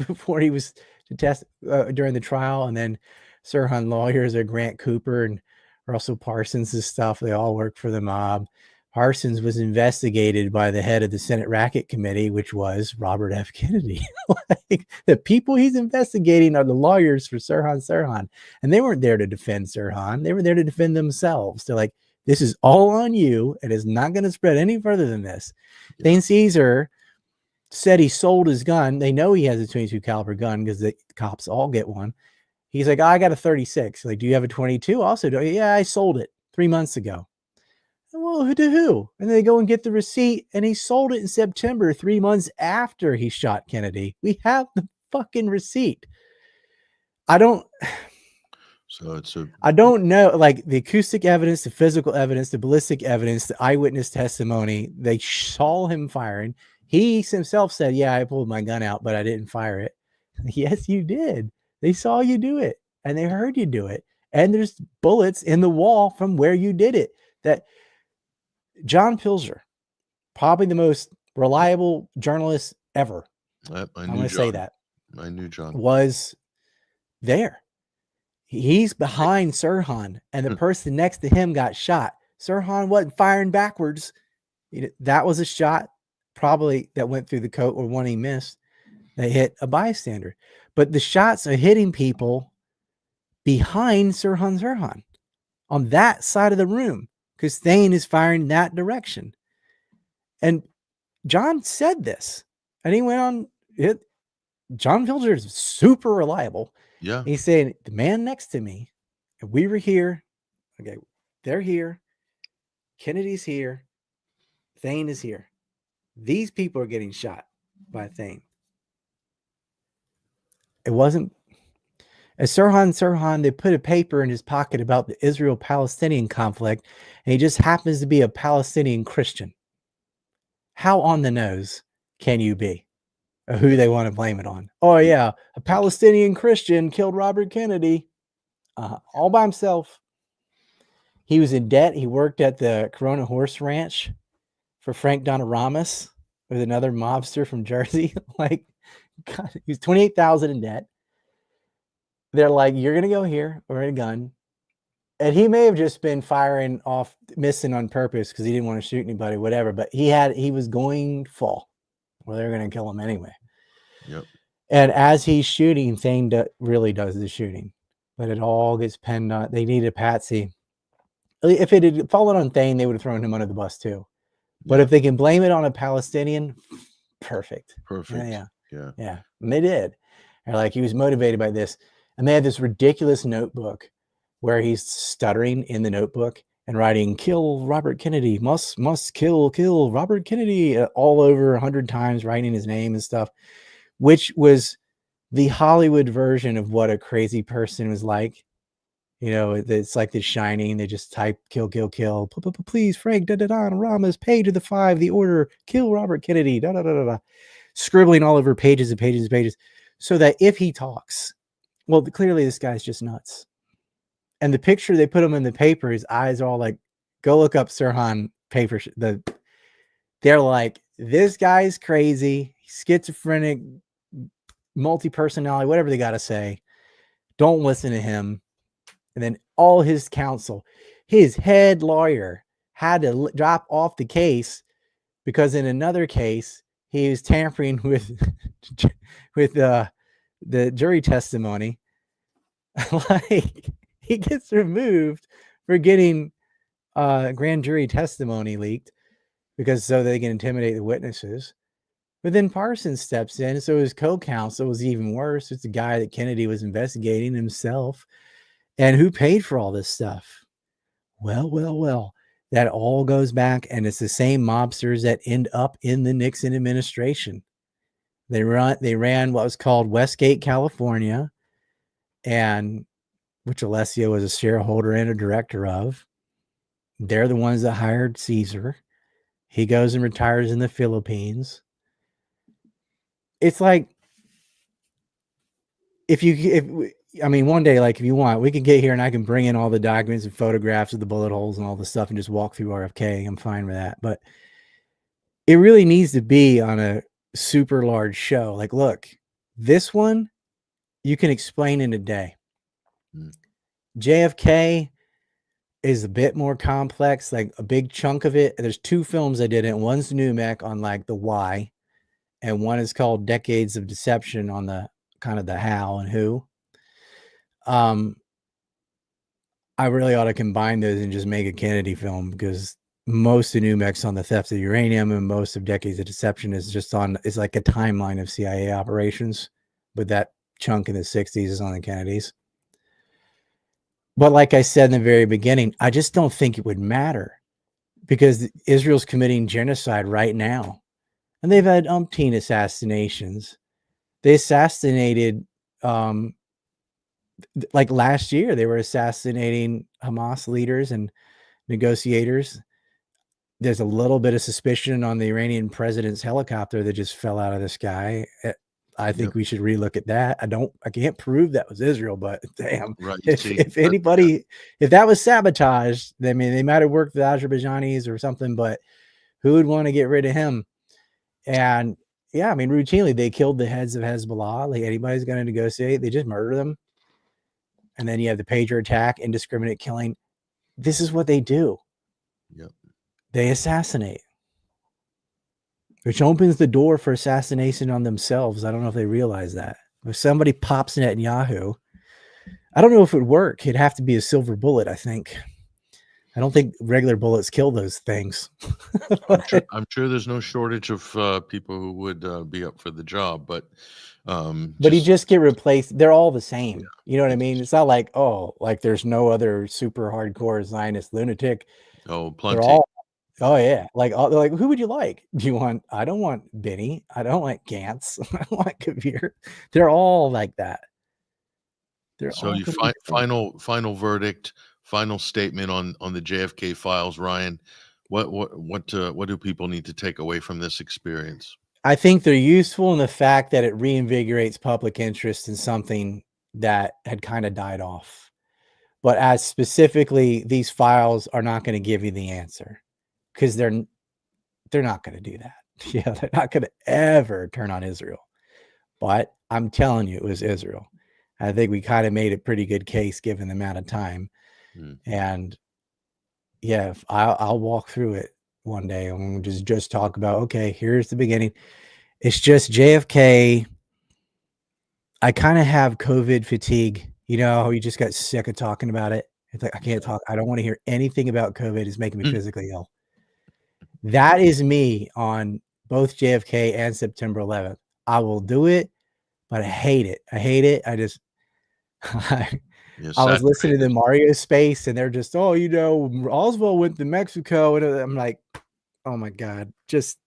before he was to test during the trial. And then Sirhan lawyers are Grant Cooper and Russell Parsons' stuff. They all work for the mob. Parsons was investigated by the head of the Senate Racket Committee, which was Robert F. Kennedy. Like, the people he's investigating are the lawyers for Sirhan. And they weren't there to defend Sirhan. They were there to defend themselves. They're like, this is all on you. It is not going to spread any further than this. Thane Caesar said he sold his gun. They know he has a 22 caliber gun because the cops all get one. He's like, I got a 36. Like, do you have a 22? Also, yeah, I sold it 3 months ago. Well, who to who? And they go and get the receipt, and he sold it in September, 3 months after he shot Kennedy. We have the fucking receipt. I don't know, like the acoustic evidence, the physical evidence, the ballistic evidence, the eyewitness testimony. They saw him firing. He himself said, yeah, I pulled my gun out, but I didn't fire it. Yes, you did. They saw you do it, and they heard you do it. And there's bullets in the wall from where you did it. That John Pilger, probably the most reliable journalist ever. I want to say that. I knew John was there. He's behind Sirhan, and the person next to him got shot. Sirhan wasn't firing backwards. That was a shot probably that went through the coat, or one he missed. They hit a bystander. But the shots are hitting people behind Sirhan on that side of the room, because Thane is firing in that direction. And John said this, and he went on it. John Pilger is super reliable. Yeah. He's saying, the man next to me, and we were here. Okay. They're here. Kennedy's here. Thane is here. These people are getting shot by Thane. It wasn't As Sirhan, they put a paper in his pocket about the Israel-Palestinian conflict, and he just happens to be a Palestinian Christian. How on the nose can you be? Or who they want to blame it on? Oh yeah, a Palestinian Christian killed Robert Kennedy, all by himself. He was in debt. He worked at the Corona Horse Ranch for Frank Donaramus, with another mobster from Jersey. Like, God, he's $28,000 in debt. They're like, you're gonna go here or a gun, and he may have just been firing off, missing on purpose because he didn't want to shoot anybody, whatever. But he was going to fall, or they're gonna kill him anyway. Yep. And as he's shooting, Thane really does the shooting, but it all gets pinned on. They need a patsy. If it had fallen on Thane, they would have thrown him under the bus too. But if they can blame it on a Palestinian, perfect. Perfect. Yeah. And they did. They're like, he was motivated by this. And they had this ridiculous notebook where he's stuttering in the notebook and writing, kill Robert Kennedy, must kill Robert Kennedy, all over 100 times, writing his name and stuff, which was the Hollywood version of what a crazy person was like. You know, it's like The Shining. They just type kill. Please, Frank, Ramos, pay to the 5, the order, kill Robert Kennedy, scribbling all over pages and pages and pages, so that if he talks, well, clearly this guy's just nuts. And the picture they put him in the paper, his eyes are all like, go look up Sirhan paper. They're like, this guy's crazy, schizophrenic, multi-personality, whatever they got to say. Don't listen to him. And then all his counsel, his head lawyer had to drop off the case because in another case, he was tampering with the jury testimony. Like, he gets removed for getting grand jury testimony leaked because so they can intimidate the witnesses. But then Parsons steps in, so his co-counsel was even worse. It's the guy that Kennedy was investigating himself. And who paid for all this stuff? Well, that all goes back, and it's the same mobsters that end up in the Nixon administration. They ran what was called Westgate, California, and which Alessio was a shareholder and a director of. They're the ones that hired Caesar. He goes and retires in the Philippines. It's like, one day, like if you want, we can get here and I can bring in all the documents and photographs of the bullet holes and all the stuff and just walk through RFK. I'm fine with that. But it really needs to be on a super large show. Like, look, this one you can explain in a day. JFK is a bit more complex, like a big chunk of it. There's 2 films I did it. One's Numek on like the why, and one is called Decades of Deception on the kind of the how and who. I really ought to combine those and just make a Kennedy film, because most of Numek's on the theft of uranium and most of Decades of Deception is just on, it's like a timeline of CIA operations, but that chunk in the 60s is on the Kennedys. But like I said in the very beginning, I just don't think it would matter, because Israel's committing genocide right now. And they've had umpteen assassinations. They assassinated, like last year, they were assassinating Hamas leaders and negotiators. There's a little bit of suspicion on the Iranian president's helicopter that just fell out of the sky. I think we should relook at that. I can't prove that was Israel, but damn, Right. if anybody, if that was sabotage, I mean, they might have worked with Azerbaijanis or something, but who would want to get rid of him? And yeah, I mean, routinely they killed the heads of Hezbollah. Like, anybody's going to negotiate, they just murder them. And then you have the pager attack, indiscriminate killing. This is what they do. Yep. They assassinate, which opens the door for assassination on themselves. I don't know if they realize that. If somebody pops Netanyahu, I don't know if it would work. It'd have to be a silver bullet, I think. I don't think regular bullets kill those things. I'm sure there's no shortage of people who would be up for the job, but you just get replaced. They're all the same. Yeah. You know what I mean? It's not like, oh, like there's no other super hardcore Zionist lunatic. Oh, plenty. They're all, oh yeah. Like, they're like, who would you like? Do you want? I don't want Benny. I don't like Gantz. I don't want Kabir. They're all like that. They're So all you gonna be fake. final verdict, final statement on the JFK files, Ryan. What do people need to take away from this experience? I think they're useful in the fact that it reinvigorates public interest in something that had kind of died off. But as specifically, these files are not going to give you the answer because they're not going to do that. Yeah, they're not going to ever turn on Israel. But I'm telling you, it was Israel. I think we kind of made a pretty good case given the amount of time. And yeah, I'll walk through it one day and we'll just talk about, okay, here's the beginning. It's just JFK. I kind of have COVID fatigue. You know, you just got sick of talking about it. It's like, I can't talk. I don't want to hear anything about COVID. It's making me physically ill. That is me on both JFK and September 11th. I will do it, but I hate it. I hate it. I just, I was listening to the Mario Space and they're just, oh, you know, Oswald went to Mexico. And I'm like, oh my God, just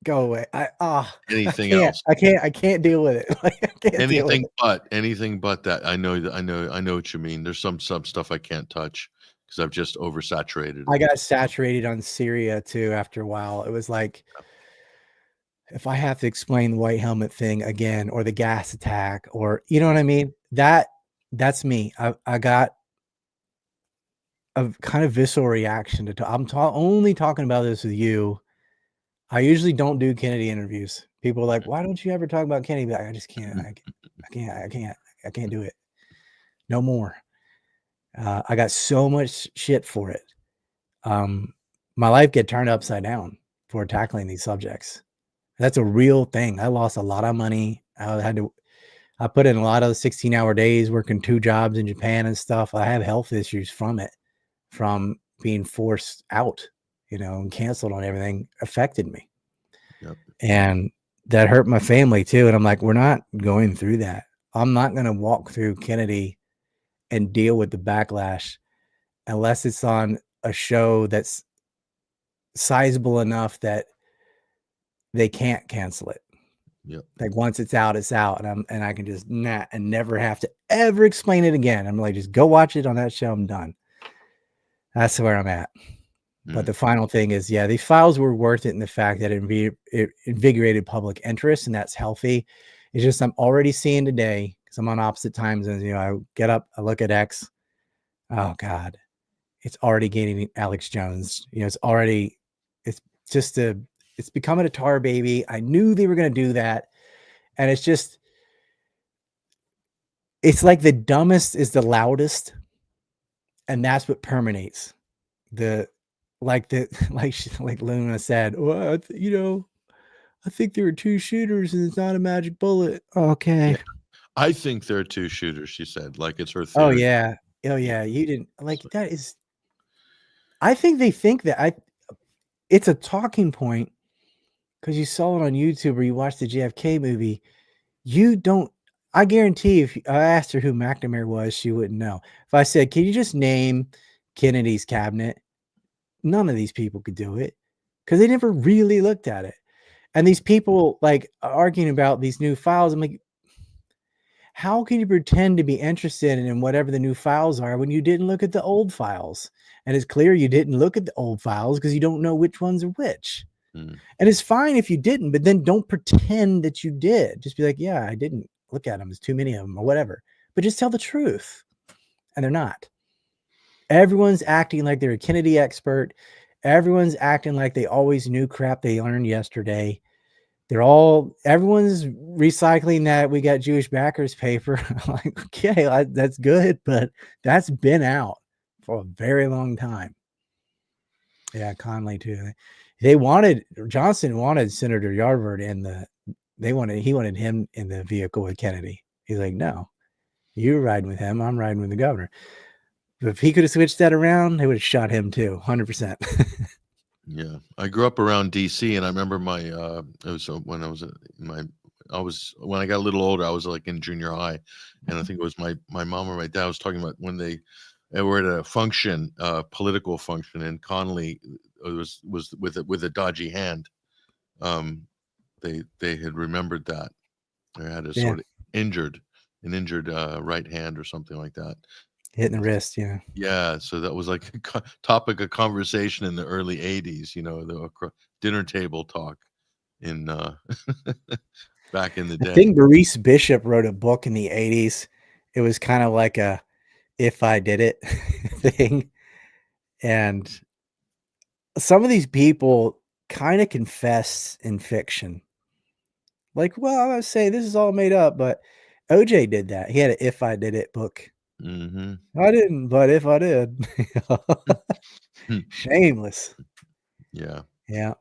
go away. Anything else? I can't deal with it. Like, I can't anything but that. I know what you mean. There's some stuff I can't touch because I've just oversaturated. I got saturated on Syria too after a while. It was like, if I have to explain the white helmet thing again, or the gas attack, or you know what I mean? That's me. I got a kind of visceral reaction to I'm only talking about this with you. I usually don't do Kennedy interviews. People are like, why don't you ever talk about Kennedy? I just can't. I can't do it. No more. I got so much shit for it. My life get turned upside down for tackling these subjects. That's a real thing. I lost a lot of money. I put in a lot of 16-hour days working 2 jobs in Japan and stuff. I have health issues from it, from being forced out, you know, and canceled on everything. Affected me. Yep. And that hurt my family too. And I'm like, we're not going through that. I'm not going to walk through Kennedy and deal with the backlash unless it's on a show that's sizable enough that they can't cancel it. Yep. Like once it's out, and I can just and never have to ever explain it again. I'm like, just go watch it on that show. I'm done. That's where I'm at. But the final thing is, yeah, these files were worth it in the fact that it invigorated public interest, and that's healthy. It's just I'm already seeing today, because I'm on opposite time zones. You know, I get up, I look at X. Oh God, it's already gaining Alex Jones. You know, it's becoming a tar baby. I knew they were going to do that. And it's like the dumbest is the loudest. And that's what permeates like Luna said, well, you know, I think there were 2 shooters and it's not a magic bullet. Okay. Yeah. I think there are 2 shooters, she said, like it's her theory. Oh yeah. You didn't like that is, I think they think that it's a talking point because you saw it on YouTube or you watched the JFK movie. You don't, I guarantee if I asked her who McNamara was, she wouldn't know. If I said, can you just name Kennedy's cabinet? None of these people could do it because they never really looked at it. And these people like arguing about these new files. I'm like, how can you pretend to be interested in whatever the new files are when you didn't look at the old files? And it's clear you didn't look at the old files because you don't know which ones are which. And it's fine if you didn't, but then don't pretend that you did. Just be like, yeah, I didn't look at them. There's too many of them or whatever. But just tell the truth. And they're not. Everyone's acting like they're a Kennedy expert. Everyone's acting like they always knew crap they learned yesterday. Everyone's recycling that we got Jewish backers paper. Like, okay, that's good, but that's been out for a very long time. Yeah, Conley too. Johnson wanted Senator Yarborough he wanted him in the vehicle with Kennedy. He's like, no, you're riding with him. I'm riding with the governor. But if he could have switched that around, they would have shot him too, 100%. Yeah, I grew up around DC, and I remember when I got a little older, I was like in junior high, and I think it was my mom or my dad was talking about when they were at a function, political function, and Conley was with a dodgy hand. They had remembered that they had a sort of injured an injured right hand or something like that. Hitting the wrist, yeah. Yeah, so that was like a topic of conversation in the early '80s. You know, the dinner table talk in back in the I day. think Maurice Bishop wrote a book in the 80s. It was kind of like a "if I did it" thing, and some of these people kind of confess in fiction. Like, well, I would say this is all made up, but OJ did that. He had an "if I did it" book. Mm-hmm. I didn't, but if I did. Shameless. Yeah. Yeah.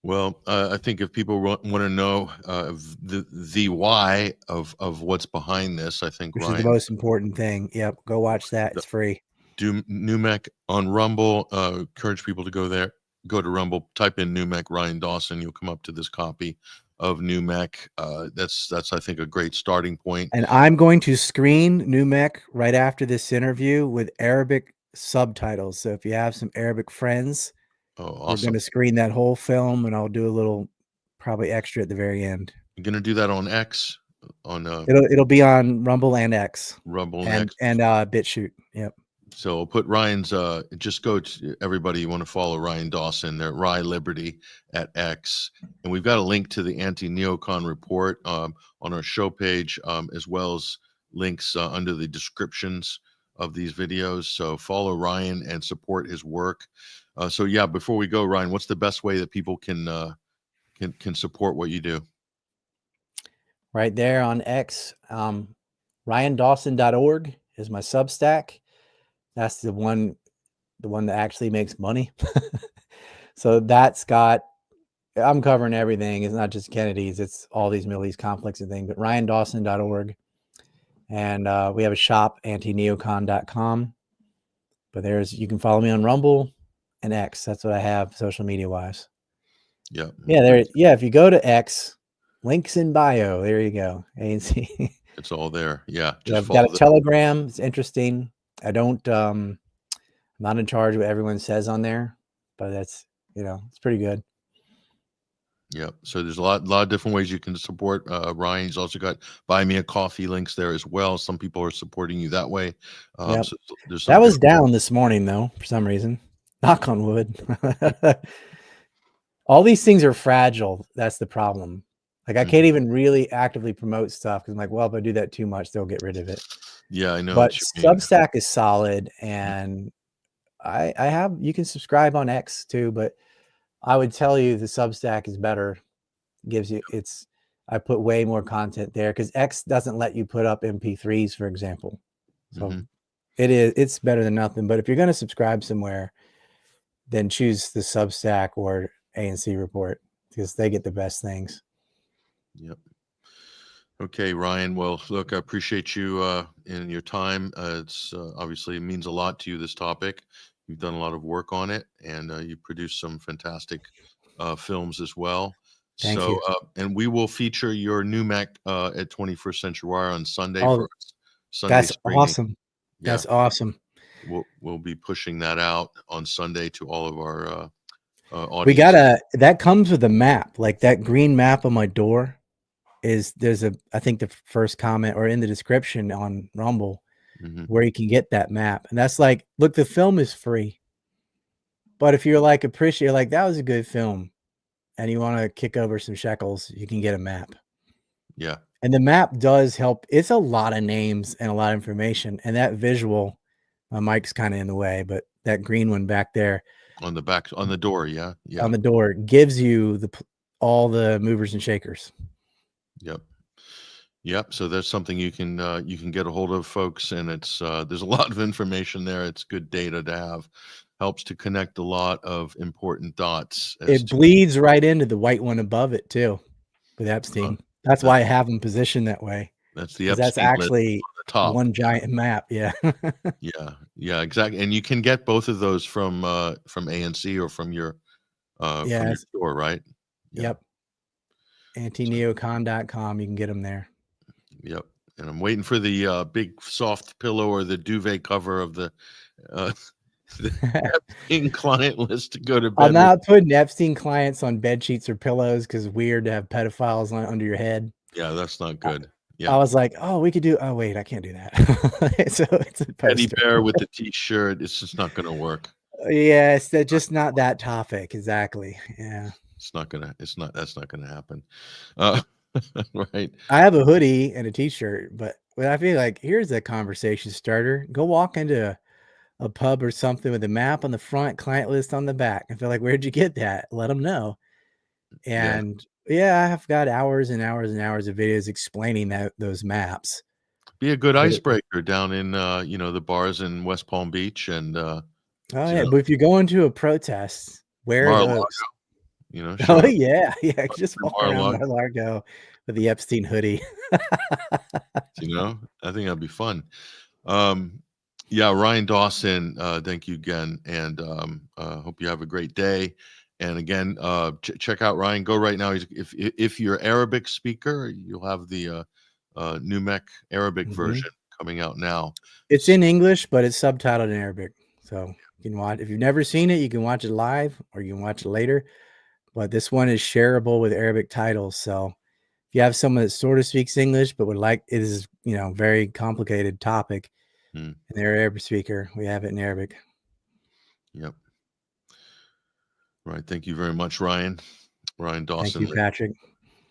Well, I think if people want to know the why of what's behind this, I think Which is the Ryan most important thing. Yep. Go watch that. It's free. do NewMec on Rumble. Encourage people to go there. Go to Rumble. Type in NewMec Ryan Dawson. You'll come up to this copy of NewMec. That's I think a great starting point. And I'm going to screen NewMec right after this interview with Arabic subtitles. So if you have some Arabic friends, Oh, we're awesome! going to screen that whole film, and I'll do a little probably extra at the very end. You're gonna do that on X, on It'll be on Rumble and X, Rumble and X. BitChute. Yep. So I'll put Ryan's, just go to everybody, you want to follow Ryan Dawson, they're Rye Liberty at X. And we've got a link to the Anti-Neocon Report on our show page, as well as links under the descriptions of these videos. So follow Ryan and support his work. So yeah, before we go, Ryan, what's the best way that people can support what you do? Right there on X, ryandawson.org is my Substack. That's the one that actually makes money. So that's got, I'm covering everything. It's not just Kennedy's, it's all these Middle East conflicts and things, but ryandawson.org. And we have a shop, antineocon.com. But you can follow me on Rumble and X. That's what I have social media wise. Yeah. Yeah. If you go to X, links in bio. There you go. ANC. It's all there. Yeah. I've got a Telegram. It's interesting. I don't, I'm not in charge of what everyone says on there, but that's, it's pretty good. Yeah. So there's a lot of different ways you can support Ryan. He's also got buy me a coffee links there as well. Some people are supporting you that way. Yep. So that was down this morning though, for some reason. Knock on wood. All these things are fragile. That's the problem. Like I can't even really actively promote stuff because I'm like, well, if I do that too much, they'll get rid of it. Yeah, I know. But Substack is solid, and you can subscribe on X too, but I would tell you the Substack is better. I put way more content there because X doesn't let you put up MP3s, for example. So it's better than nothing. But if you're going to subscribe somewhere, then choose the Substack or ANC Report because they get the best things. Yep. Okay, Ryan. Well, look, I appreciate you and your time. It's obviously it means a lot to you, this topic. You've done a lot of work on it, and you produced some fantastic films as well. Thank you. And we will feature your NewMec at 21st Century Wire on Sunday. Oh, that's screening. Awesome. Yeah. That's awesome. We'll be pushing that out on Sunday to all of our audience. That comes with a map, like that green map on my door. I think the first comment or in the description on Rumble where you can get that map. And that's like, look, the film is free. But if you're like, that was a good film and you want to kick over some shekels, you can get a map. Yeah. And the map does help. It's a lot of names and a lot of information. And that visual, my mic's kind of in the way, but that green one back there. On the back, on the door. Yeah. Yeah. On the door gives you all the movers and shakers. Yep. So that's something you can get a hold of, folks, and it's there's a lot of information there. It's good data to have. Helps to connect a lot of important dots. It bleeds right into the white one above it too, with Epstein. That's why I have them positioned that way. That's the Epstein. That's actually on the top. One giant map. Yeah. Yeah, exactly. And you can get both of those from ANC or from your store, right? Yeah. Yep. AntiNeocon.com. You can get them there. Yep. And I'm waiting for the big soft pillow or the duvet cover of the Epstein client list to go to bed. I'm not putting Epstein clients on bed sheets or pillows because it's weird to have pedophiles under your head. Yeah, that's not good. Yeah. I was like, oh, we could do. Oh, wait, I can't do that. So it's a Teddy poster. bear with the T-shirt. It's just not going to work. Yeah, it's just not that topic exactly. Yeah, It's not gonna. It's not. That's not gonna happen. Right. I have a hoodie and a T-shirt, but I feel like here's a conversation starter. Go walk into a pub or something with a map on the front, client list on the back. I feel like, where'd you get that? Let them know. And yeah, I have got hours and hours and hours of videos explaining those maps. Be a good icebreaker down in the bars in West Palm Beach and oh yeah, but if you're going to a protest, wear Mar-a-Lago, those. show Oh up yeah, just walk around Mar-a-Lago. Mar-a-Lago with the Epstein hoodie. I think that'd be fun. Yeah, Ryan Dawson, thank you again, and hope you have a great day. And again, check out Ryan. Go right now. If you're Arabic speaker, you'll have the NUMEC Arabic version coming out now. It's in English, but it's subtitled in Arabic. So you can watch. If you've never seen it, you can watch it live or you can watch it later. But this one is shareable with Arabic titles. So if you have someone that sort of speaks English, but would like, it is, very complicated topic, and they're an Arabic speaker, we have it in Arabic. Yep. Right. Thank you very much, Ryan. Ryan Dawson. Thank you, Patrick.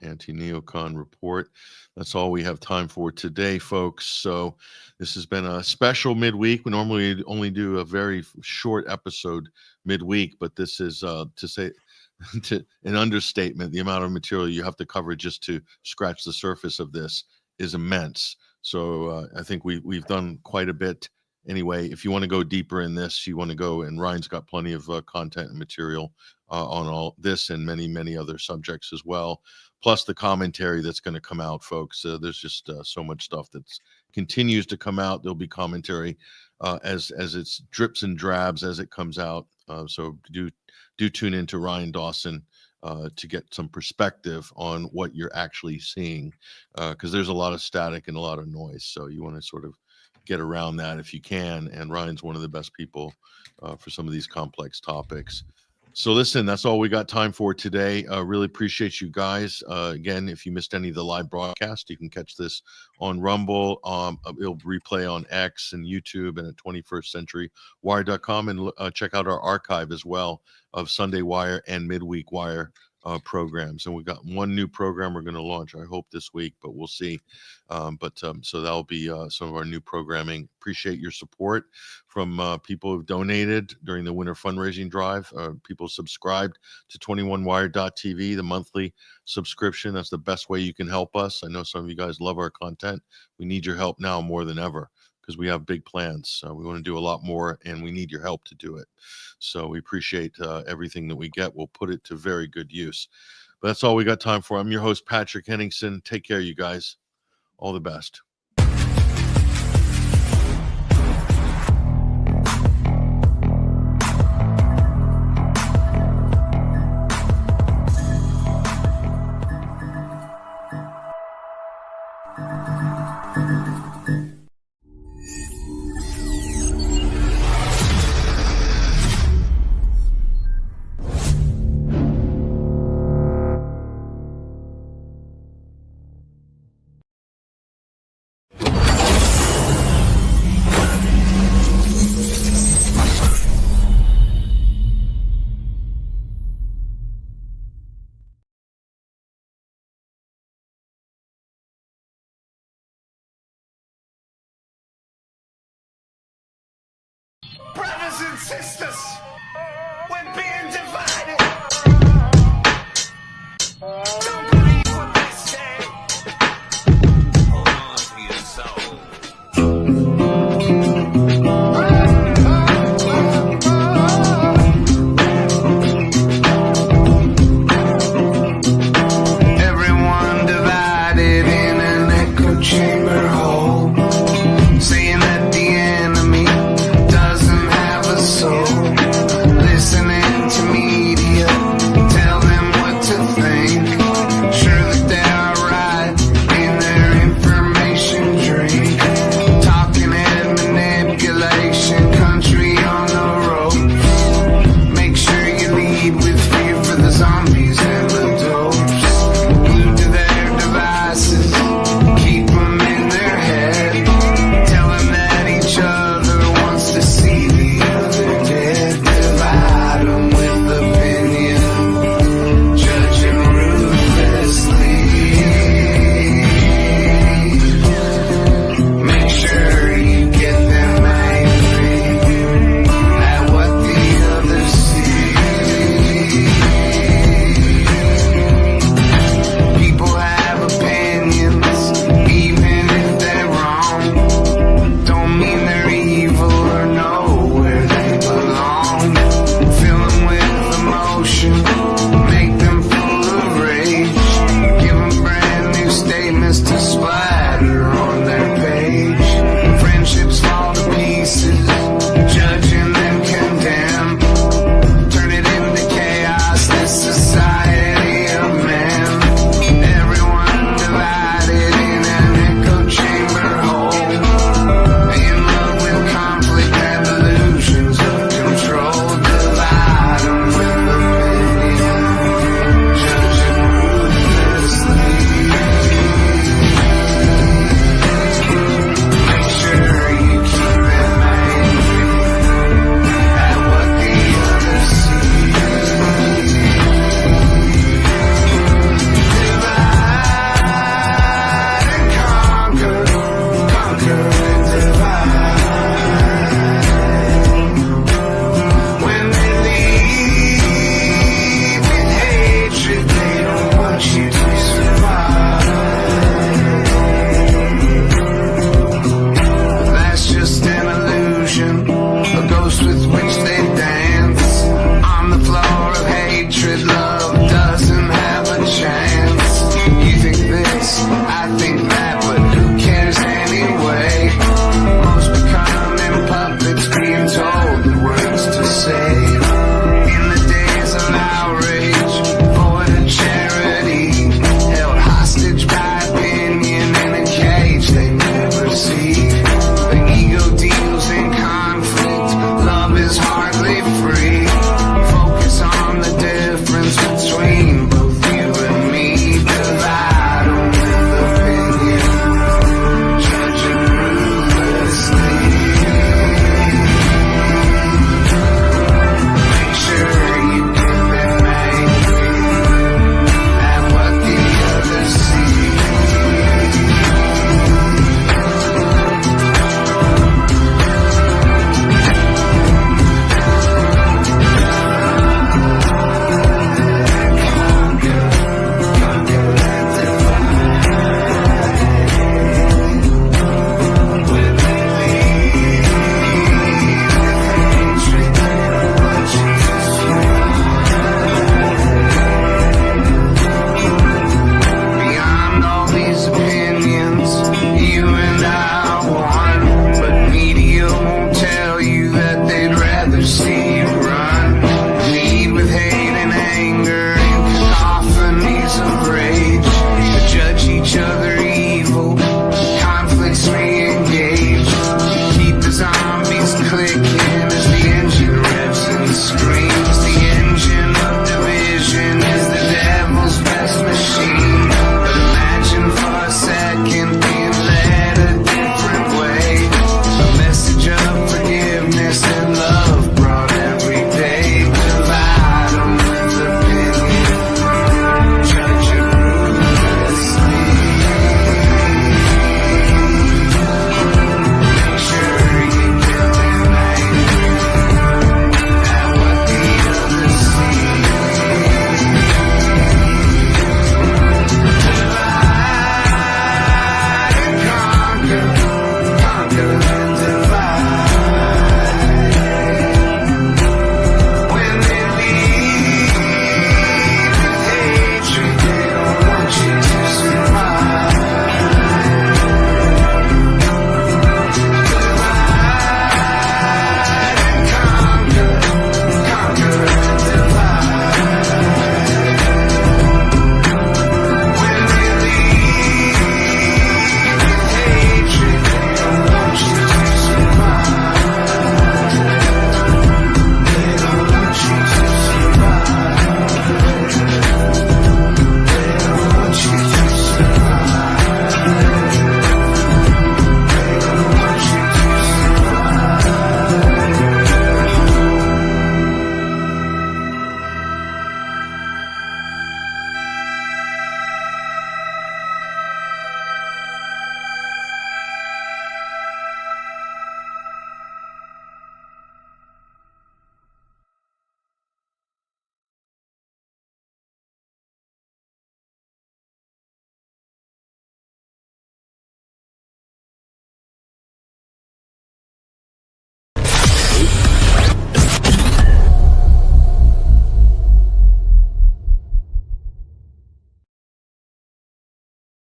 AntiNeocon Report. That's all we have time for today, folks. So this has been a special midweek. We normally only do a very short episode midweek, but this is to say an understatement. The amount of material you have to cover just to scratch the surface of this is immense. So I think we've done quite a bit. Anyway, if you want to go deeper in this, you want to go, and Ryan's got plenty of content and material on all this and many, many other subjects as well, plus the commentary that's going to come out, folks. There's just so much stuff that continues to come out. There'll be commentary as it's drips and drabs as it comes out. So do tune into Ryan Dawson to get some perspective on what you're actually seeing, because there's a lot of static and a lot of noise. So you want to sort of get around that if you can. And Ryan's one of the best people for some of these complex topics. So listen, that's all we got time for today. Really appreciate you guys. Again, if you missed any of the live broadcast, you can catch this on Rumble. It'll replay on X and YouTube and at 21stcenturywire.com, and check out our archive as well of Sunday Wire and Midweek Wire programs. And we've got one new program we're going to launch, I hope, this week, but we'll see. So that'll be some of our new programming. Appreciate your support from people who've donated during the winter fundraising drive. People subscribed to 21wire.tv, the monthly subscription. That's the best way you can help us. I know some of you guys love our content. We need your help now more than ever, because we have big plans. We want to do a lot more, and we need your help to do it. So we appreciate everything that we get. We'll put it to very good use. But that's all we got time for. I'm your host, Patrick Henningsen. Take care, you guys. All the best. Brothers and sisters, we're being divided. Don't believe what they say. Hold on to your soul. Everyone divided in an echo chamber hole, saying that the enemy doesn't have a soul. is hardly free.